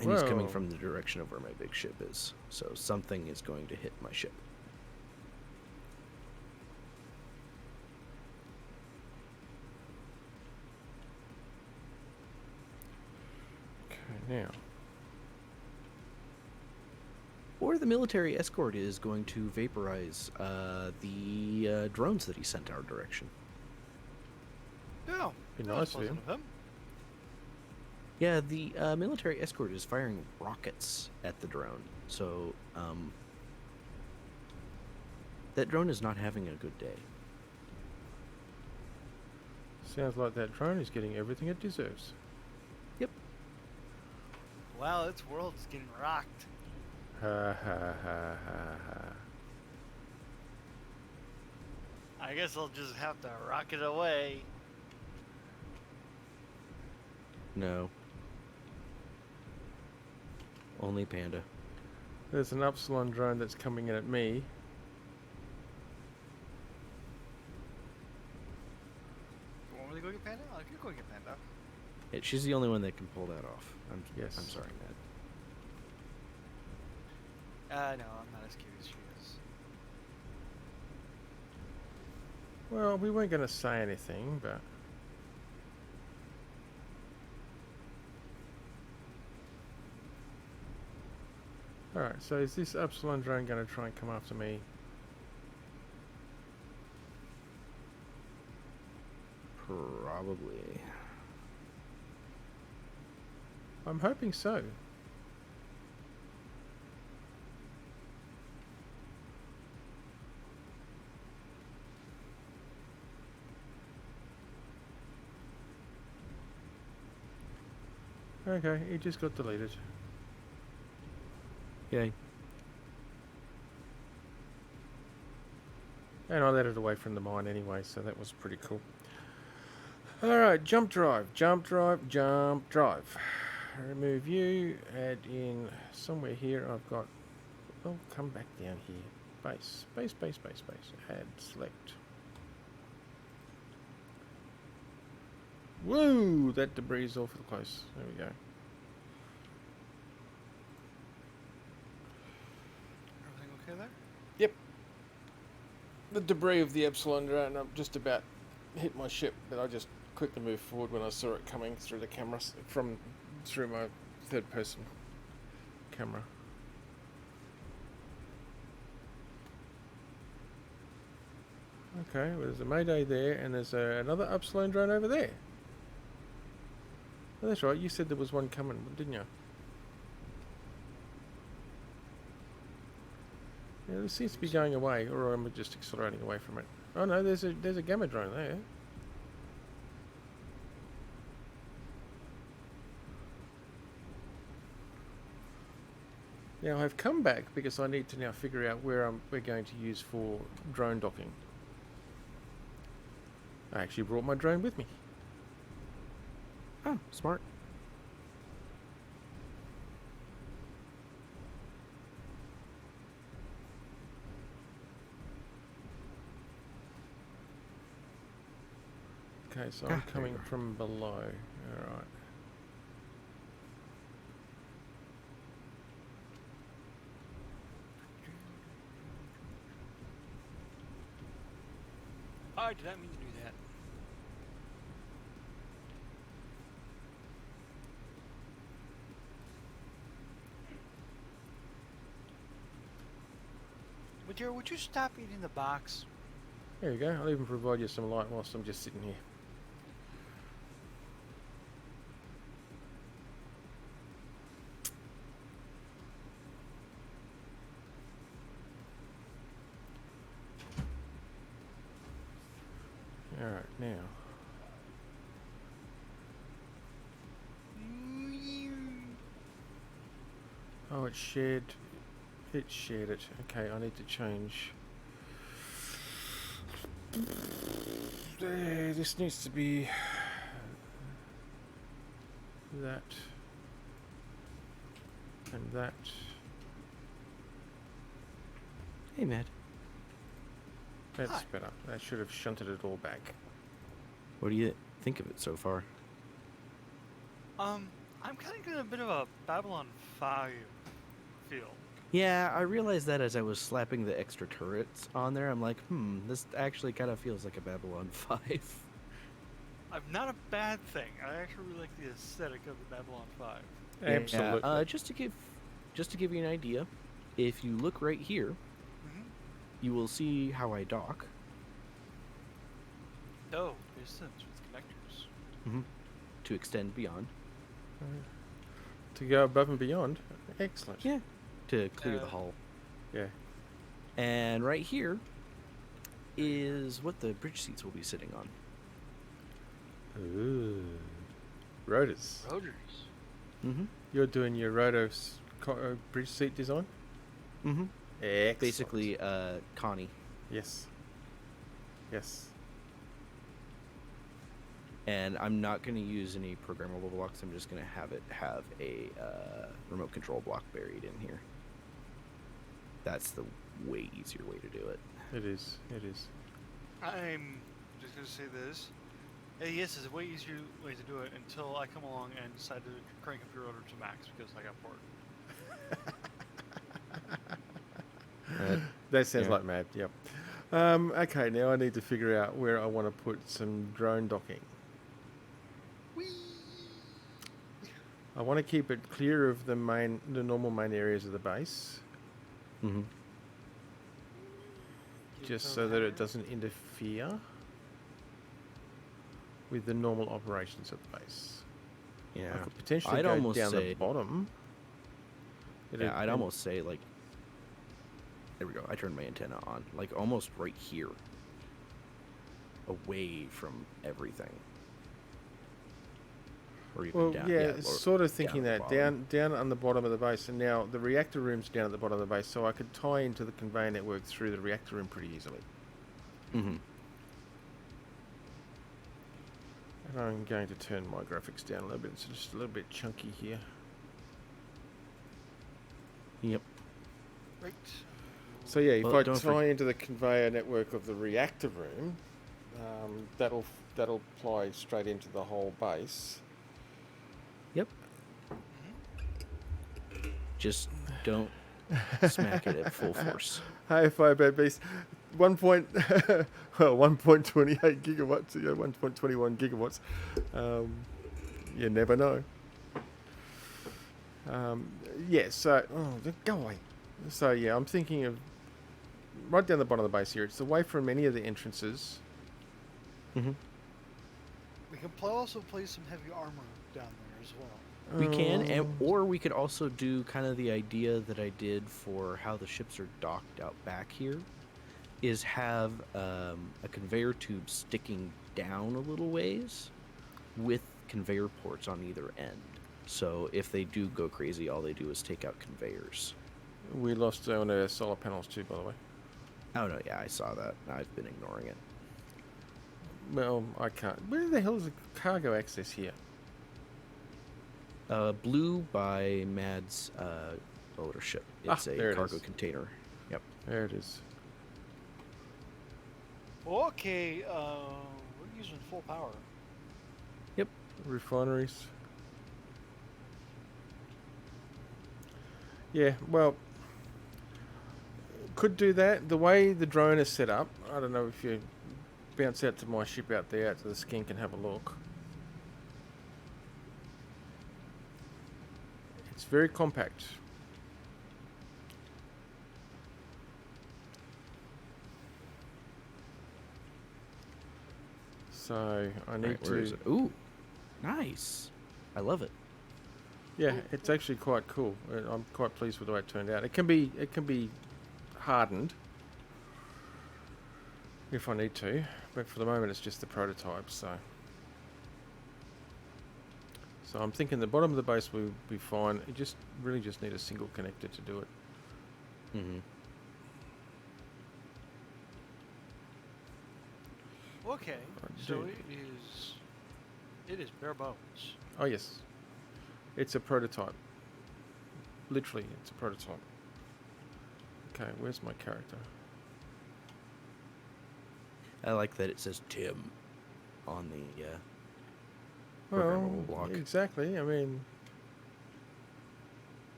And he's coming Whoa. from the direction of where my big ship is. So something is going to hit my ship. Or the military escort is going to vaporize the drones that he sent our direction. Yeah. Be that was nice of pleasant him. of him. Yeah, the military escort is firing rockets at the drone. So, that drone is not having a good day. Sounds like that drone is getting everything it deserves. Wow, its world is getting rocked. Ha ha ha ha ha. I guess I'll just have to rock it away. No. Only Panda. There's an Upsilon drone that's coming in at me. You want me to go get Panda? I can go get Panda. She's the only one that can pull that off. Yes. I'm sorry, Matt. No, I'm not as cute as she is. Well, we weren't going to say anything, but... Alright, so is this Upsilon drone going to try and come after me? Probably. I'm hoping so. Okay, it just got deleted. Yay. And I let it away from the mine anyway, so that was pretty cool. Alright, jump drive, jump drive, jump drive. Remove you, add in somewhere here I've got, oh, come back down here. Base, base, base, base, base. Add, select. Woo! That debris is awful close. There we go. Everything okay there? Yep. The debris of the Epsilon drone, I'm just about hit my ship, but I just quickly moved forward when I saw it coming through the camera, through my third person camera. Okay, well, there's a Mayday there, and there's another Upsilon drone over there. Oh, that's right, you said there was one coming, didn't you? Yeah, it seems to be going away, or am I just accelerating away from it? Oh no, there's a Gamma drone there. Now I've come back because I need to now figure out where we're going to use for drone docking. I actually brought my drone with me. Oh, smart. Okay, so Ah, I'm there you coming are. from below. Alright. I did not mean to do that. Madeira, would you stop eating the box? There you go. I'll even provide you some light whilst I'm just sitting here. Alright, now. Oh, it shared. It shared it. Okay, I need to change. There, this needs to be that and that. Hey, Matt. That's Hi. better. That should have shunted it all back. What do you think of it so far? I'm kind of getting a bit of a Babylon 5 feel. Yeah, I realized that as I was slapping the extra turrets on there. I'm like, this actually kind of feels like a Babylon 5. Not a bad thing. I actually really like the aesthetic of the Babylon 5. Absolutely. Just to give you an idea, if you look right here, Mm-hmm. you will see how I dock. Oh, distance with connectors. Mm-hmm. To extend beyond. To go above and beyond. Excellent. Yeah. To clear the Uh, hull. Yeah. And right here is what the bridge seats will be sitting on. Ooh. Rotors. Rotors. Mm-hmm. You're doing your rotor bridge seat design? Mm-hmm. Excellent. Basically, Connie. Yes. Yes. And I'm not going to use any programmable blocks. I'm just going to have it have a remote control block buried in here. That's the way easier way to do it. It is. It is. I'm just gonna say this. Yes, it's a way easier way to do it until I come along and decide to crank up your rotor to max because I got bored. That sounds Yeah. like mad. Yep. Okay, now I need to figure out where I want to put some drone docking. I want to keep it clear of the normal main areas of the base, Mm-hmm. just so that it doesn't interfere with the normal operations of the base. Yeah. I could potentially I'd go almost down say- the bottom. Yeah, I'd almost say, like, there we go. I turned my antenna on. Like, almost right here. Away from everything. Or even Well, down. yeah, lower- sort of thinking down that at the bottom. down on the bottom of the base, and now the reactor room's down at the bottom of the base, so I could tie into the conveyor network through the reactor room pretty easily. Mm-hmm. And I'm going to turn my graphics down a little bit. It's just a little bit chunky here. Yep. Right. So yeah, if Well, I don't tie into the conveyor network of the reactor room, that'll ply straight into the whole base. Yep. Just don't smack it at full force. Hey, Firebird Beast, 1.28 gigawatts, 1.21 gigawatts. You never know. Yeah, so go away. So yeah, I'm thinking of right down the bottom of the base here. It's away from any of the entrances. Mm-hmm. We can also place some heavy armor down there as well. We can, and, Um, or we could also do kind of the idea that I did for how the ships are docked out back here, is have a conveyor tube sticking down a little ways with conveyor ports on either end. So if they do go crazy, all they do is take out conveyors. We lost one of our solar panels too, by the way. Oh no, yeah, I saw that. I've been ignoring it. Well, I can't. Where the hell is the cargo access here? Blue by Mad's older ship. It's there a it cargo is. container. Yep. There it is. Okay, we're using full power. Refineries. Yeah, well, could do that. The way the drone is set up, I don't know if you bounce out to my ship out there, out to the skink and have a look. It's very compact. So I need Right, where is to. it? Ooh, nice. I love it. Yeah, it's actually quite cool. I'm quite pleased with the way it turned out. It can be hardened if I need to, but for the moment it's just the prototype. So I'm thinking the bottom of the base will be fine. You really just need a single connector to do it. Mm-hmm. Okay, I so do. it is bare bones. Oh yes, it's a prototype. Literally, it's a prototype. Okay, where's my character? I like that it says Tim on the Well, programmable block. exactly. I mean,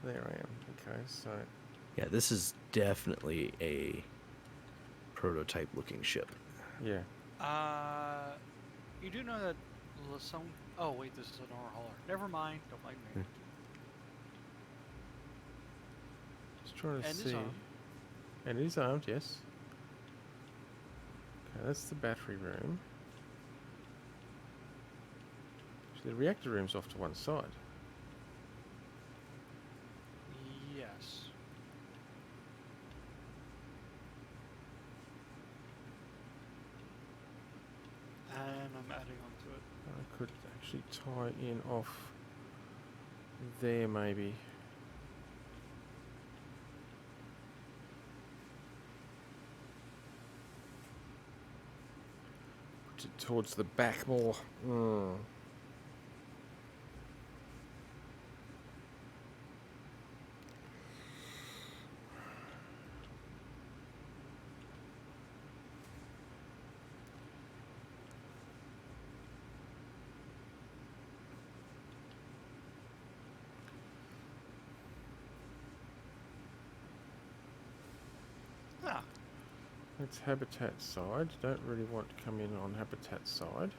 there I am. Okay, so Yeah, this is definitely a prototype looking ship. yeah. You do know that some. Oh wait, this is an ore hauler. Never mind. Don't mind me. trying to And see. is armed. And it is armed, yes. Okay, that's the battery room. So the reactor room's off to one side. Yes. And I'm adding on to it. I could actually tie in off there, maybe. Put it towards the back more. Ah, That's habitat side. Don't really want to come in on habitat side.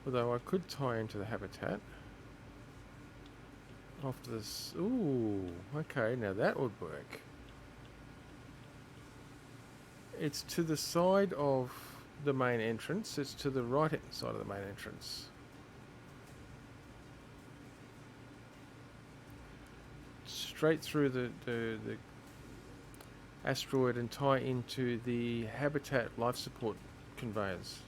Although I could tie into the habitat. After this. Ooh, okay, now that would work. It's to the side of the main entrance. It's to the right hand side of the main entrance. Straight through the asteroid and tie into the habitat life support conveyors.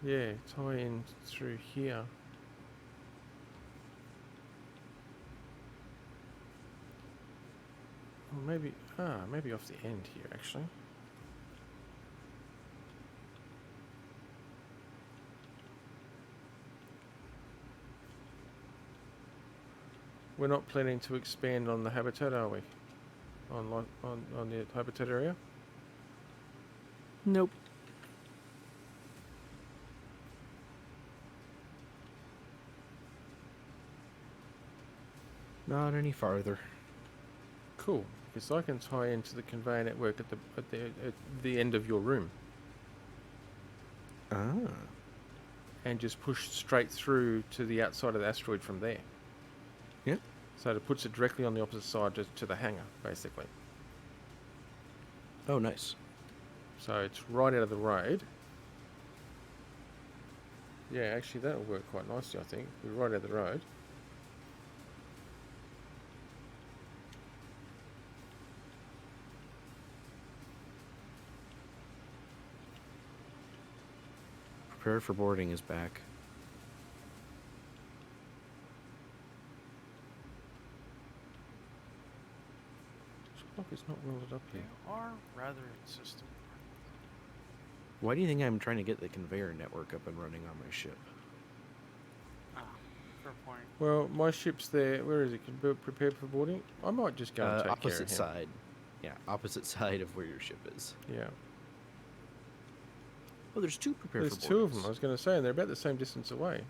Yeah, tie in through here. Or maybe off the end here actually. We're not planning to expand on the habitat, are we? On the habitat area? Nope. Not any farther. Cool, because I can tie into the conveyor network at the end of your room Ah. and just push straight through to the outside of the asteroid from there. Yeah. So it puts it directly on the opposite side to the hangar, basically. Oh, nice. So it's right out of the road. Yeah, actually that'll work quite nicely, I think. We're right out of the road. Prepare for boarding is back. This block is not welded up they here. are rather insistent. Why do you think I'm trying to get the conveyor network up and running on my ship? Ah, fair point. Well, my ship's there. Where is it? Prepared for boarding? I might just go and take care of Opposite him. side. Yeah, opposite side of where your ship is. Yeah. Oh, there's two prepare There's for two of boardings. them, I was going to say, and they're about the same distance away.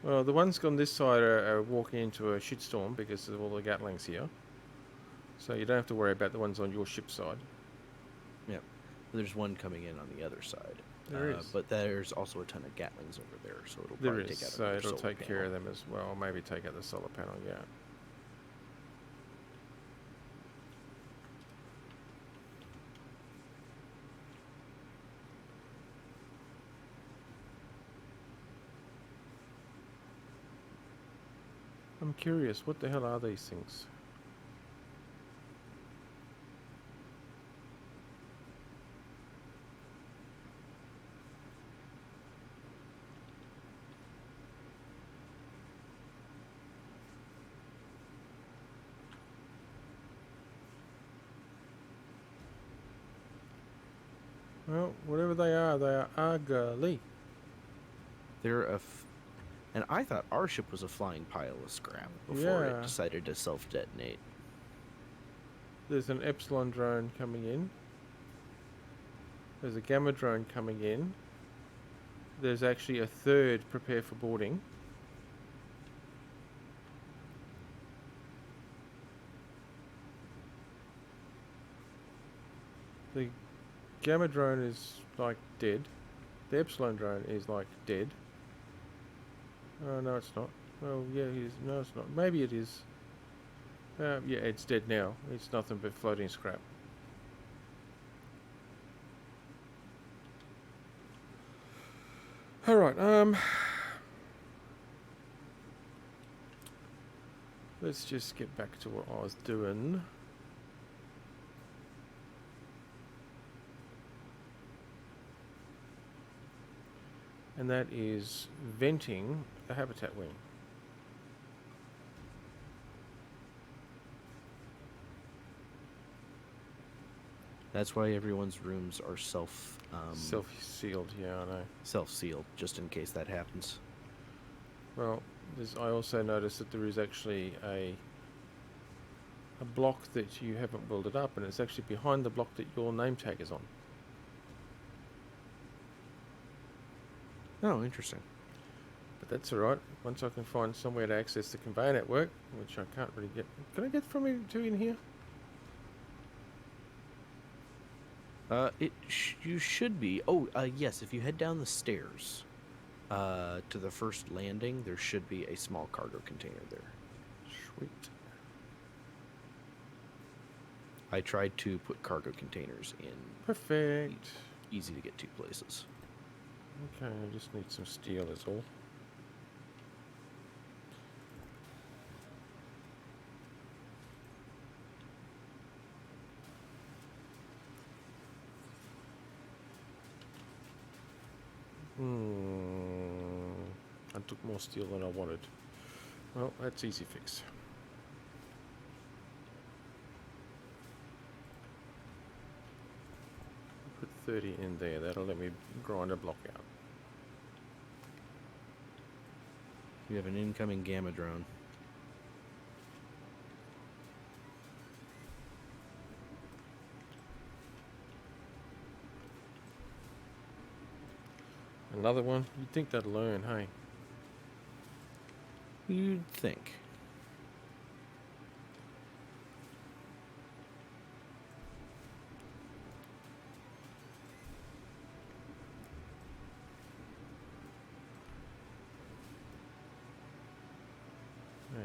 Well, the ones on this side are walking into a shitstorm because of all the Gatlings here. So you don't have to worry about the ones on your ship side. Yep. There's one coming in on the other side. There is. But there's also a ton of Gatlings over there, so it'll There probably is, take out so another it'll solar take care of panel. them as well. Maybe take out the solar panel, yeah. I'm curious, what the hell are these things? Well, whatever they are ugly. And I thought our ship was a flying pile of scrap before Yeah. it decided to self-detonate. There's an Epsilon drone coming in. There's a Gamma drone coming in. There's actually a third prepare for boarding. The Gamma drone is like dead. The Epsilon drone is like dead. Oh no, it's not. Well, yeah, it is. No, it's not. Maybe it is. Yeah, it's dead now. It's nothing but floating scrap. All right. Let's just get back to what I was doing. And that is venting the habitat wing. That's why everyone's rooms are Self-sealed, yeah, I know. self-sealed, just in case that happens. Well, I also noticed that there is actually a block that you haven't welded up, and it's actually behind the block that your name tag is on. Oh, interesting. But that's alright. Once I can find somewhere to access the conveyor network, which I can't really get. Can I get from here to in here? You should be. Oh, yes. If you head down the stairs, to the first landing, there should be a small cargo container there. Sweet. I tried to put cargo containers in Perfect. easy to get to places. Okay, I just need some steel is all. I took more steel than I wanted. Well, that's easy fix. Put 30 in there. That'll let me grind a block out. You have an incoming gamma drone. Another one? You'd think they'd learn, hey? You'd think. Now,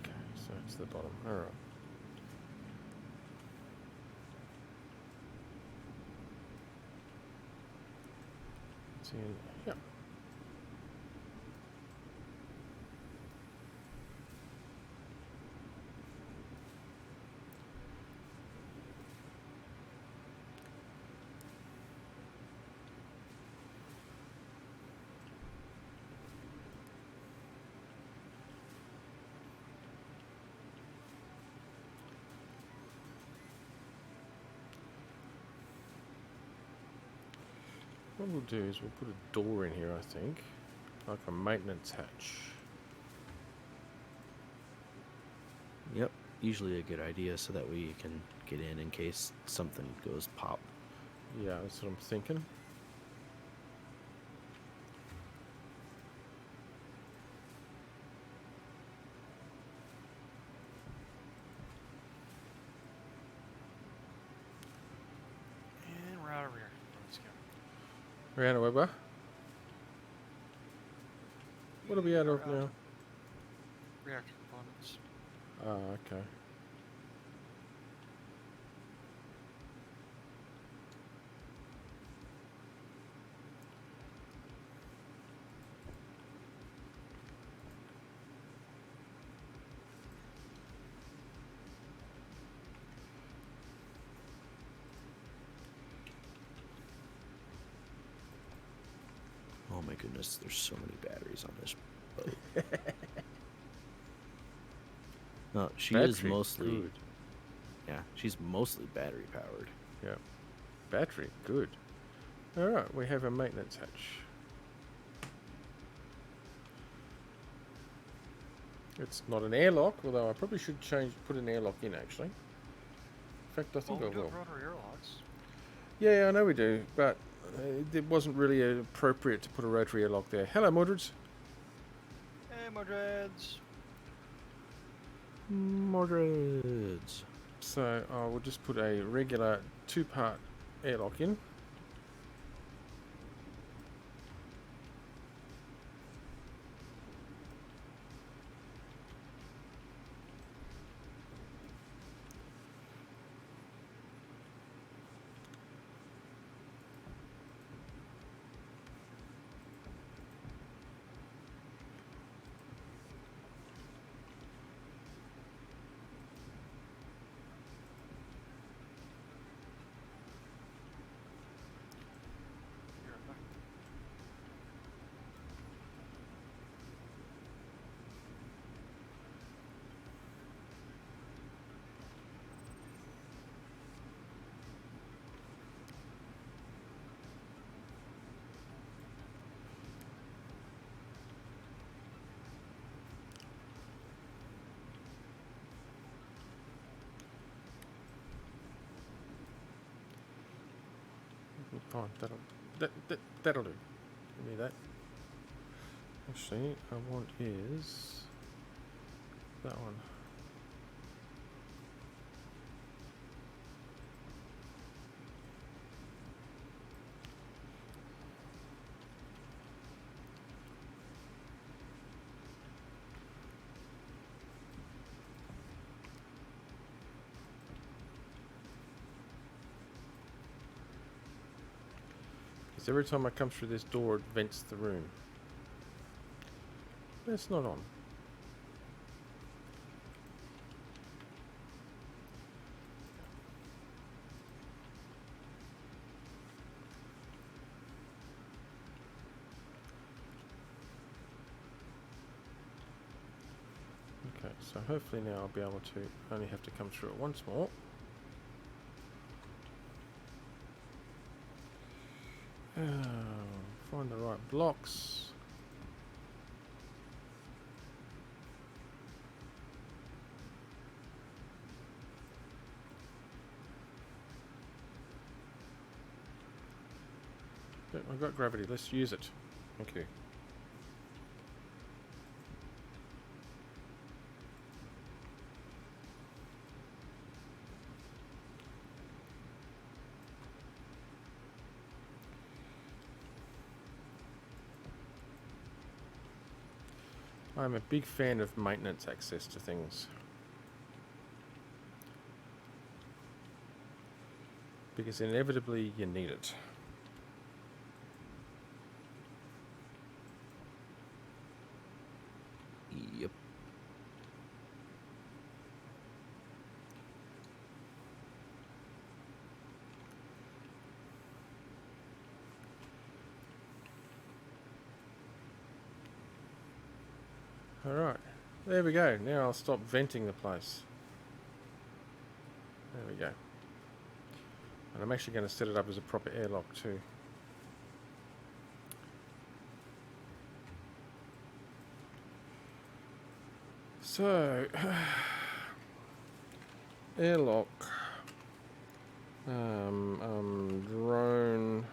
okay, so it's the bottom. Alright. It's in. Yep. What we'll do is we'll put a door in here, I think, like a maintenance hatch. Yep. Usually a good idea so that way you can get in case something goes pop. Yeah, that's what I'm thinking. And we're out of here. Let's go. Rihanna Weber. What are we out of We're now? Reactor components. Ah, okay. Oh my goodness, there's so many batteries on this boat. No, she is Battery, mostly. good. Yeah, she's mostly battery powered. Yeah. Battery, good. Alright, we have a maintenance hatch. It's not an airlock, although I probably should put an airlock in actually. In fact, I think Well, I we do will. have rotary airlocks. Yeah, I know we do, but it wasn't really appropriate to put a rotary airlock there. Hello, Mordreds. Hey, Mordreds. Mordreds. So I will just put a regular 2-part airlock in. Fine, that'll do. Give me that. Actually, I want is that one. Because every time I come through this door, it vents the room. That's not on. Okay, so hopefully now I'll be able to only have to come through it once more. Find the right blocks. Yep, I've got gravity, let's use it. Thank you. I'm a big fan of maintenance access to things. Because inevitably you need it. Yep. Alright, there we go. Now I'll stop venting the place. There we go. And I'm actually going to set it up as a proper airlock too. So, airlock, drone,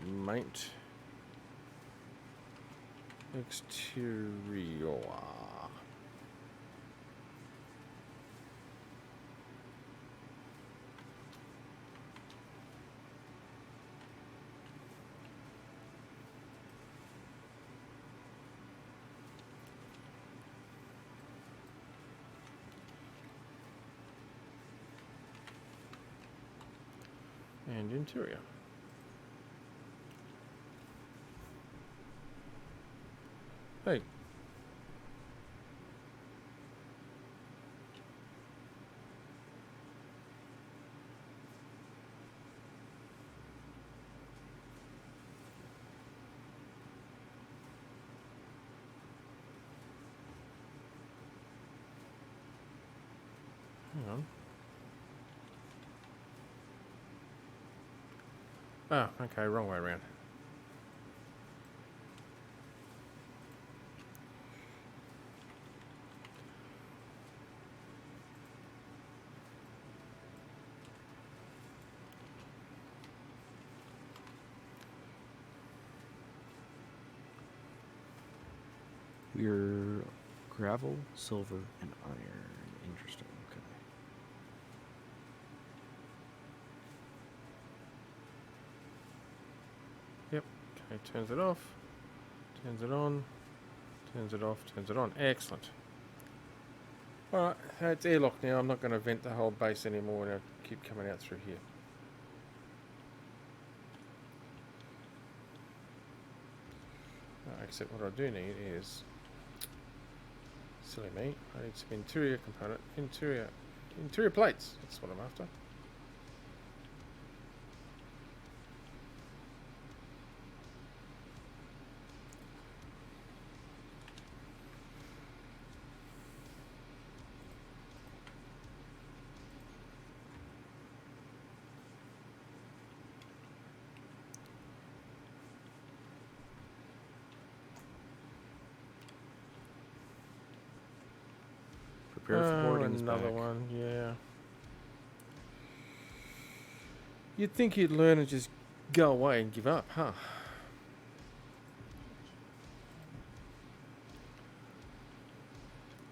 maint, exterior. And interior. Hey. Hang on. Oh, okay, wrong way around. We're gravel, silver, and iron. Interesting. Okay. Yep. Okay, turns it off. Turns it on. Turns it off. Turns it on. Excellent. Alright, it's airlocked now. I'm not going to vent the whole base anymore and I'll keep coming out through here. Except what I do need is, silly me, I need some interior plates. That's what I'm after. Prepare for boarding is another back. one, yeah. You'd think you'd learn and just go away and give up, huh?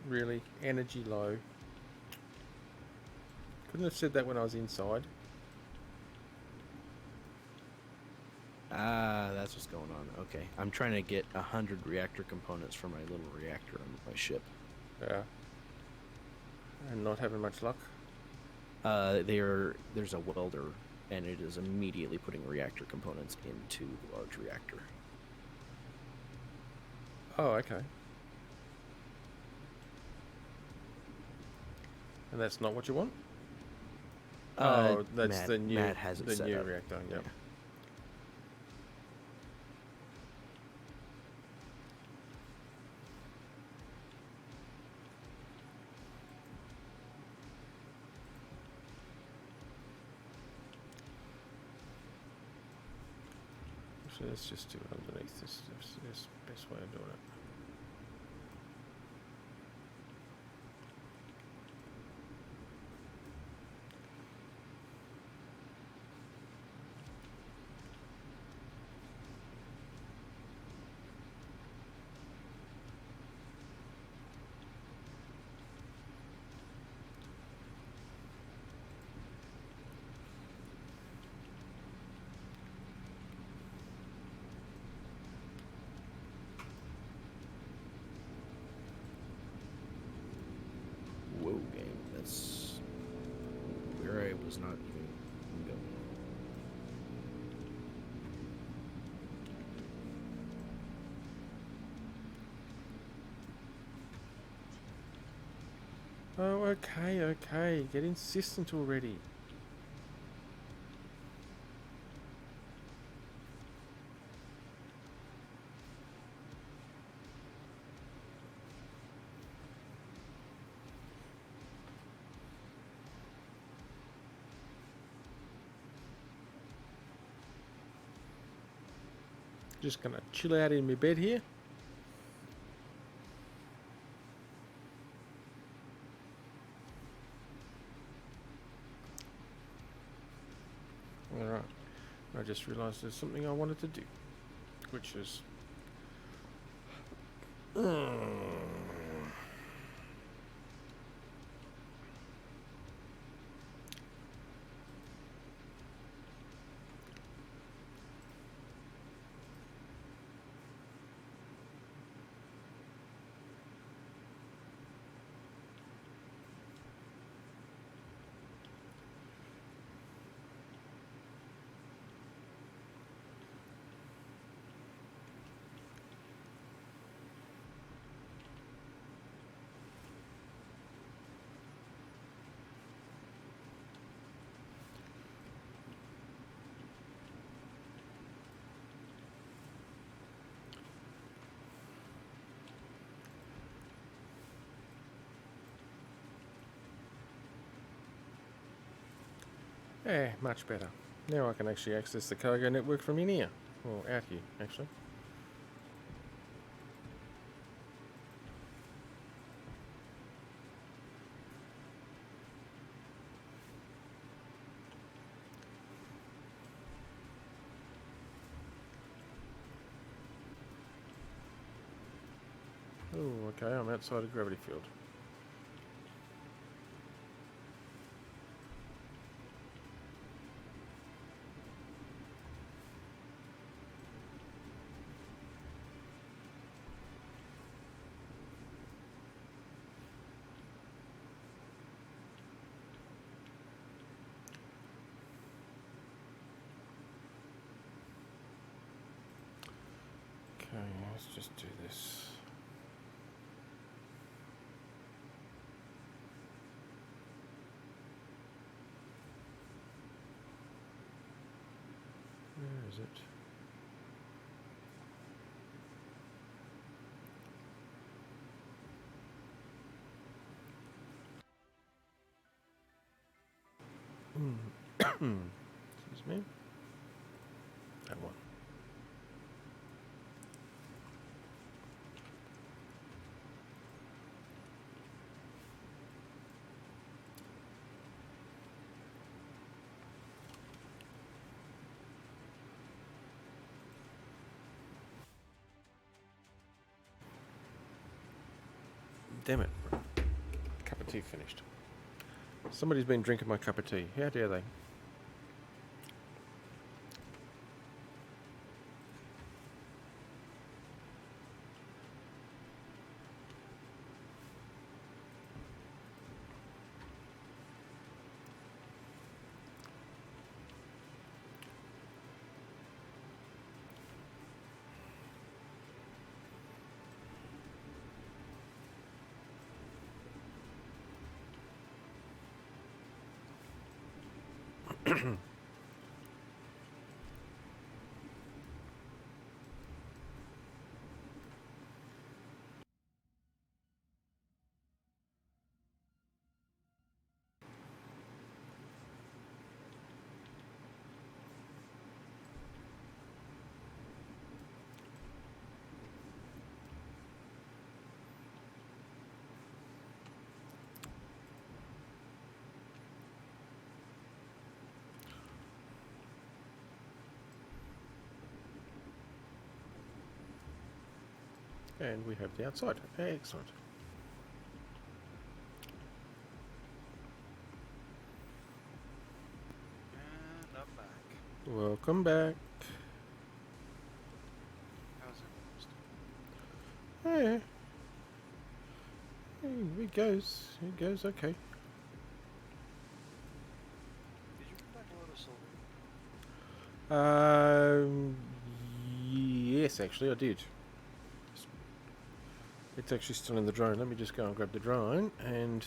Really? Energy low. Couldn't have said that when I was inside. Ah, that's what's going on. Okay, I'm trying to get 100 reactor components for my little reactor on my ship. Yeah. And not having much luck. There's a welder, and it is immediately putting reactor components into the large reactor. Oh, okay. And that's not what you want? Oh, that's Matt, the new, Matt has it the set new up. reactor. Yep. Yeah. So let's just do it underneath this. This best way of doing it. Whoa, game. That's where I was not even going. Oh, okay, okay. Get insistent already. Just gonna chill out in my bed here. Alright. I just realised there's something I wanted to do. Which is... much better. Now I can actually access the cargo network from in here. Or out here, actually. Oh, okay, I'm outside a gravity field. Okay, let's just do this. Where is it? Excuse me. That one. Damn it. Cup of tea finished. Somebody's been drinking my cup of tea. How dare they? And we have the outside. Excellent. And I'm back. Welcome back. How's everyone doing? Yeah. It goes. It goes okay. Did you come back a load of silver? Yes, actually, I did. It's actually still in the drone. Let me just go and grab the drone and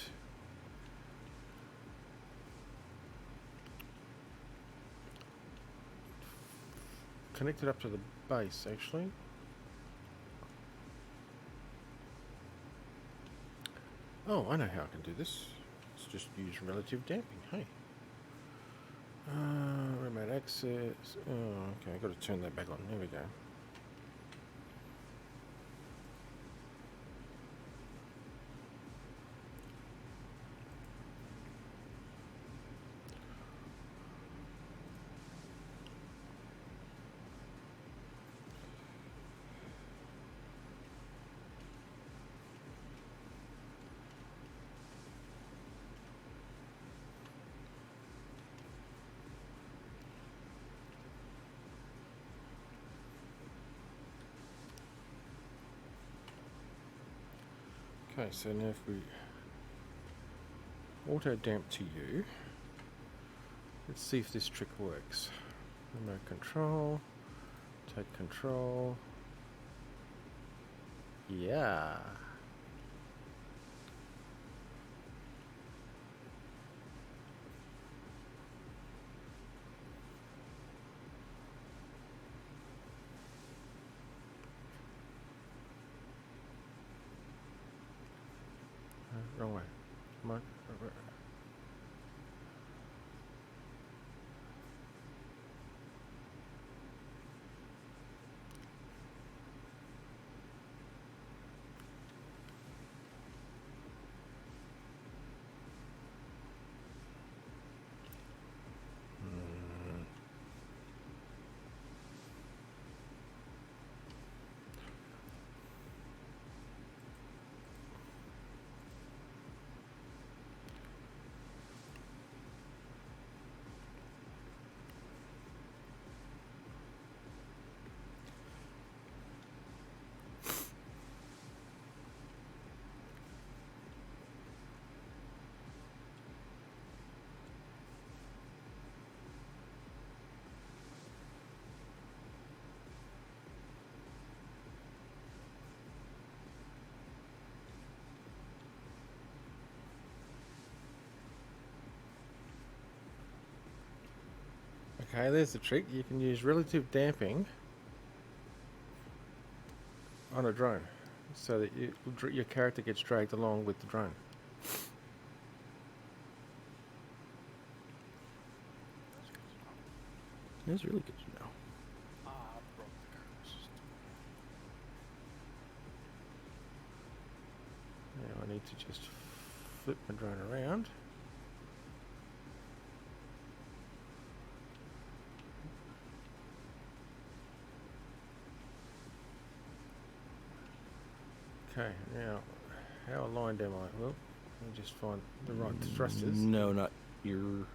connect it up to the base, actually. Oh, I know how I can do this. Let's just use relative damping, hey. Remote access. Oh, okay, I've got to turn that back on. There we go. Okay, so now if we auto damp to you, let's see if this trick works. Remote control, take control. Yeah. Wrong way. Come on. Okay, there's the trick. You can use relative damping on a drone, so that your character gets dragged along with the drone. That's really good to know. Ah, I broke the kernel system. Now I need to just flip my drone around. Okay, now how aligned am I? Well, let me just find the right thrusters. No, not your.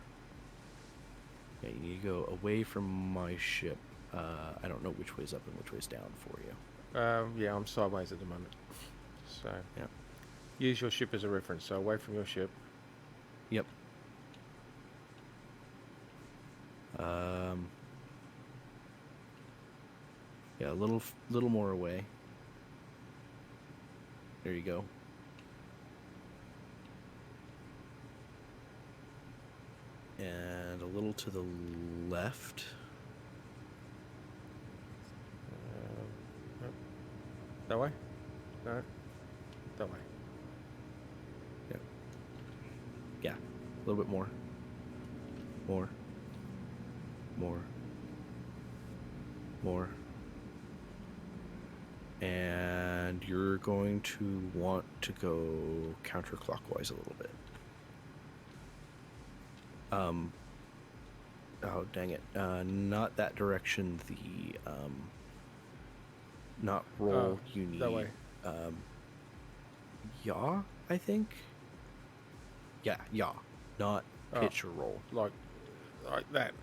Yeah, you need to go away from my ship. I don't know which way's up and which way's down for you. Yeah, I'm sideways at the moment. So Yeah. use your ship as a reference. So away from your ship. Yep. Yeah, a little more away. There you go. And a little to the left. Nope. That way? No. That way. Yeah, a little bit more. More. And you're going to want to go counterclockwise a little bit. Oh, dang it. Not that direction. Not roll. You need. that way. Yaw, I think. Yeah, yaw. Not Oh. pitch or roll. Like that.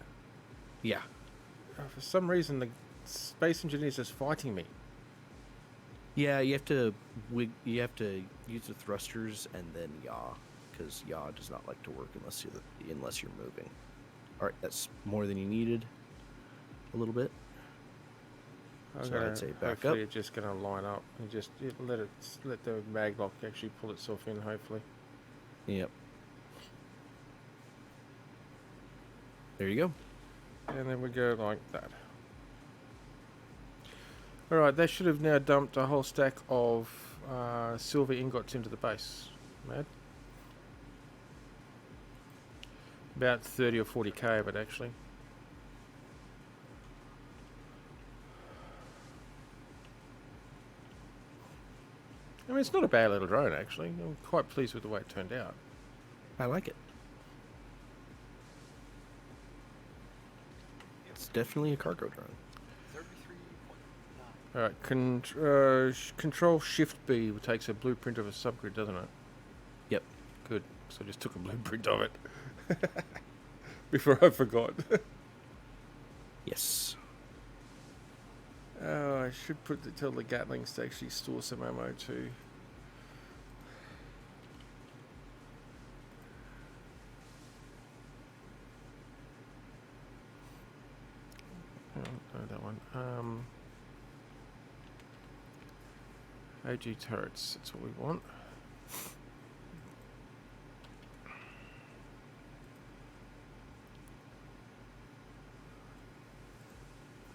Yeah. For some reason, the Space Engineers is fighting me. Yeah, you have to use the thrusters and then yaw, because yaw does not like to work unless you're moving. All right, that's more than you needed. A little bit. So I'd say back hopefully up. it's just going to line up and just let the mag lock actually pull itself in. Hopefully. Yep. There you go. And then we go like that. Alright, that should have now dumped a whole stack of silver ingots into the base. Mad? About 30 or 40k of it actually. I mean, it's not a bad little drone actually. I'm quite pleased with the way it turned out. I like it. It's definitely a cargo drone. 33.9. Alright, Control Shift B takes a blueprint of a subgrid, doesn't it? Yep. Good. So I just took a blueprint of it. Before I forgot. Yes. Oh, I should tell the Gatlings to actually store some ammo too. Oh, no, that one. AG turrets, that's what we want.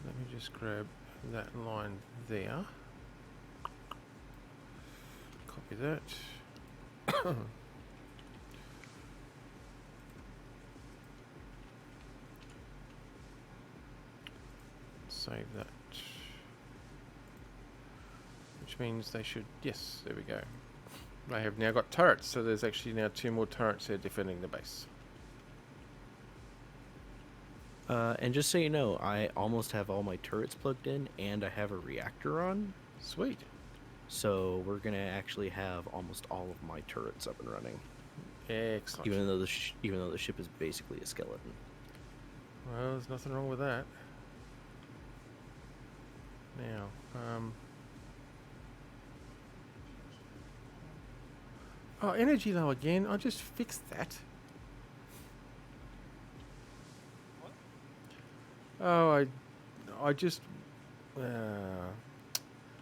Let me just grab that line there. Copy that. Save that. Which means they should, yes, there we go. They have now got turrets, so there's actually now 2 more turrets there defending the base. And just so you know, I almost have all my turrets plugged in, and I have a reactor on. Sweet. So we're gonna actually have almost all of my turrets up and running, Excellent. even though the ship is basically a skeleton. Well, there's nothing wrong with that. Now, oh, energy low again. I just fixed that. What? Oh, I just.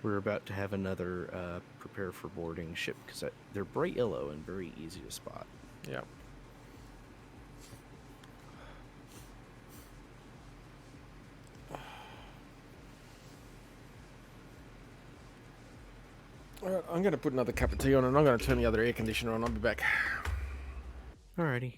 We're about to have another prepare for boarding ship because they're bright yellow and very easy to spot. Yeah. Alright, I'm going to put another cup of tea on and I'm going to turn the other air conditioner on. I'll be back. Alrighty.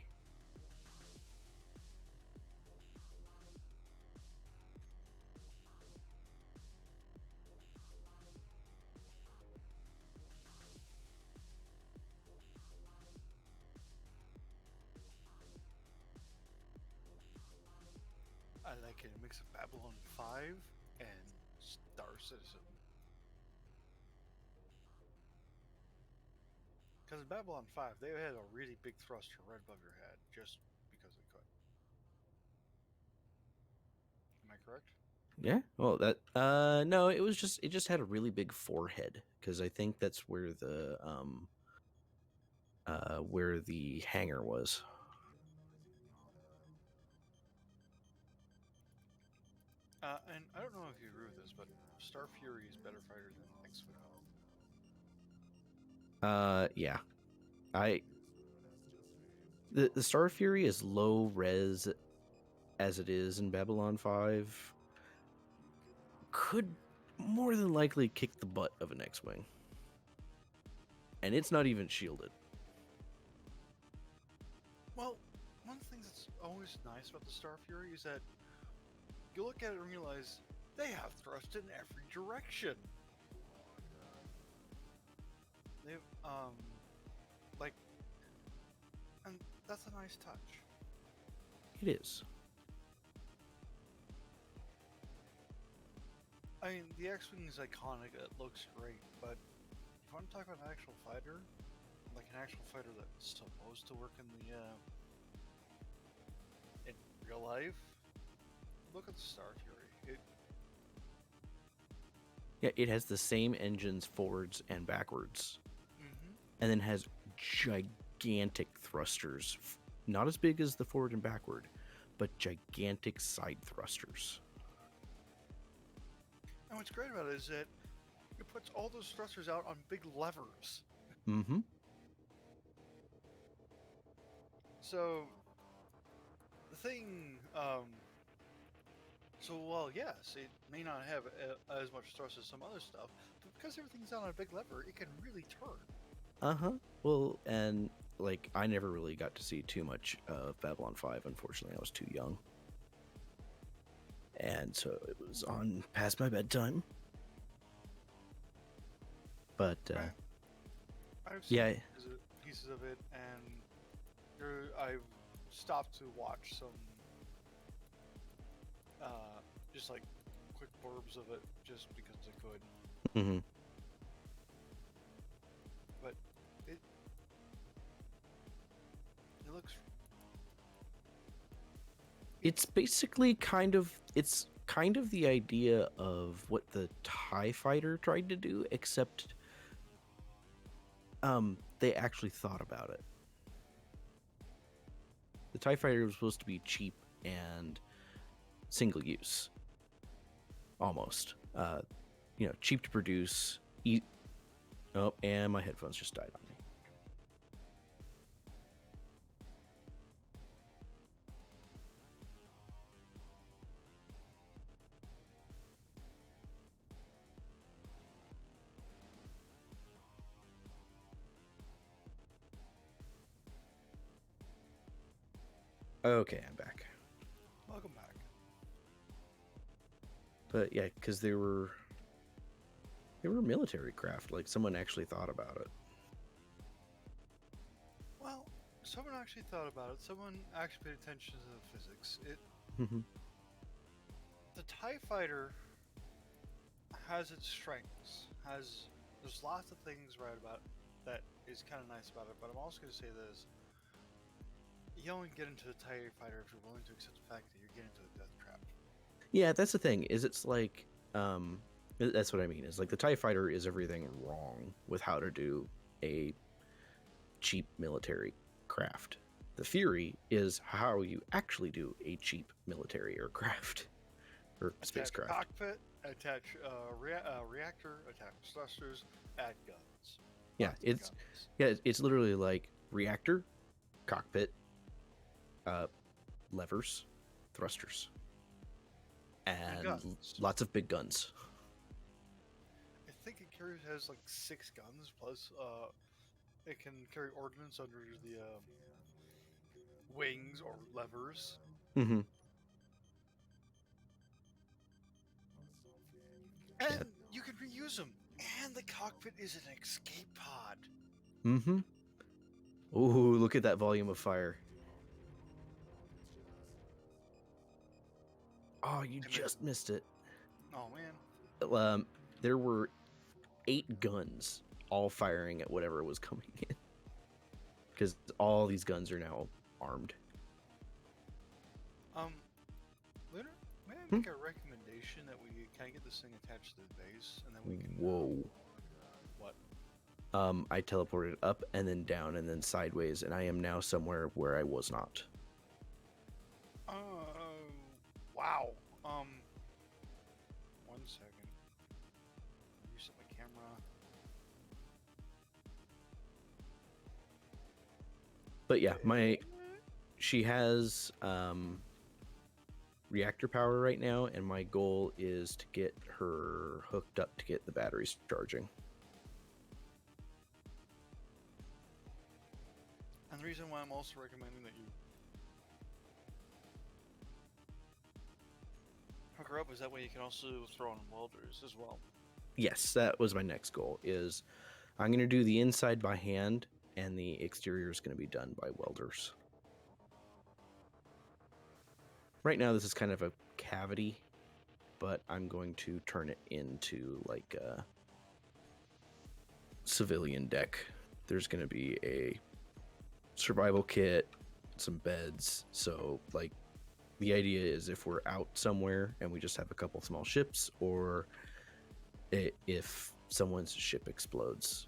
I like it. A mix of Babylon 5 and Star Citizen. Because in Babylon 5, they had a really big thruster right above your head just because they could. Am I correct? Yeah. Well, that no, it just had a really big forehead because I think that's where the hangar was. And I don't know if you agree with this, but Star Fury is better fighter than X-Wing. Yeah. I the Star Fury is low res as it is in Babylon 5 could more than likely kick the butt of an X-Wing. And it's not even shielded. Well, one of the things that's always nice about the Star Fury is that you look at it and realize they have thrust in every direction. They've, like, and that's a nice touch. It is. I mean, the X-Wing is iconic, it looks great, but if you want to talk about an actual fighter, like an actual fighter that's supposed to work in real life, look at the Star Fury. Yeah, it has the same engines forwards and backwards. Mm-hmm. And then has gigantic thrusters. Not as big as the forward and backward, but gigantic side thrusters. And what's great about it is that it puts all those thrusters out on big levers. Mm-hmm. So, the thing, so while yes, it may not have as much thrust as some other stuff, but because everything's out on a big lever, it can really turn. Uh-huh. Well, and like I never really got to see too much of Babylon 5, unfortunately. I was too young. And so it was on past my bedtime. But Right. I've seen yeah, pieces of it, and I've stopped to watch some, just like quick blurbs of it, just because I could. mhm. But it looks. It's basically kind of the idea of what the TIE fighter tried to do, except they actually thought about it. The TIE fighter was supposed to be cheap and single use. Almost. Cheap to produce. Oh, and my headphones just died on me. Okay, I'm back. Welcome back. But yeah, because they were military craft. Like someone actually thought about it. Well, someone actually thought about it. Someone actually paid attention to the physics. Mhm. The TIE fighter has its strengths. There's lots of things right about it that is kind of nice about it. But I'm also going to say this: you only get into the TIE fighter if you're willing to accept the fact that you're getting into a death trap. Yeah, that's the thing. Is it's like that's what I mean. Is like the TIE fighter is everything wrong with how to do a cheap military craft. The Fury is how you actually do a cheap military aircraft or Attach spacecraft. cockpit, attach reactor, attach thrusters, add guns. Yeah, Lots of it's guns. it's literally like reactor, cockpit, levers, thrusters, and guns. lots of big guns. I think it carrier has like 6 guns plus it can carry ordnance under the wings or levers. Mm-hmm. And you can reuse them. And the cockpit is an escape pod. Mm-hmm. Ooh, look at that volume of fire. Oh, you And then- just missed it. Oh man. There were 8 guns all firing at whatever was coming in. Because all these guns are now armed. Lunar, may I make a recommendation that we kind of get this thing attached to the base, and then we can. Whoa. What? I teleported up and then down and then sideways, and I am now somewhere where I was not. Wow. 1 second. Reset my camera. But yeah, she has reactor power right now, and my goal is to get her hooked up to get the batteries charging. And the reason why I'm also recommending that you hook her up is that way you can also throw on welders as well. Yes, that was my next goal. Is I'm going to do the inside by hand, and the exterior is going to be done by welders. Right now, this is kind of a cavity, but I'm going to turn it into like a civilian deck. There's going to be a survival kit, some beds. So, like, the idea is if we're out somewhere and we just have a couple small ships, or if someone's ship explodes,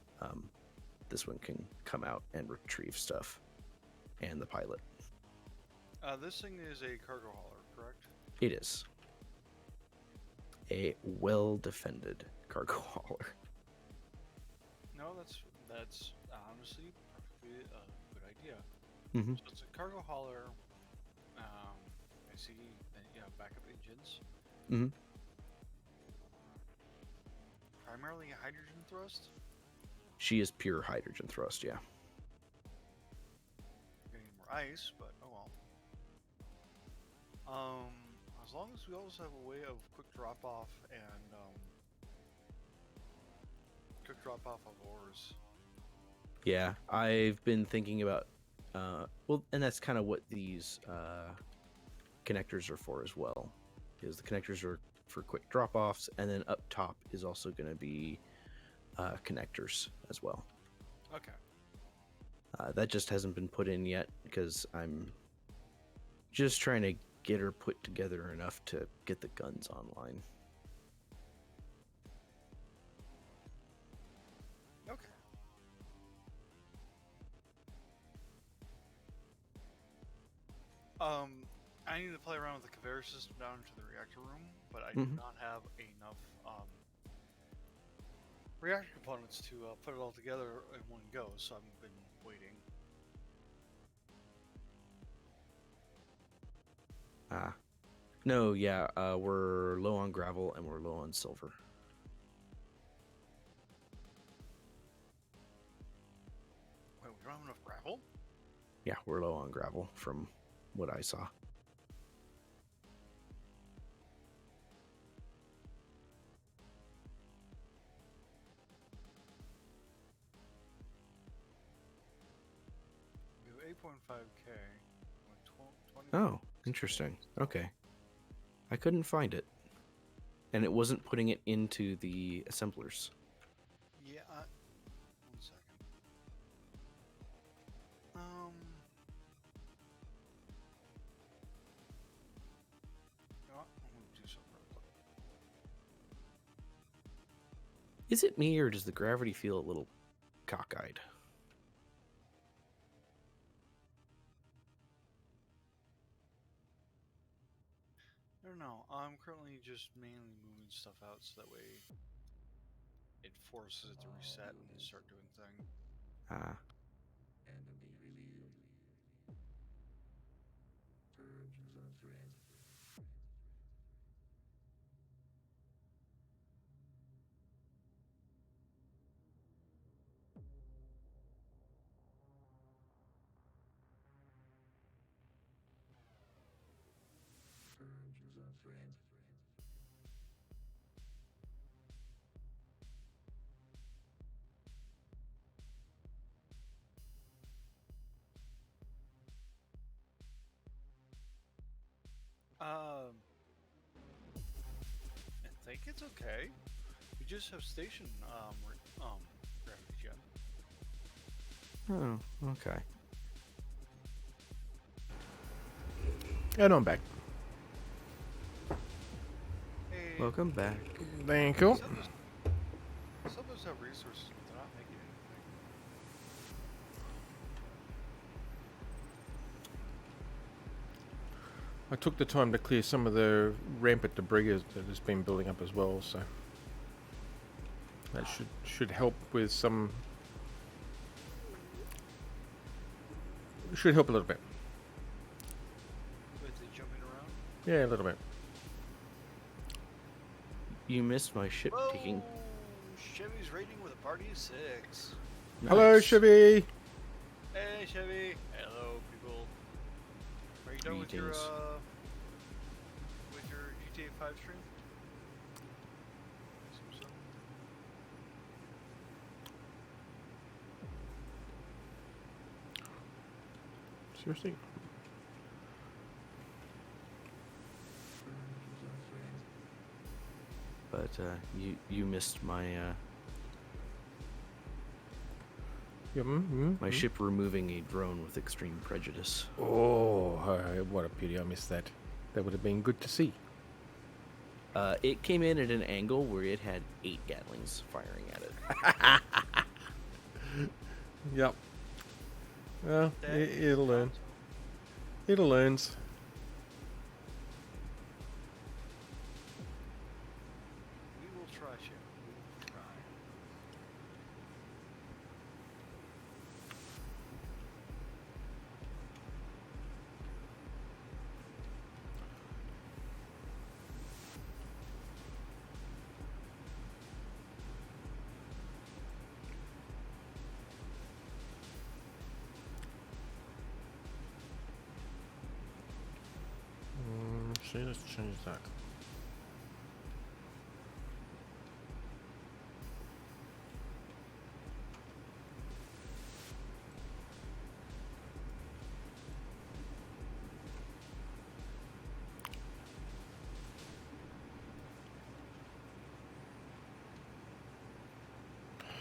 this one can come out and retrieve stuff, and the pilot. This thing is a cargo hauler, correct? It is a well-defended cargo hauler. No, that's honestly perfectly a good idea. Mm-hmm. So it's a cargo hauler. I see, backup engines. Mm-hmm. Primarily hydrogen thrust. She is pure hydrogen thrust, yeah. Getting more ice, but oh well. As long as we also have a way of quick drop off and quick drop off of ores. Yeah, I've been thinking about, well, and that's kind of what these connectors are for as well. Is the connectors are for quick drop-offs, and then up top is also going to be connectors as well. Okay. That just hasn't been put in yet because I'm just trying to get her put together enough to get the guns online. Okay. I need to play around with the conveyor system down into the reactor room, but I do not have enough reactor components to put it all together in one go, so I've been waiting. No, yeah, we're low on gravel and we're low on silver. Wait, we don't have enough gravel? Yeah, we're low on gravel from what I saw. We have 8.5k. Oh, interesting. Okay. I couldn't find it. And it wasn't putting it into the assemblers. Yeah, 1 second. You know what? I'm gonna do something real quick. Is it me, or does the gravity feel a little cockeyed? I don't know. I'm currently just mainly moving stuff out so that way it forces it to reset and start doing thing. Ah. Um, I think it's okay. We just have station gravity jet. Oh, okay. And I'm back. Hey, Welcome back. Thank you. some of us have resources, but they're not making anything. I took the time to clear some of the rampant debris that has been building up as well, so that should help with some. Should help a little bit. With the jumping around. Yeah, a little bit. You missed my ship Whoa! taking. Chevy's raiding with a party of 6. Hello, Nice. Chevy. Hey, Chevy. Hello, people. Are you done with your Greetings. GTA 5 stream? Seems so. Seriously? But you missed my Yeah, my ship removing a drone with extreme prejudice. Oh, what a pity! I missed that. That would have been good to see. It came in at an angle where it had 8 Gatlings firing at it. Yep. Well, That it'll learn. sounds- It'll learn. We will try, Chevy. We will try. See, let's change that.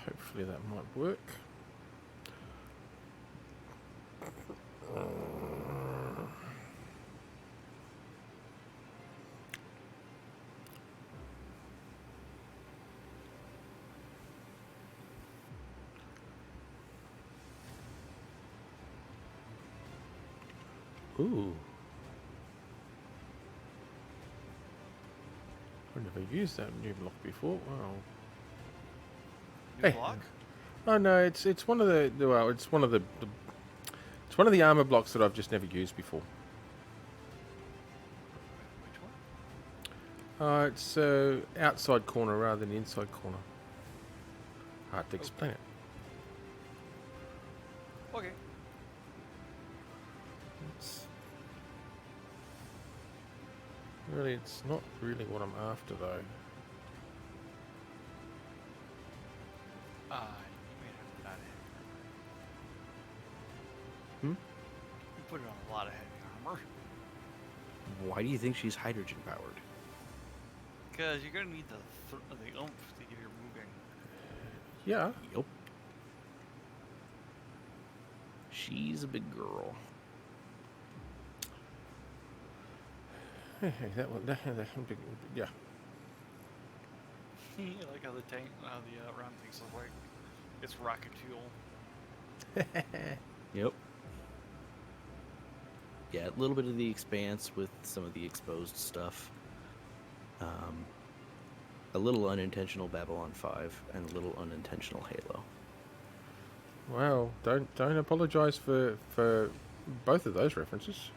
Hopefully that might work. Ooh. I've never used that new block before. Wow. New Hey. block? Oh no, it's one of the well, it's one of the it's one of the armor blocks that I've just never used before. Which one? It's outside corner rather than inside corner. Hard to explain it. Okay. It's really, it's not really what I'm after though. You made it not heavy armor. Hmm? You put it on a lot of heavy armor. Why do you think she's hydrogen powered? Because you're gonna need the oomph to get her moving. Yeah. Yup. She's a big girl. Hey, that one. Yeah. I like how the tank, the round things look like it's rocket fuel. Yep. Yeah, a little bit of the expanse with some of the exposed stuff. A little unintentional Babylon 5 and a little unintentional Halo. Wow. Don't apologize for both of those references.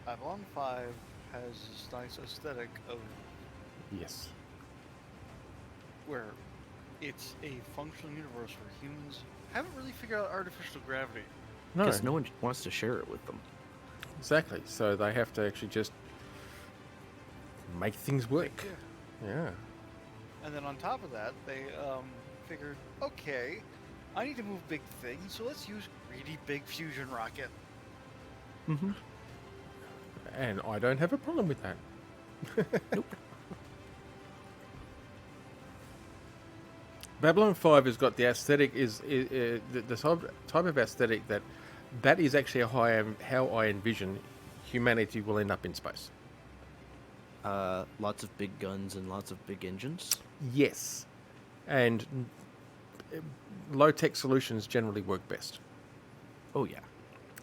Babylon 5 has this nice aesthetic of Yes. where it's a functional universe where humans haven't really figured out artificial gravity. No, because no one wants to share it with them. exactly. So they have to actually just make things work. Yeah. And then on top of that, they figured, okay, I need to move big things, so let's use really big fusion rocket. Mm-hmm. And I don't have a problem with that. Nope. Babylon 5 has got the aesthetic the type of aesthetic that is actually how I envision humanity will end up in space. Lots of big guns and lots of big engines. Yes. And low-tech solutions generally work best. Oh yeah.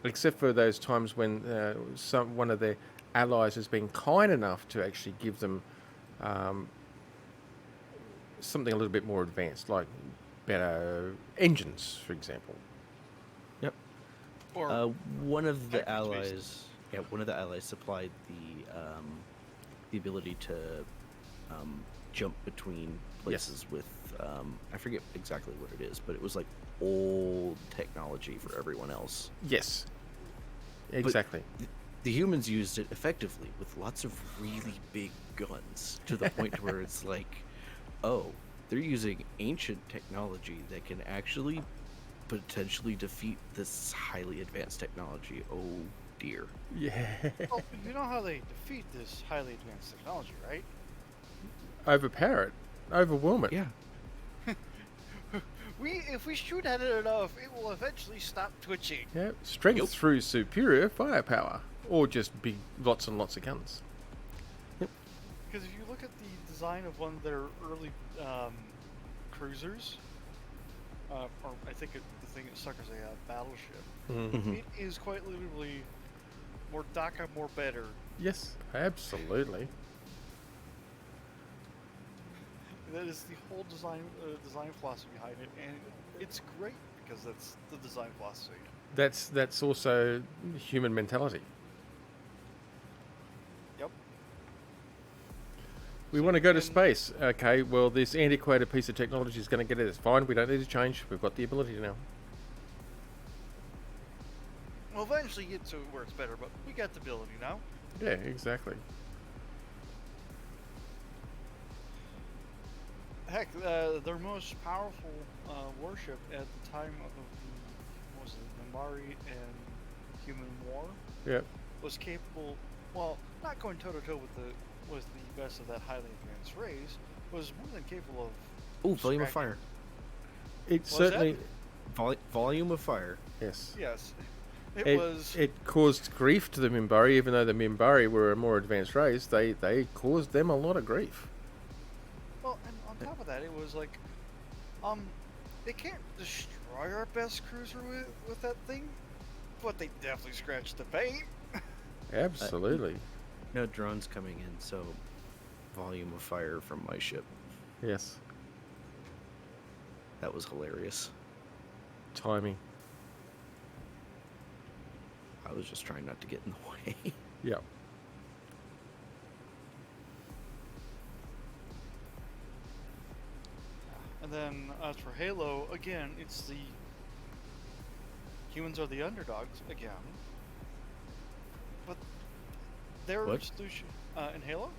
Except for those times when one of their allies has been kind enough to actually give them something a little bit more advanced, like better engines, for example. Yep. Or One of the hyperspace. allies supplied the ability to jump between places with I forget exactly what it is, but it was like old technology for everyone else. Yes, exactly. The humans used it effectively with lots of really big guns to the point where it's like, oh, they're using ancient technology that can actually potentially defeat this highly advanced technology. Oh dear. Yeah. well, you know how they defeat this highly advanced technology, right? Overpower it, overwhelm it. Yeah. If we shoot at it enough, it will eventually stop twitching. Yeah, strength Yep. through superior firepower, or just big lots and lots of guns. Because if you look at the design of one of their early cruisers, or I think the thing that suckers a battleship, Mhm. it is quite literally more DACA, more better. Yes, absolutely. That is the whole design philosophy behind it, and it's great because that's the design philosophy. That's also human mentality. Yep. We want to go to space. Okay, well, this antiquated piece of technology is going to get it. It's fine. We don't need to change. We've got the ability now. Well, eventually get to where it's better, but we got the ability now. Yeah, exactly. Heck, their most powerful warship at the time of the, what was it, Minbari and Human War Yeah. was capable, well, not going toe to toe with the best of that highly advanced race, was more than capable of. Oh, volume of scratching- fire. It that? certainly. Volume of fire. Yes. Yes, it was. It caused grief to the Minbari, even though the Minbari were a more advanced race. They caused them a lot of grief. Well, and on top of that, it was like, they can't destroy our best cruiser with that thing, but they definitely scratched the paint. Absolutely. No drones coming in, so volume of fire from my ship. Yes. That was hilarious. Timing. I was just trying not to get in the way. Yeah. And then as for Halo, again, it's the humans are the underdogs again. But their What? solution in Halo,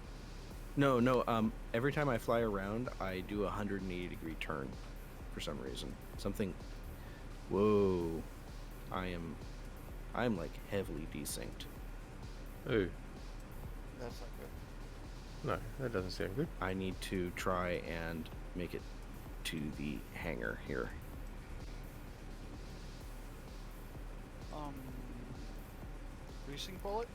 No. Every time I fly around, I do a 180-degree turn for some reason. Something. Whoa. I'm like heavily desynced. Ooh. that's not good. No, that doesn't sound good. I need to try and make it to the hangar here. Racing bullet.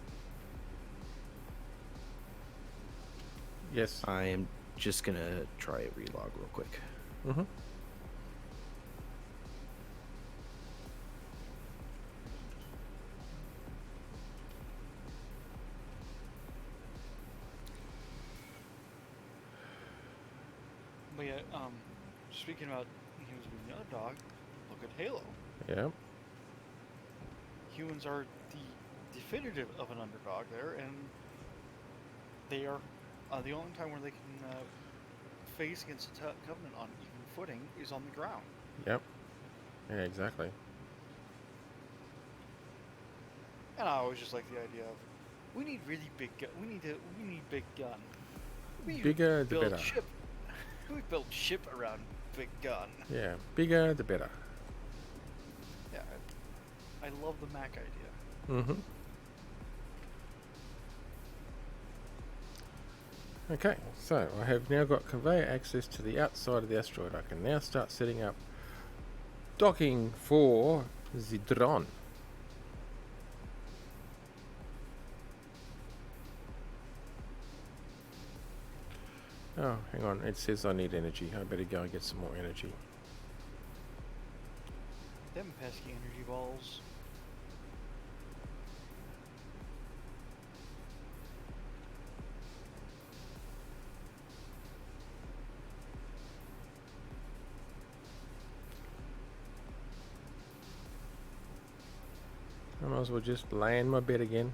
Yes. I am just gonna try a relog real quick. Mm-hmm. But yeah, speaking about humans being the underdog, look at Halo. Yeah. Humans are the definitive of an underdog there, and they are the only time where they can face against the Covenant on even footing is on the ground. Yep. Yeah, exactly. And I always just like the idea of, we need really big gun. We need big gun. We Bigger the build better. ship. We build ship around big gun. Yeah, bigger the better. Yeah, I love the Mac idea. Mm-hmm. Okay, so I have now got conveyor access to the outside of the asteroid. I can now start setting up docking for the drone. Oh, hang on. It says I need energy. I better go and get some more energy. Them pesky energy balls. I might as well just lay in my bed again.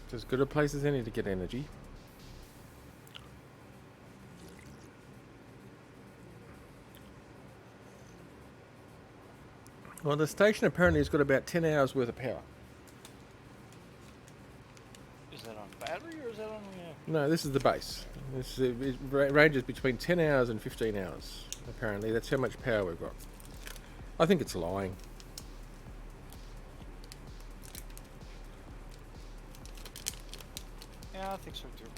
It's as good a place as any to get energy. Well, the station apparently has got about 10 hours worth of power. Is that on battery or is that on reactor? No, this is the base. It ranges between 10 hours and 15 hours. Apparently, that's how much power we've got. I think it's lying. Yeah, I think so too.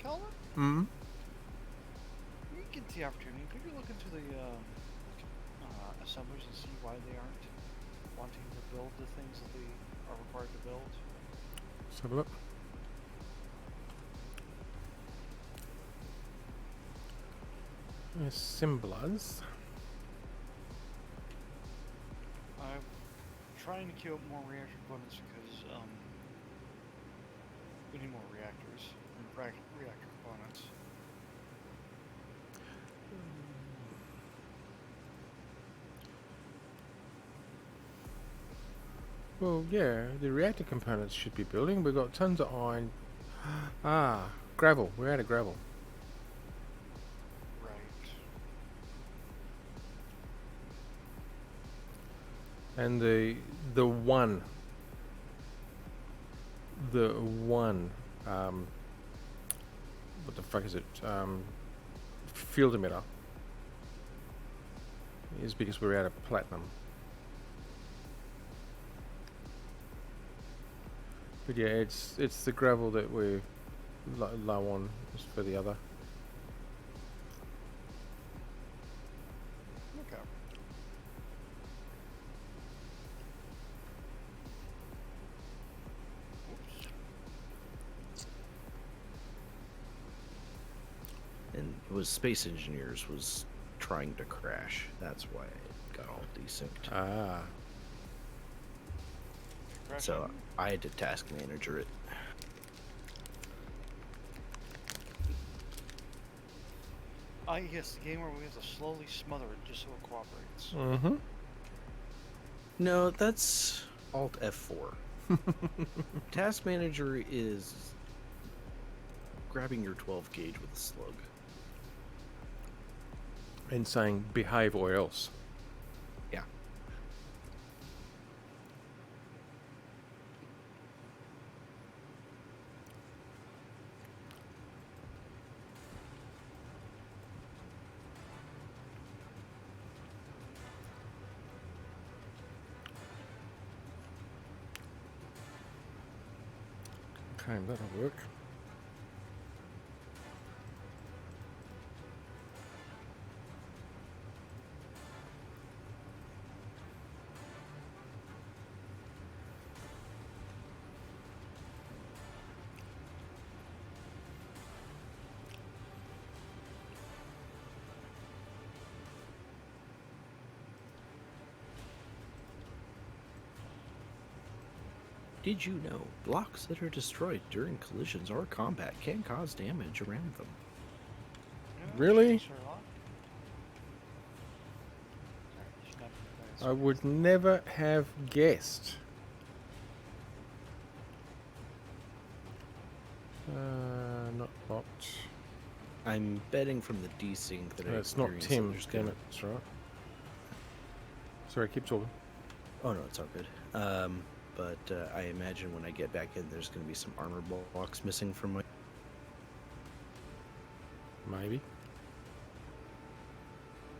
Calvin, Mm. when you get the opportunity, could you look into the assemblers and see why they aren't wanting to build the things that they are required to build? Let's have a look. Assemblers. I'm trying to queue up more reactor components because we need more reactors and reactor components. Well, yeah, the reactor components should be building. We've got tons of iron. Ah, gravel. We're out of gravel. Right. And the one what the fuck is it, field emitter is because we're out of platinum. But yeah, it's the gravel that we're low on is for the other. Okay. Oops. And it was Space Engineers was trying to crash. That's why it got all desynced. Ah, Crash So on you? I had to task manager it. Yes, the game where we have to slowly smother it just so it cooperates. mm-hmm. No, that's Alt F4. Task manager is grabbing your 12 gauge with a slug. And saying behave or else. Yeah. Okay, that'll work. Did you know blocks that are destroyed during collisions or combat can cause damage around them? Yeah, Really? Sherlock. I would never have guessed. Not locked. I'm betting from the desync that I It's not experienced that Tim, there's damn gonna- it. That's right. Sorry, keep talking. Oh no, it's all good. But I imagine when I get back in, there's going to be some armor blocks missing from my. Maybe.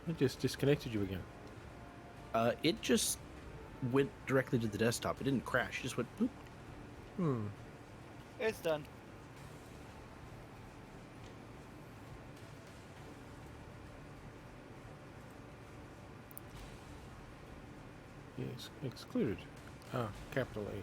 It just disconnected you again. It just went directly to the desktop. It didn't crash. It just went boop. Hmm. It's done. Yes, excluded. Ah, capital E.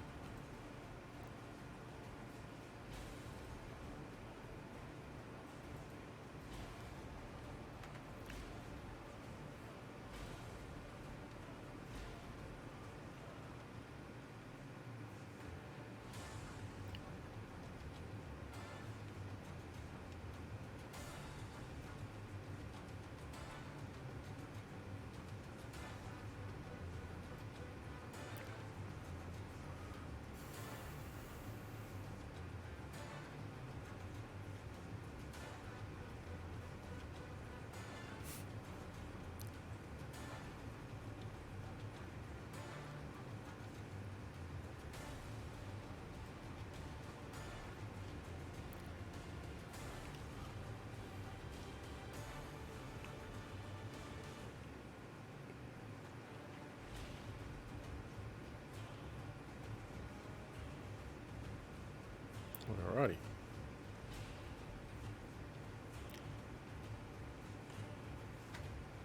Alrighty.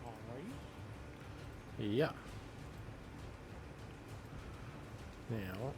Alright. Yeah. Now.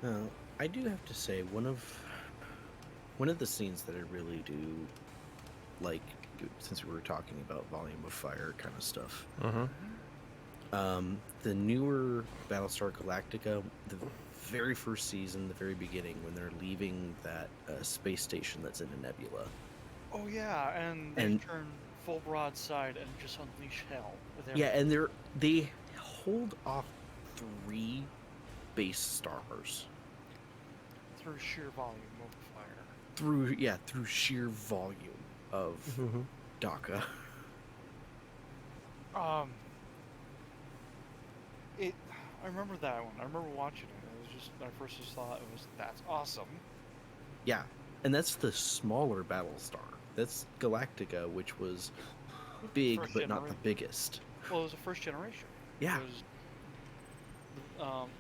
Now, I do have to say one of the scenes that I really do like, since we were talking about volume of fire kind of stuff. The newer Battlestar Galactica, the very first season, the very beginning, when they're leaving that space station that's in a nebula. Oh yeah, and they And- turn full broadside and just unleash hell. With Yeah, everything. and they hold off 3 base stars through sheer volume of fire. through sheer volume of Mm-hmm. DACA. I remember that one. I remember watching it. It was just when I first just thought it was that's awesome. Yeah, and that's the smaller Battlestar. That's Galactica, which was big First but not the generation. biggest. Well, it was the first generation. Yeah.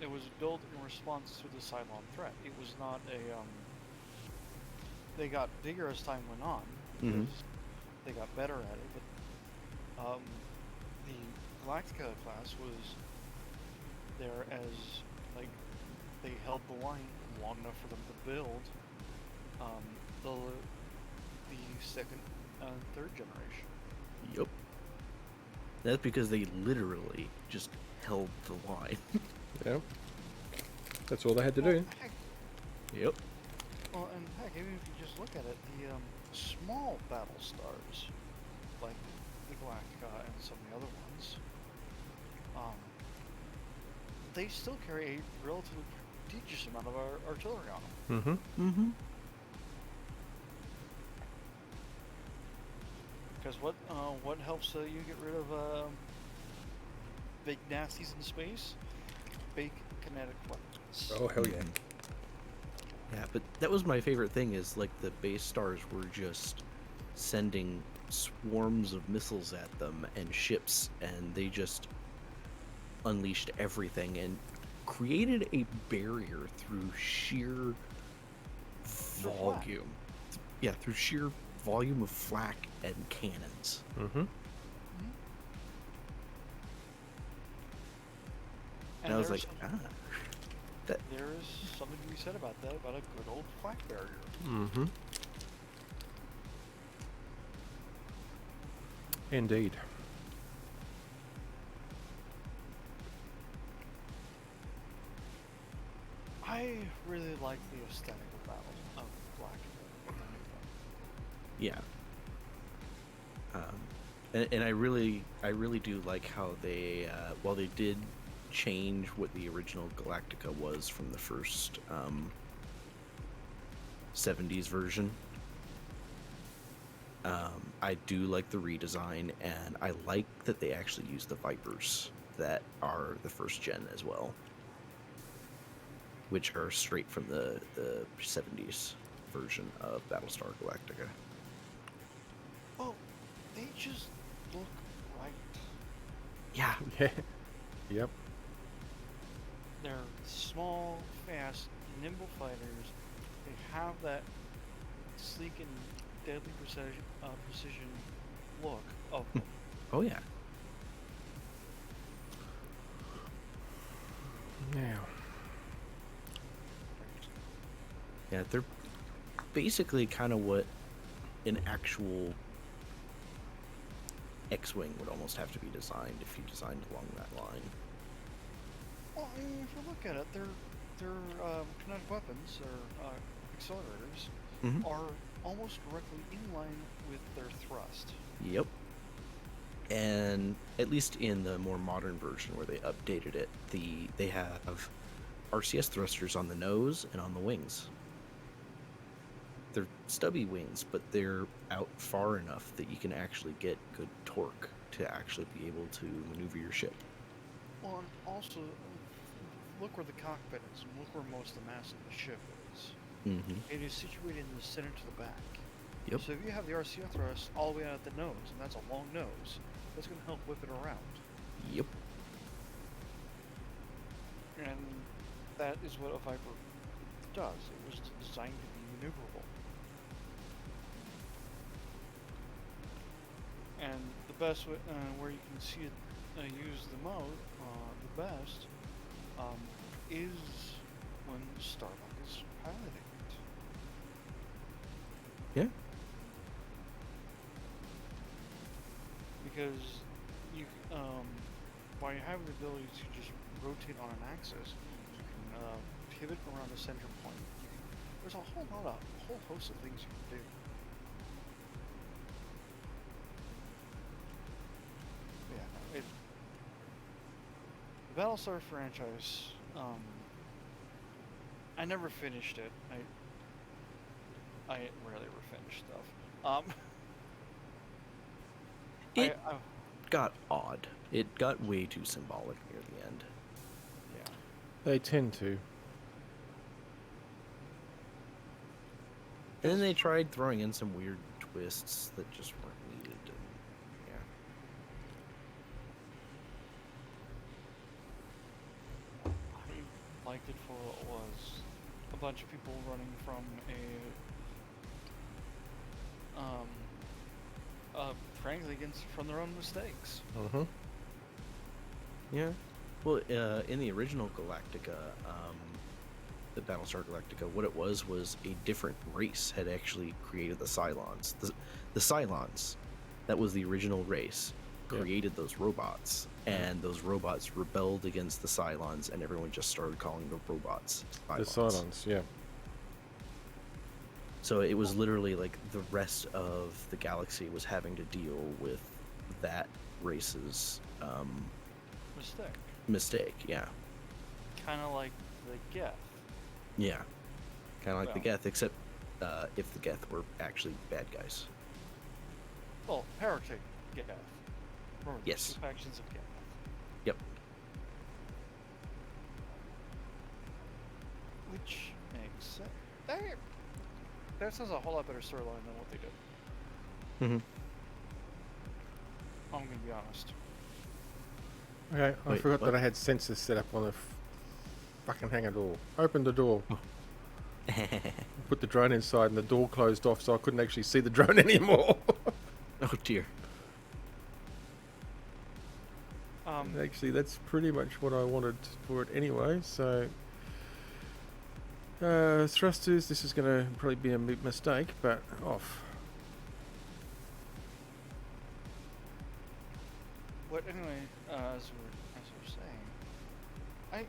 It was built in response to the Cylon threat. It was not a. They got bigger as time went on. Mhm. Because they got better at it, but the Galactica class was there as like they held the line long enough for them to build the second and third generation. Yep. That's because they literally just held the line. Yeah. That's all they had to do. Heck, Yep. well, and heck, even if you just look at it, the small battle stars, like the Galactica and some of the other ones, they still carry a relatively prodigious amount of artillery on them. Mm-hmm. Mm-hmm. Because what helps you get rid of big nasties in space? Big kinetic weapons. Oh, hell yeah. Yeah, but that was my favorite thing is like the base stars were just sending swarms of missiles at them and ships, and they just unleashed everything and created a barrier through sheer flak. volume. Yeah, through sheer volume of flak and cannons. Mm-hmm. And I was there's like, some- that there is something to be said about that, about a good old flak barrier. Mm-hmm. Indeed. I really like the aesthetic of Battle of Galactica, of the new one. yeah. And I really do like how they, while they did change what the original Galactica was from the first 70s version. I do like the redesign, and I like that they actually use the Vipers that are the first gen as well, which are straight from the 70s version of Battlestar Galactica. Oh, they just look right. Yeah, Yeah. Yep. They're small, fast, nimble fighters. They have that sleek and deadly precision look of them. oh yeah. Now. Yeah, they're basically kind of what an actual X-wing would almost have to be designed if you designed along that line. Well, I mean, if you look at it, their kinetic weapons, or accelerators, Mhm. are almost directly in line with their thrust. Yep. And at least in the more modern version where they updated it, they have RCS thrusters on the nose and on the wings. They're stubby wings, but they're out far enough that you can actually get good torque to actually be able to maneuver your ship. Well, and also, look where the cockpit is, and look where most of the mass of the ship is. Mm-hmm. It is situated in the center to the back. Yep. So if you have the RCO thrust all the way out at the nose, and that's a long nose, that's going to help whip it around. Yep. And that is what a Viper does. It was designed to be maneuverable. And the best way, where you can see it used the best, is when Starbuck is piloting it. Yeah. Because you, while you have the ability to just rotate on an axis, you can pivot around a center point. There's a whole host of things you can do. Yeah, no, the Battlestar franchise. I never finished it. I rarely ever finish stuff. It I got odd. It got way too symbolic near the end. yeah. They tend to. And then they tried throwing in some weird twists that just weren't needed. And, I liked it for what it was. A bunch of people running from frankly, from their own mistakes. Mm-hmm. yeah. Well, in the original Galactica, the Battlestar Galactica, what it was a different race had actually created the Cylons. The Cylons, that was the original race, Yeah. created those robots, and those robots rebelled against the Cylons, and everyone just started calling the robots The Cylons, yeah. So it was literally like the rest of the galaxy was having to deal with that race's Mistake. mistake. Yeah, Kind of like the Geth. yeah, kind of like the Well. Geth, except if the Geth were actually bad guys. Well, Heretic Geth. Remember, Yes. the two factions of Geth. Yep. Which makes sense. That sounds a whole lot better storyline than what they did. Mm-hmm. I'm gonna be honest. Okay, I Wait, forgot what? that I had sensors set up on the fucking hangar door. Open the door. Put the drone inside and the door closed off so I couldn't actually see the drone anymore. Oh dear. Actually, that's pretty much what I wanted for it anyway. So, thrusters. This is going to probably be a mistake, but off. But anyway, as we're saying, I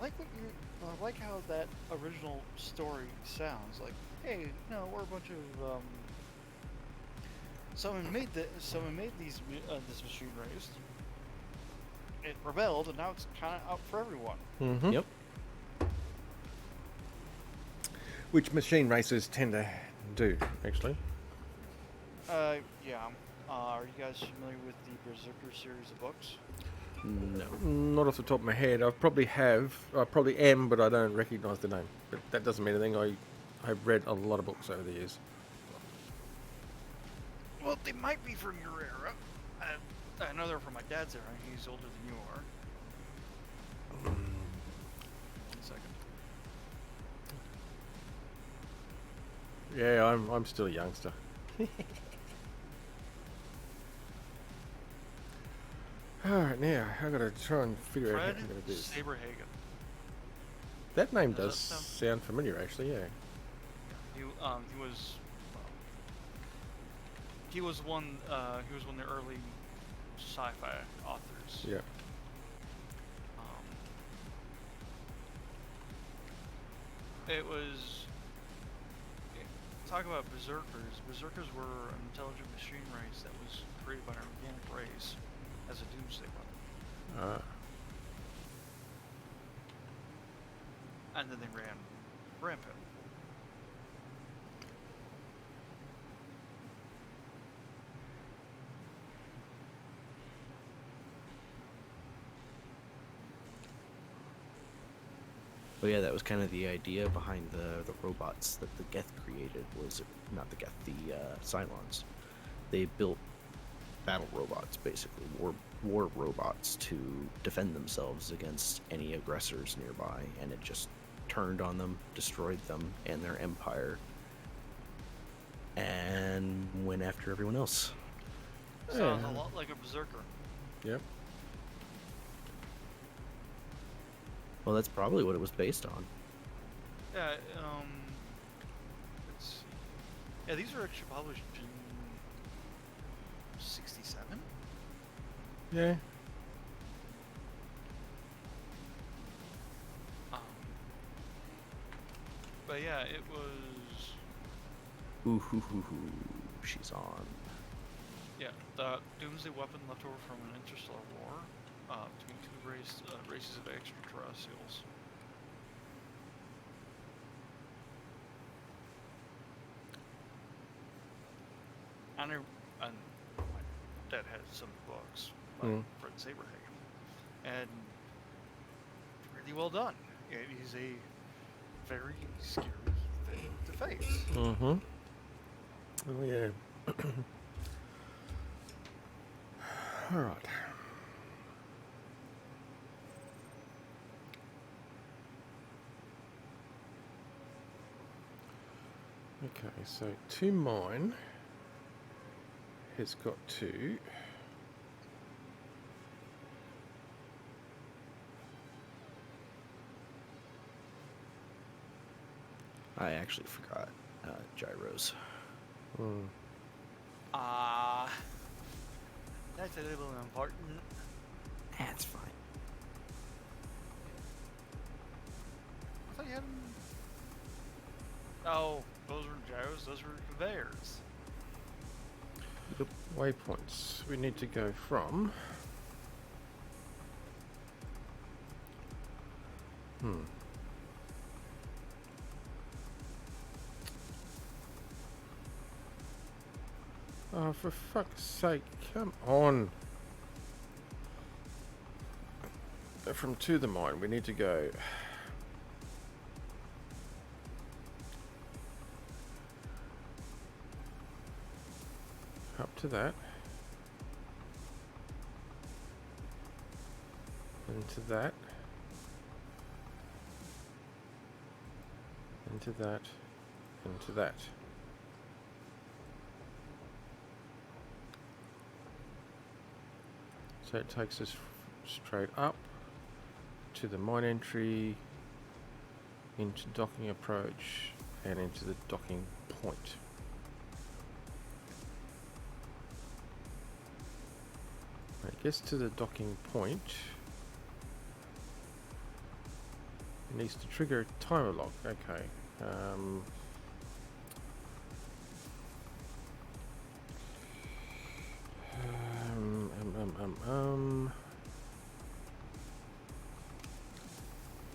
like what you I like how that original story sounds. Like, hey, you know, we're a bunch of someone made these this machine race. It rebelled, and now it's kind of out for everyone. Mm-hmm. Yep. Which machine racers tend to do, actually. Yeah. Are you guys familiar with the Berserker series of books? No. Not off the top of my head. I probably am, but I don't recognise the name. But that doesn't mean anything. I've read a lot of books over the years. Well, they might be from your era. I know they're from my dad's era. He's older than you are. 1 second. Yeah, I'm still a youngster. Alright, now I've got to try and figure out how Fred I'm going to do this. Saberhagen. That name Does does that sound familiar, actually, yeah. He was one of the early sci-fi authors. Yeah. It was talk about berserkers. Berserkers were an intelligent machine race that was created by an organic race as a doomsday weapon, and then they ran rampant. But yeah, that was kind of the idea behind the robots that the Geth created. Was not the Geth, the Cylons. They built battle robots, basically war robots, to defend themselves against any aggressors nearby, and it just turned on them, destroyed them and their empire, and went after everyone else. Sounds a lot like a berserker. Yep. Well, that's probably what it was based on. Yeah. Let's see. Yeah, these were actually published in '67. Yeah. But yeah, it was. Ooh, hoo, hoo, hoo. She's on. Yeah, the doomsday weapon left over from an interstellar war between two races of extraterrestrials. And my dad had some books by Fred Saberhagen, and really well done. It is a very scary thing to face. Mm-hmm. Oh, yeah. All right. Okay, so to mine has got to I actually forgot gyros. That's a little important. That's fine. I thought you had them. Oh, those were gyros. Those were conveyors. waypoints. We need to go from Oh, for fuck's sake, come on. From to the mine, we need to go up to that, into that, into that, into that. So it takes us straight up to the mine entry, into docking approach, and into the docking point. When it gets to the docking point, it needs to trigger a timer lock. Okay.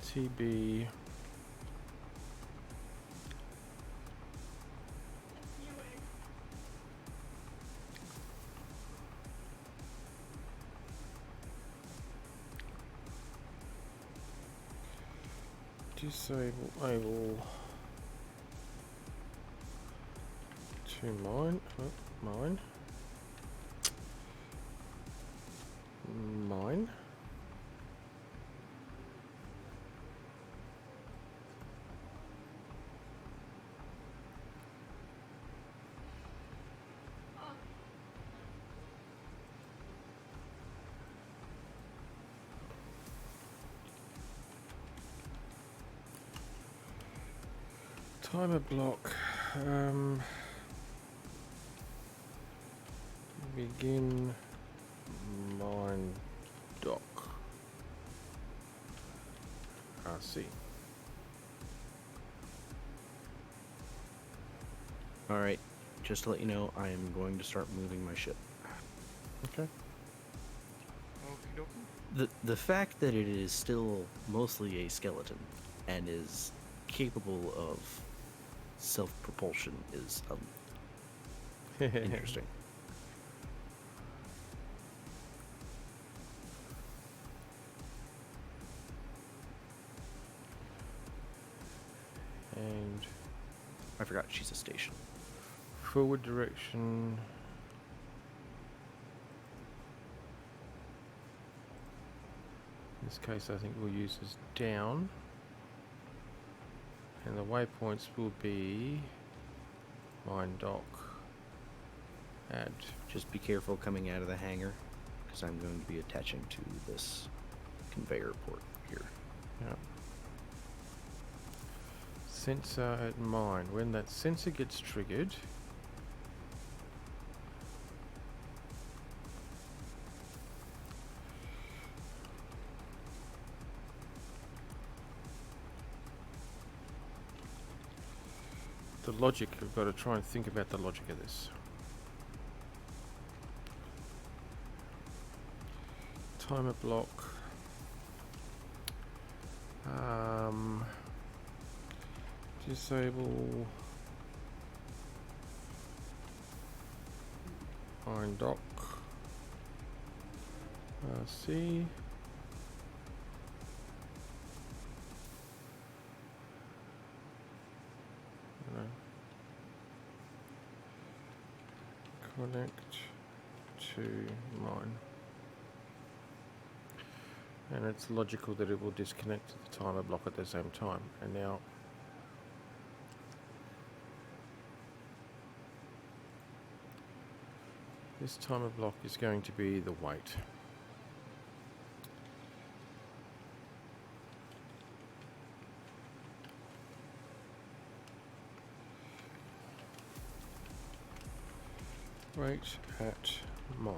TB. Disable able to mine. Mine. Mine. Timer block. Begin mine dock. RC. All right, just to let you know, I am going to start moving my ship. Okay. Okie dokie. The fact that it is still mostly a skeleton and is capable of self-propulsion is interesting. And I forgot she's a station. forward direction. In this case, I think we'll use as down. And the waypoints will be mine dock. Add. Just be careful coming out of the hangar, because I'm going to be attaching to this conveyor port here. Yeah. Sensor at mine. When that sensor gets triggered, the logic, we've got to try and think about the logic of this. Timer block. Disable mine dock. C. No. Connect to mine. And it's logical that it will disconnect the timer block at the same time. And now this timer block is going to be the weight. Weight at mine.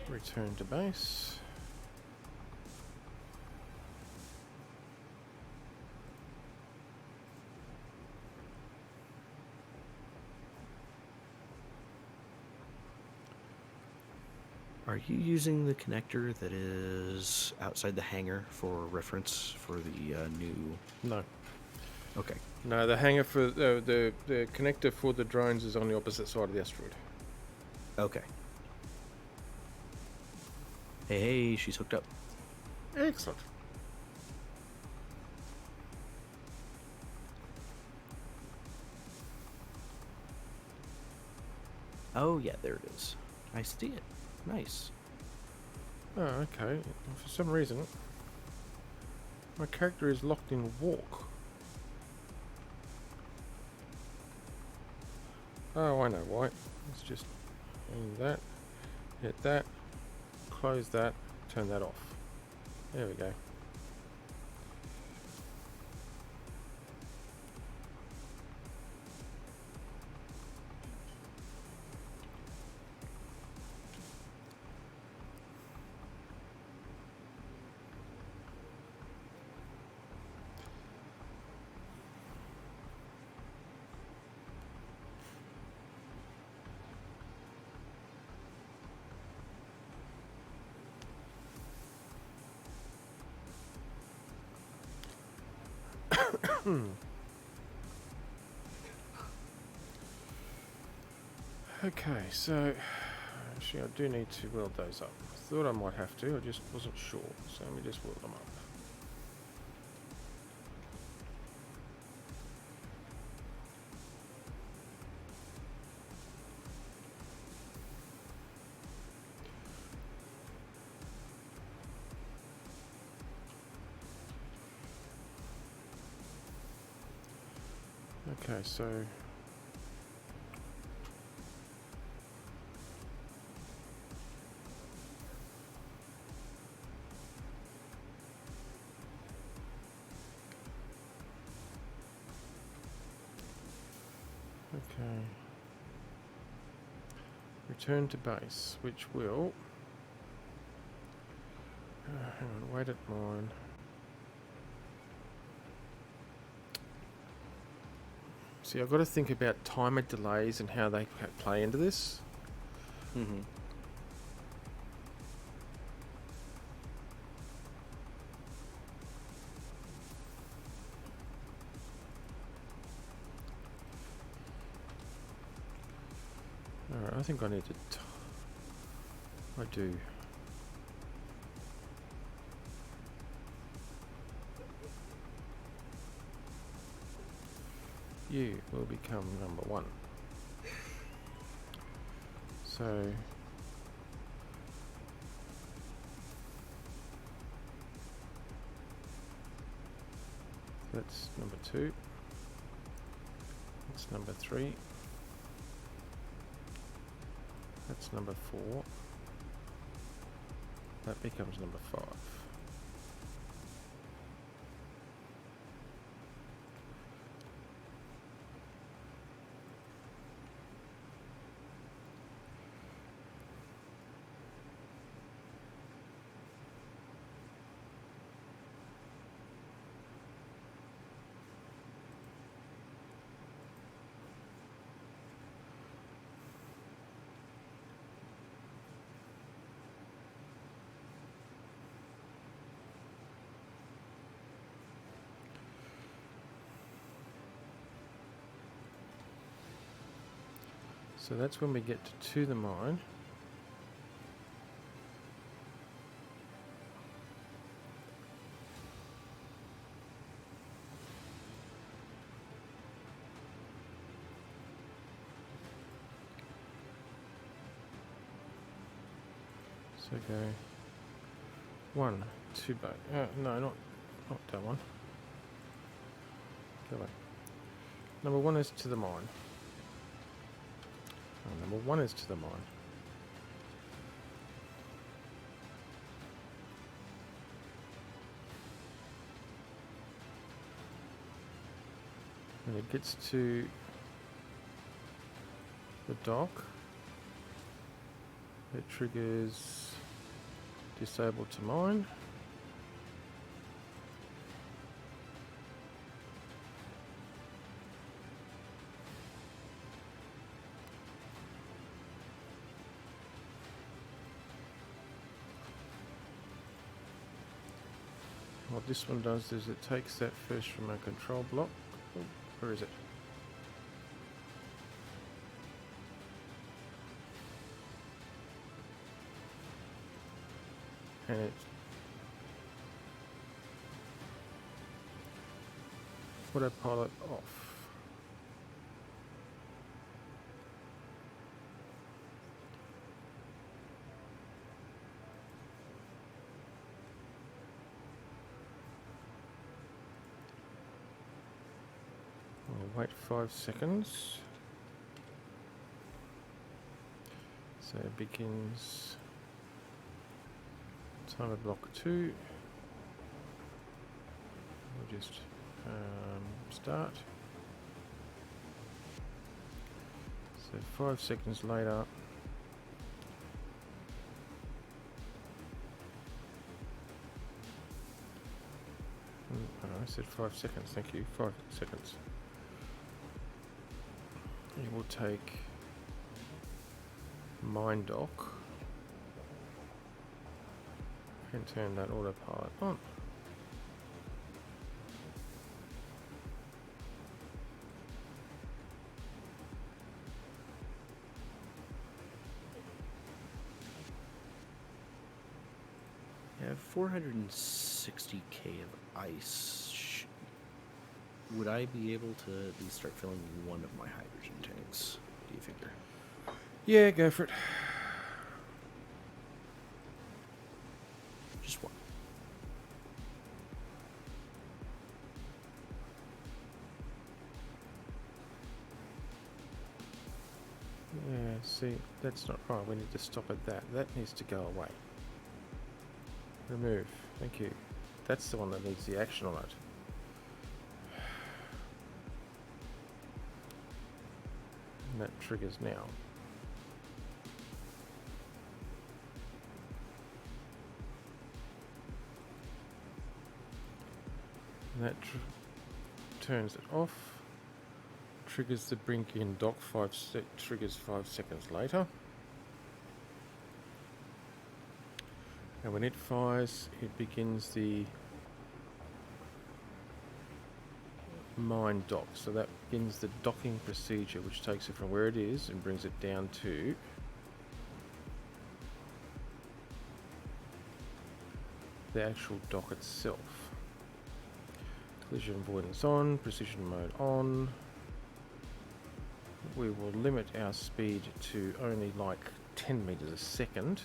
Return to base. Are you using the connector that is outside the hangar for reference for the new? No. Okay. No, the hangar for the connector for the drones is on the opposite side of the asteroid. Okay. Hey, she's hooked up. Excellent. Oh yeah, there it is. I see it. Nice. Oh, okay. For some reason, my character is locked in walk. Oh, I know why. Let's just aim that, hit that, close that, turn that off. There we go. Okay, so actually I do need to weld those up. I thought I might have to, I just wasn't sure. So let me just weld them up. Okay, so okay. Return to base, which will hang on, wait at mine. See, I've got to think about timer delays and how they play into this. Mm-hmm. Alright, I think I need to... I do. You will become number 1. So... that's number 2. That's number 3. That's number 4. That becomes number 5. So that's when we get to the mine. So go 1, 2 boat. No, not that one. Go back. Number 1 is to the mine. Oh, number 1 is to the mine. When it gets to the dock, it triggers disable to mine. what this one does is it takes that first remote control block. Oh, where is it? And it autopilot off. We'll wait 5 seconds. So it begins timer block 2. We'll just start. So 5 seconds later, I said 5 seconds, thank you, 5 seconds. You will take Mind Dock and turn that autopilot on. I have 460k of ice. Would I be able to at least start filling one of my hydrogen tanks, do you figure? Yeah, go for it. Just one. Yeah, see, that's not right. We need to stop at that. That needs to go away. Remove. Thank you. That's the one that needs the action on it. And that triggers now. And that turns it off. Triggers the brink in dock. Triggers 5 seconds later. And when it fires, it begins the Mind Dock. So that begins the docking procedure, which takes it from where it is and brings it down to the actual dock itself. Collision avoidance on, precision mode on. We will limit our speed to only like 10 meters a second.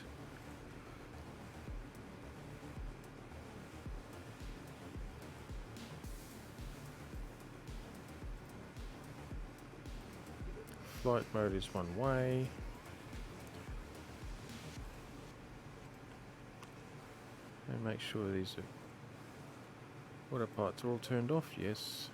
Flight mode is one way. And make sure these autopilots are all turned off, yes.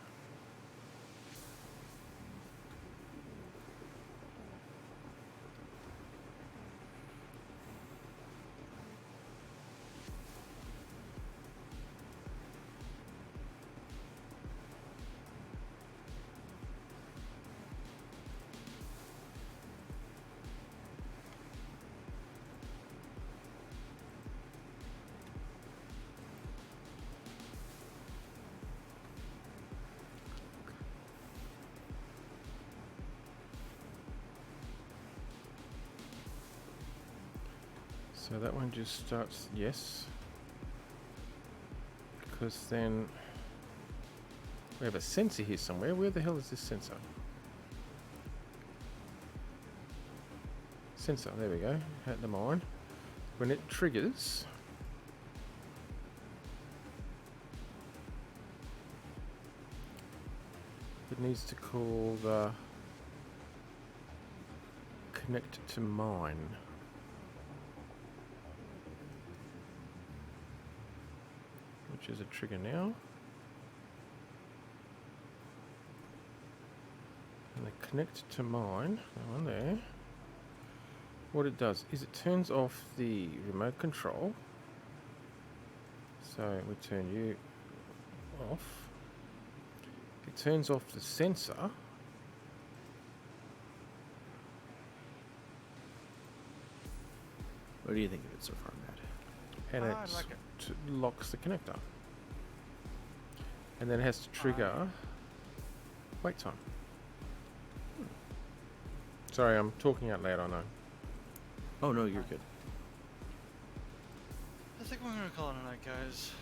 So that one just starts, yes. Because then we have a sensor here somewhere. Where the hell is this sensor? Sensor, there we go, at the mine. When it triggers, it needs to call the connect to mine. Which is a trigger now. And the connect to mine, that one there. What it does is it turns off the remote control. So we turn you off. It turns off the sensor. What do you think of it so far, Matt? And I it like it. locks the connector. and then it has to trigger wait time. Sorry, I'm talking out loud, I know. Oh no, you're good. I think we're gonna call it a night, guys.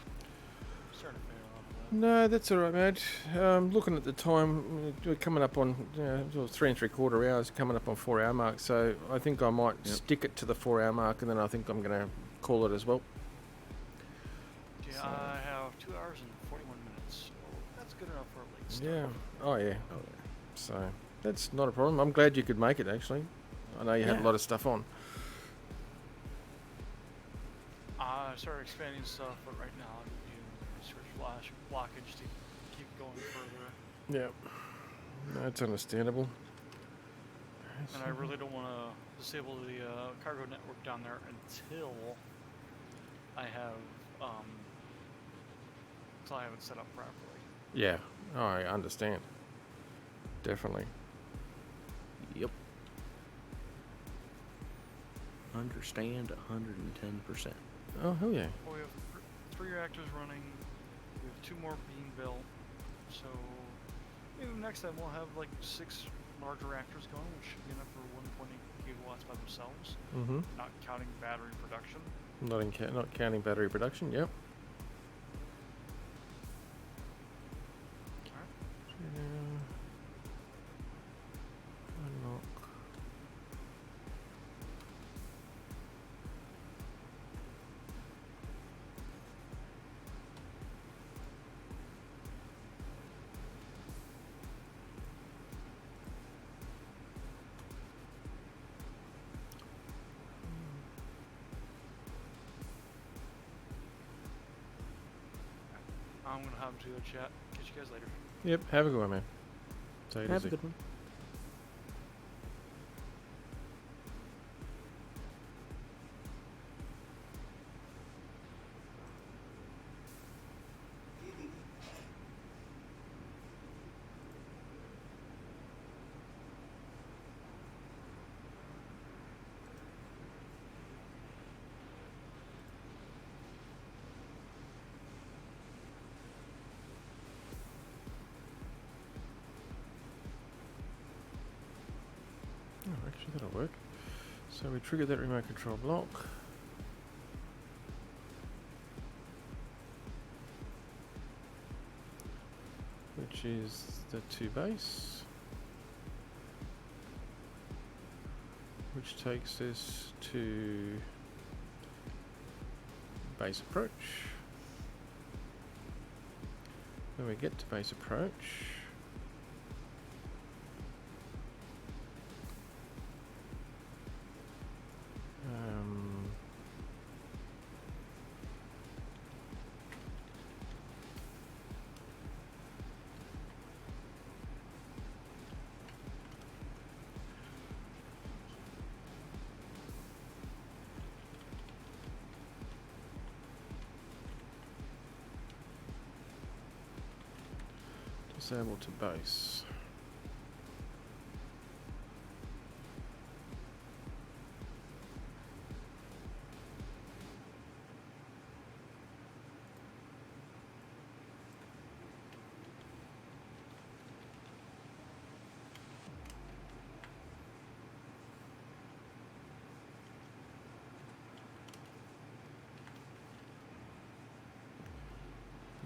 I'm starting to fade off a bit. No, that's all right, mate. Looking at the time, we're coming up on 3 3/4 hours, coming up on 4 hour mark. So I think I might Yep. stick it to the 4 hour mark, and then I think I'm going to call it as well. Yeah, So- I have 2 hours and 41 minutes, so that's good enough for a late start. Yeah. Oh yeah. Oh, yeah. So that's not a problem. I'm glad you could make it. Actually, I know you had a Yeah. lot of stuff on. I started expanding stuff, but right now I'm using research flash blockage to keep going further. Yeah. That's understandable. And I really don't want to disable the cargo network down there until I have it set up properly. Yeah. Oh, I understand. Definitely. Yep. Understand 110%. Oh hell yeah. Well, we have 3 reactors running. We have 2 more being built. So maybe next time we'll have like 6 larger reactors going, which should be enough for 1.8 gigawatts by themselves, Mm-hmm. not counting battery production. Not counting battery production. Yep. Unlock. I'm gonna hop into the chat. Catch you guys later. Yep. Have a good one, man. Take it Have easy. a good one. Oh, actually, that'll work. So we trigger that remote control block. Which is the 2 base. Which takes us to base approach. When we get to base approach, disable to base.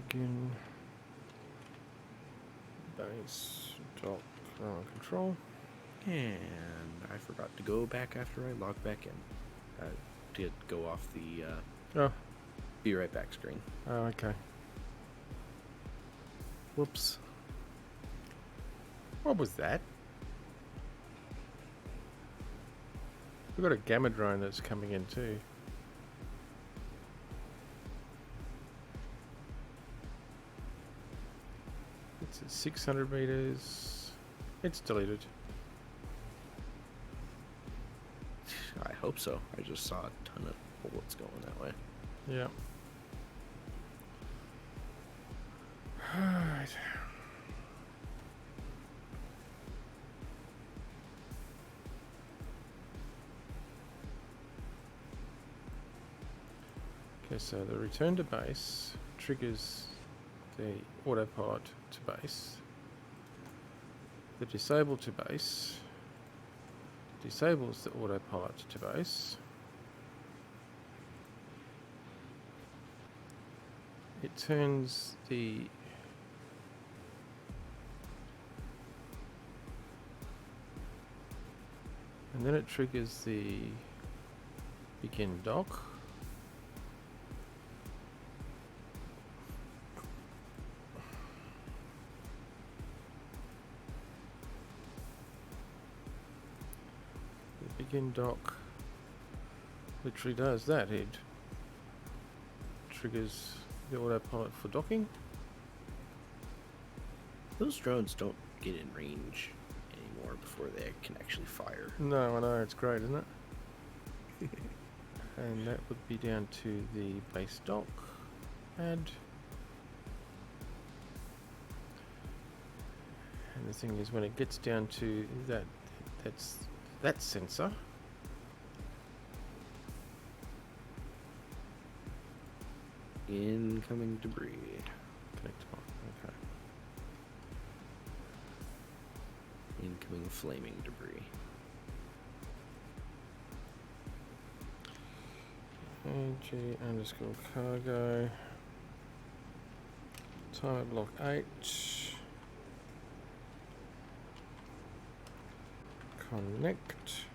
Begin base dot control. And I forgot to go back after I logged back in. I did go off the Oh, be right back screen. oh, okay. Whoops. What was that? We've got a gamma drone that's coming in too. It's at 600 meters. It's deleted. I hope so. I just saw a ton of bullets going that way. Yeah. Alright. Okay, so the return to base triggers the autopilot to base, the disable to base disables the autopilot to base. It turns the and then it triggers the begin dock. The begin dock literally does that. It triggers the autopilot for docking. Those drones don't get in range anymore before they can actually fire. No, I know, it's great, isn't it? And that would be down to the base dock. Add. And the thing is, when it gets down to that sensor, Incoming debris. connect on. Okay. Incoming flaming debris. AG underscore cargo. Timer block 8. Connect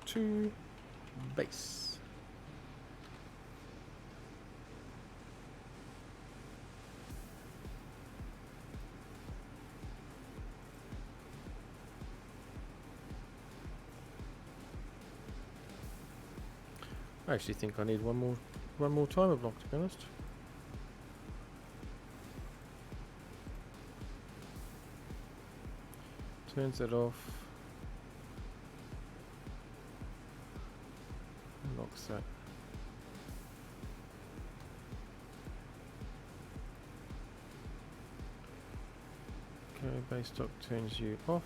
to base. I actually think I need one more timer block, to be honest. Turns that off. Locks that. Okay, base dock turns you off.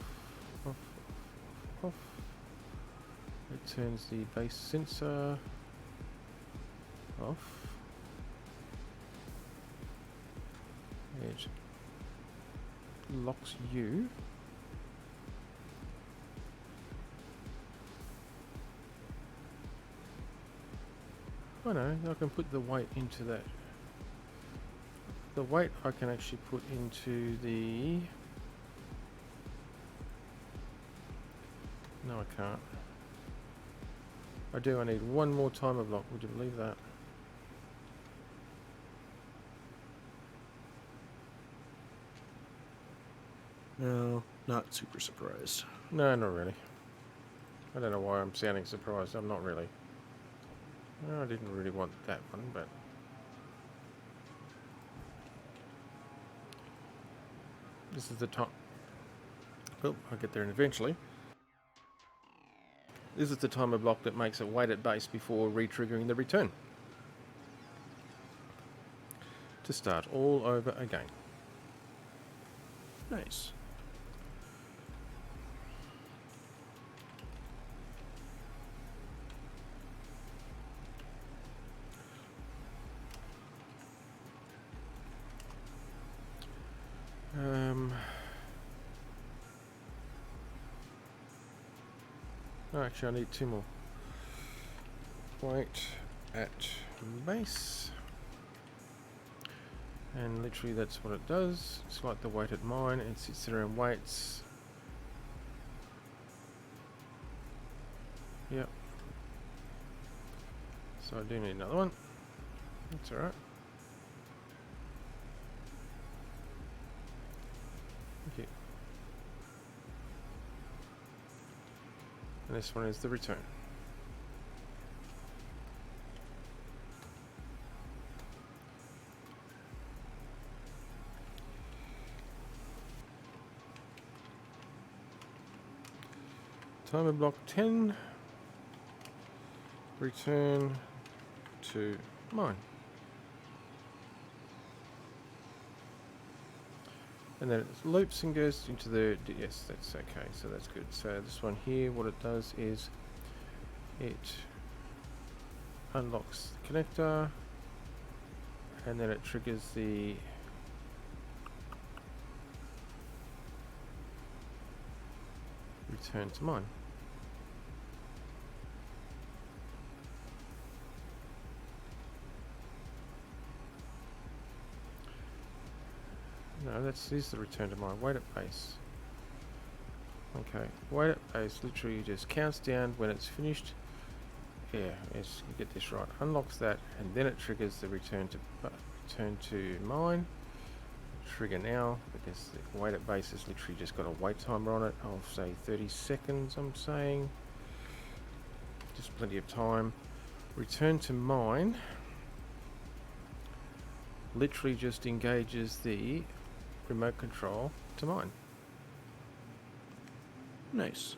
It turns the base sensor off. It locks you. Oh no, I can put the weight into that. The weight I can actually put into the... No, I can't. I do, I need one more timer block, would you believe that? No, not super surprised. No, not really. I don't know why I'm sounding surprised, I'm not really. No, I didn't really want that one, but... This is the top. Oh, I'll get there eventually. This is the timer block that makes it wait at base before re-triggering the return. To start all over again. Nice. Oh, actually, I need two more. Wait at base. And literally that's what it does. It's like the wait at mine. It sits there and waits. Yep. So I do need another one. That's alright. Thank you. And this one is the return. Timer block 10. Return to mine. And then it loops and goes into the... Yes, that's okay, so that's good. So this one here, what it does is it unlocks the connector and then it triggers the return to mine. No, this is the return to mine. Wait at base. Okay, wait at base literally just counts down when it's finished. Yeah, yes, you get this right. Unlocks that, and then it triggers the return to mine. Trigger now, because the wait at base has literally just got a wait timer on it. I'll say 30 seconds, I'm saying. Just plenty of time. Return to mine literally just engages the remote control to mine. Nice.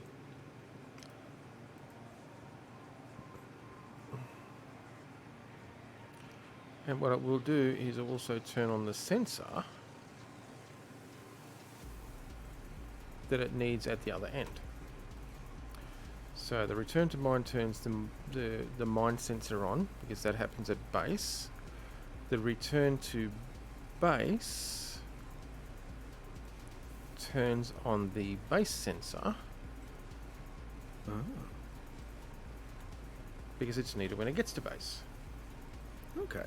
And what it will do is it will also turn on the sensor that it needs at the other end. So the return to mine turns the mine sensor on, because that happens at base. The return to base turns on the base sensor, Oh. because it's needed when it gets to base. Okay.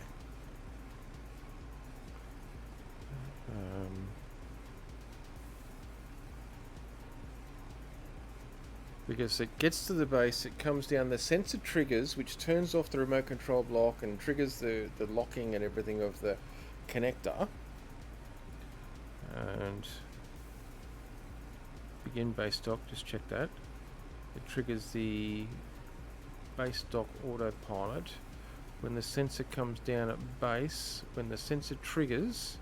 Because it gets to the base, it comes down, the sensor triggers, which turns off the remote control block and triggers the locking and everything of the connector. And begin base dock, just check that. It triggers the base dock autopilot. When the sensor comes down at base, when the sensor triggers,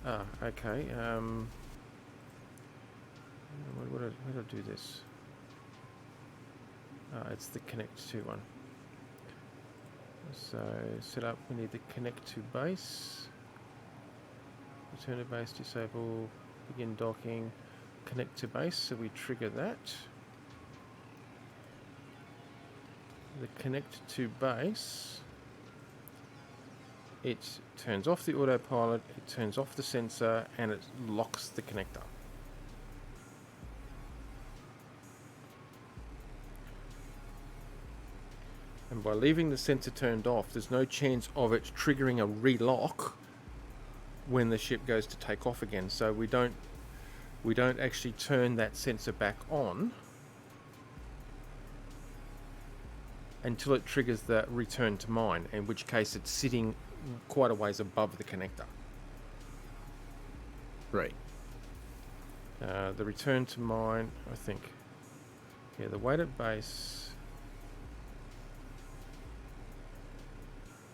okay, where did I do this? It's the connect to one. So set up, we need the connect to base. Return to base, disable, begin docking, connect to base, so we trigger that. The connect to base, it turns off the autopilot, it turns off the sensor, and it locks the connector. And by leaving the sensor turned off, there's no chance of it triggering a relock when the ship goes to take off again. So we don't actually turn that sensor back on until it triggers the return to mine, in which case it's sitting quite a ways above the connector. Right. The return to mine, I think. Yeah, the wait at base.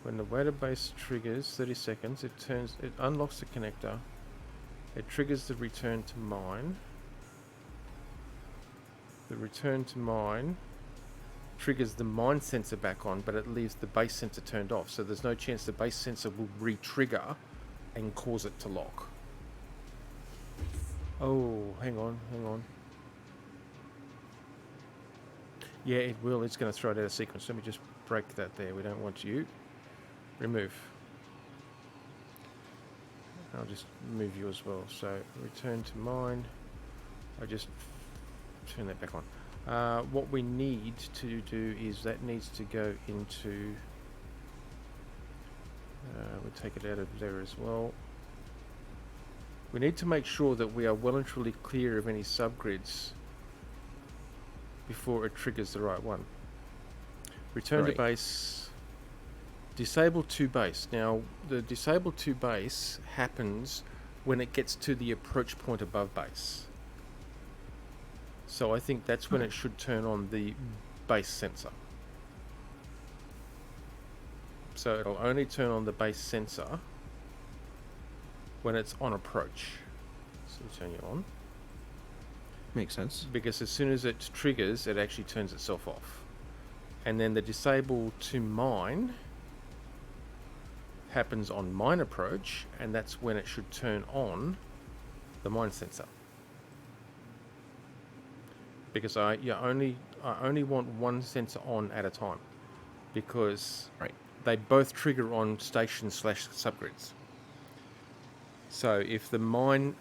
When the wait at base triggers 30 seconds, it unlocks the connector. It triggers the return to mine. The return to mine triggers the mine sensor back on, but it leaves the base sensor turned off. So there's no chance the base sensor will re-trigger and cause it to lock. Oh, hang on. Yeah, it will. It's going to throw it out of sequence. Let me just break that there. We don't want you. Remove. I'll just move you as well. So return to mine. I just turn that back on. What we need to do is that needs to go into. We'll take it out of there as well. We need to make sure that we are well and truly clear of any subgrids before it triggers the right one. Return to base. Disable to base. Now, the disable to base happens when it gets to the approach point above base. So I think that's when it should turn on the base sensor. So it'll only turn on the base sensor when it's on approach. So turn you on. Makes sense. Because as soon as it triggers, it actually turns itself off. And then the disable to mine happens on mine approach, and that's when it should turn on the mine sensor. Because I only want one sensor on at a time, because they both trigger on station/subgrids. So if the mine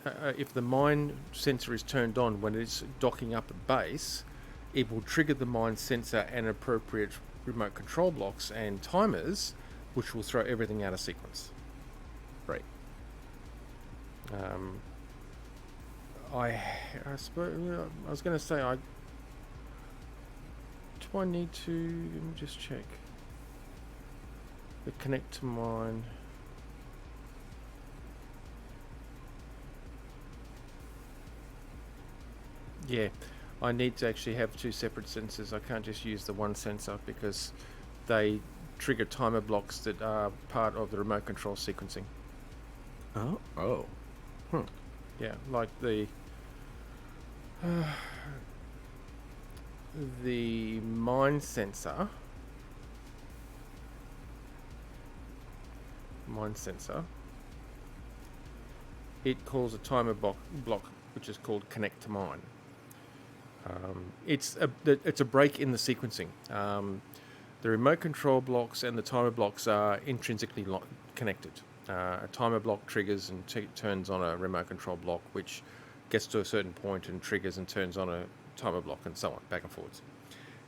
sensor is turned on when it's docking up at base, it will trigger the mine sensor and appropriate remote control blocks and timers, which will throw everything out of sequence. Right. I suppose I was going to say do I need to? Let me just check. The connect to mine. Yeah, I need to actually have two separate sensors. I can't just use the one sensor because they trigger timer blocks that are part of the remote control sequencing. Oh. Oh. Yeah, like the mine sensor. It calls a timer block which is called connect to mine. It's a break in the sequencing. The remote control blocks and the timer blocks are intrinsically connected. A timer block triggers and turns on a remote control block, which gets to a certain point and triggers and turns on a timer block, and so on, back and forwards,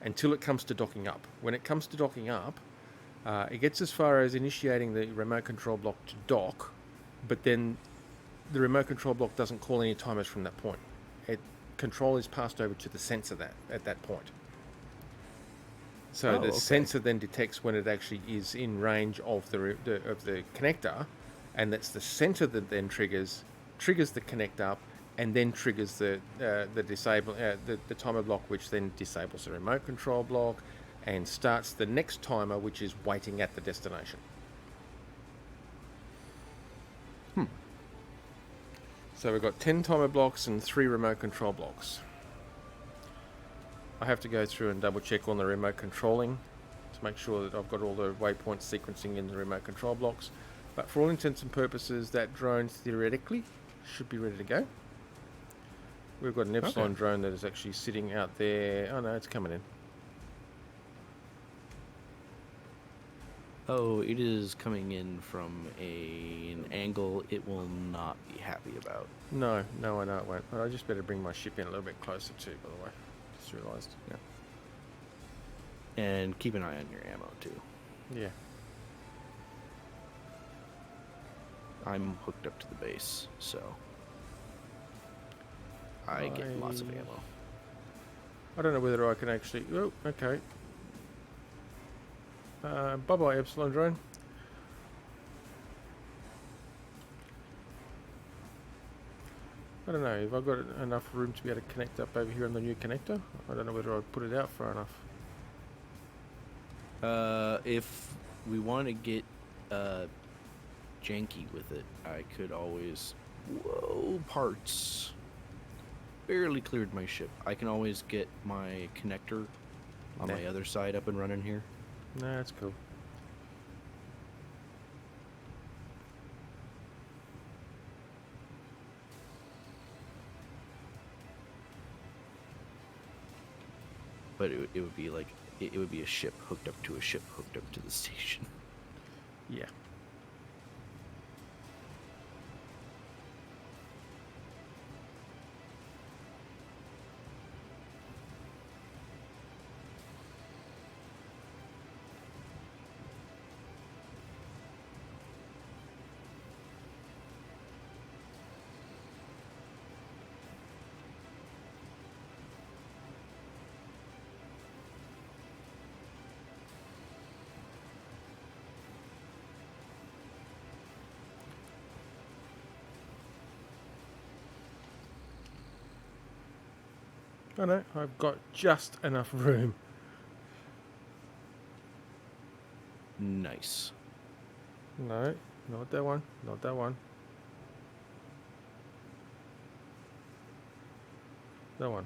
until it comes to docking up. When it comes to docking up, it gets as far as initiating the remote control block to dock, but then the remote control block doesn't call any timers from that point. Control is passed over to the sensor at that point. So the sensor then detects when it actually is in range of the connector, and that's the sensor that then triggers the connect up, and then triggers the timer block, which then disables the remote control block and starts the next timer, which is waiting at the destination. So we've got 10 timer blocks and 3 remote control blocks. I have to go through and double check on the remote controlling to make sure that I've got all the waypoint sequencing in the remote control blocks. But for all intents and purposes, that drone theoretically should be ready to go. We've got an Epsilon drone that is actually sitting out there. Oh no, it's coming in. Oh, it is coming in from an angle it will not be happy about. No, I know it won't. But I just better bring my ship in a little bit closer too, by the way. Just realised. Yeah. And keep an eye on your ammo too. Yeah. I'm hooked up to the base, so I get lots of ammo. I don't know whether I can actually... Oh, okay. Bye-bye, Epsilon drone. I don't know, if I've got enough room to be able to connect up over here on the new connector. I don't know whether I'll put it out far enough. If we want to get janky with it, I could always... Whoa, parts. Barely cleared my ship. I can always get my connector on my other side up and running here. No, that's cool. But it would be like it would be a ship hooked up to a ship hooked up to the station. Yeah. I know, I've got just enough room. Nice. No, not that one, not that one. That one.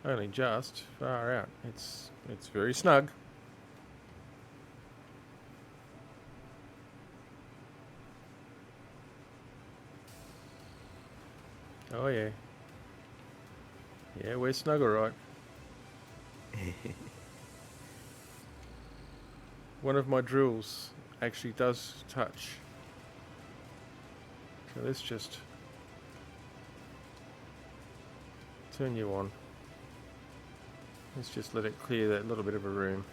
Only just, far out. It's very snug. Oh yeah. Yeah, we're snug alright. One of my drills actually does touch So let's just turn you on. Let's just let it clear that little bit of a room.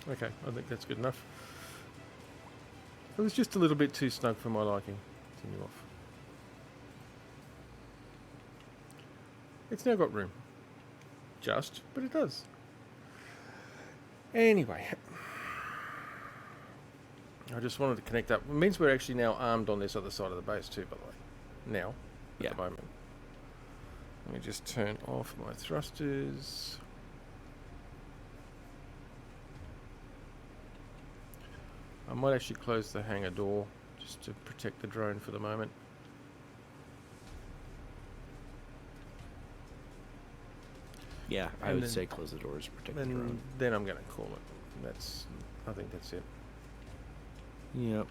Okay, I think that's good enough. It was just a little bit too snug for my liking. Turn you off. It's now got room. Just, but it does. Anyway. I just wanted to connect up. It means we're actually now armed on this other side of the base too, by the way. Now, at the moment. Let me just turn off my thrusters. I might actually close the hangar door just to protect the drone for the moment. Yeah, I And would then- say close the doors, protect the drone. Then I'm going to call it. I think that's it. Yep.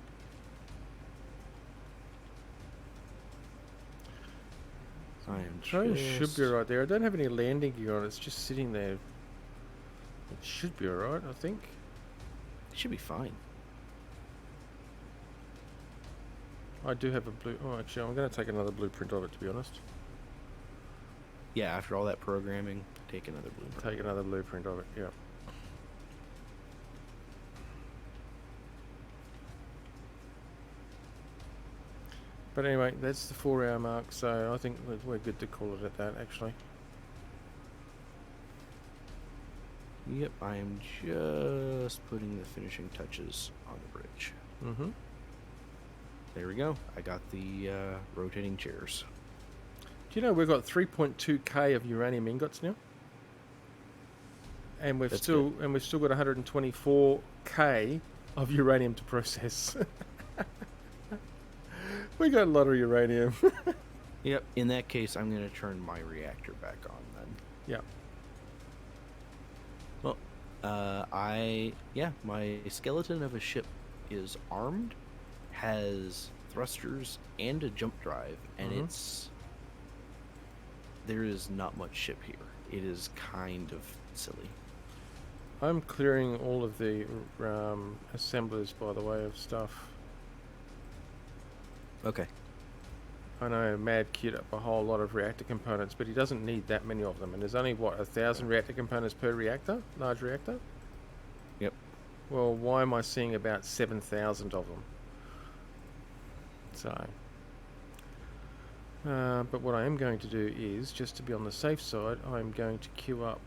I am Drone should just- be right there. I don't have any landing gear on it. It's just sitting there. It should be alright, I think. It should be fine. I do have a blue... Oh, actually, I'm going to take another blueprint of it, to be honest. Yeah, after all that programming, take another blueprint. Take another blueprint of it, yeah. But anyway, that's the 4-hour mark, so I think we're good to call it at that, actually. Yep, I am just putting the finishing touches on the bridge. Mm-hmm. There we go. I got the rotating chairs. Do you know we've got 3.2k of uranium ingots now? And we've That's still got 124k of uranium to process. We got a lot of uranium. Yep, in that case, I'm going to turn my reactor back on then. Yeah. Well, my skeleton of a ship is armed, has thrusters and a jump drive, and Mhm. there is not much ship here. It is kind of silly. I'm clearing all of the assemblers, by the way, of stuff. Okay. I know Mad queued up a whole lot of reactor components, but he doesn't need that many of them. And there's only, 1,000 reactor components per reactor? Large reactor? Yep. Well, why am I seeing about 7,000 of them? So... but what I am going to do is, just to be on the safe side, I'm going to queue up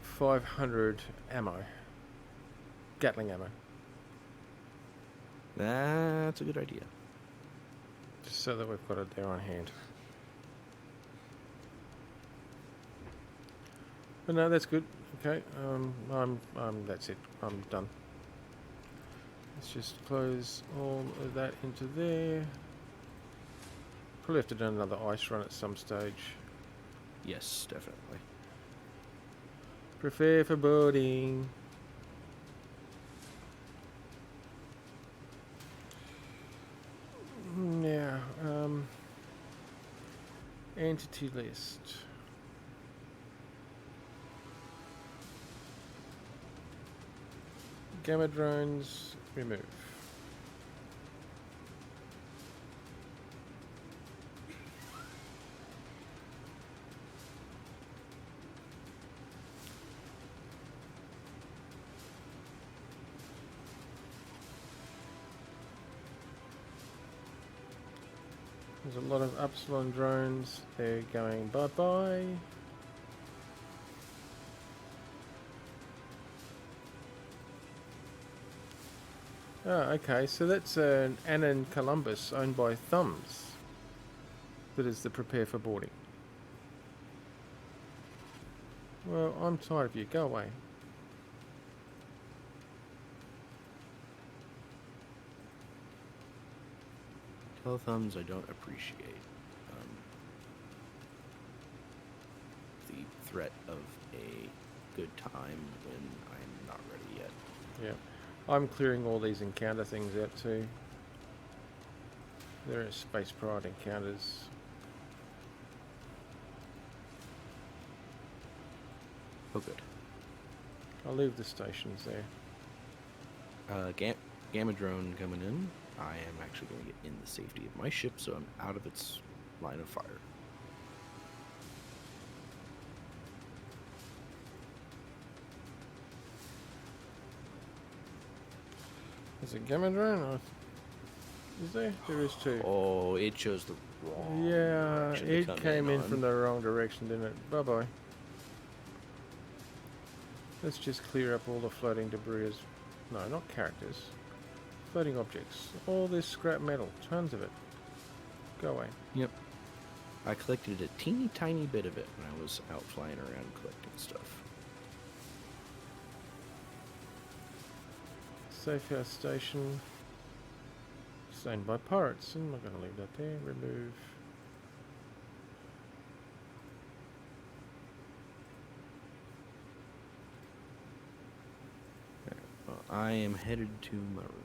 500 ammo. Gatling ammo. That's a good idea. Just so that we've got it there on hand. But no, that's good. Okay, that's it. I'm done. Let's just close all of that into there. Probably have to do another ice run at some stage. Yes, definitely. Prepare for boarding. Now, entity list. Gamma drones, remove. There's a lot of Upsilon drones. They're going bye-bye. Oh, okay. So that's an Annan Columbus owned by Thumbs. That is the prepare for boarding. Well, I'm tired of you. Go away. Tell Thumbs I don't appreciate the threat of a good time when I'm not ready yet. Yeah. I'm clearing all these encounter things out too. There are space pirate encounters. Oh, good. I'll leave the stations there. Gamma drone coming in. I am actually going to get in the safety of my ship, so I'm out of its line of fire. Is it Gamma drone? Or is there? There is two. Oh, it chose the wrong. Yeah, direction to it come came in on. from the wrong direction, didn't it? Bye bye. Let's just clear up all the floating debris. No, not characters. Floating objects. All this scrap metal. Tons of it. Go away. Yep. I collected a teeny tiny bit of it when I was out flying around collecting stuff. Safe house station. Sustained by pirates. I'm not going to leave that there. Remove. Well, I am headed to my room.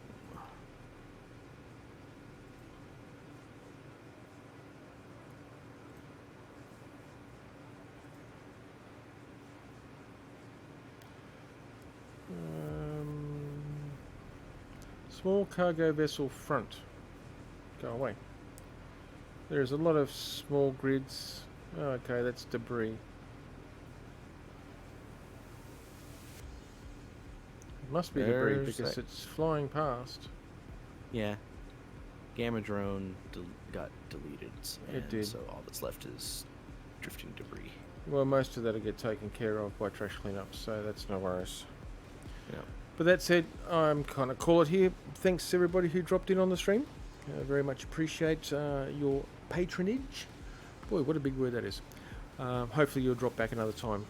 Small cargo vessel front. Go away. There's a lot of small grids. Okay, that's debris. It must be debris There's because that- it's flying past. Yeah. Gamma drone got deleted. It did. So all that's left is drifting debris. Well, most of that'll get taken care of by trash cleanup, so that's no worries. Yeah. But that said, I'm kind of call it here. Thanks everybody who dropped in on the stream. Very much appreciate your patronage. Boy, what a big word that is. Hopefully you'll drop back another time.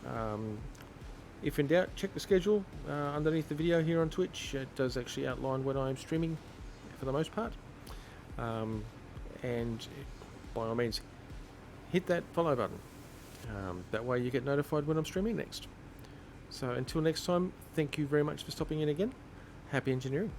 If in doubt, check the schedule underneath the video here on Twitch. It does actually outline when I'm streaming for the most part. And by all means, hit that follow button. That way you get notified when I'm streaming next. So until next time, thank you very much for stopping in again. Happy engineering.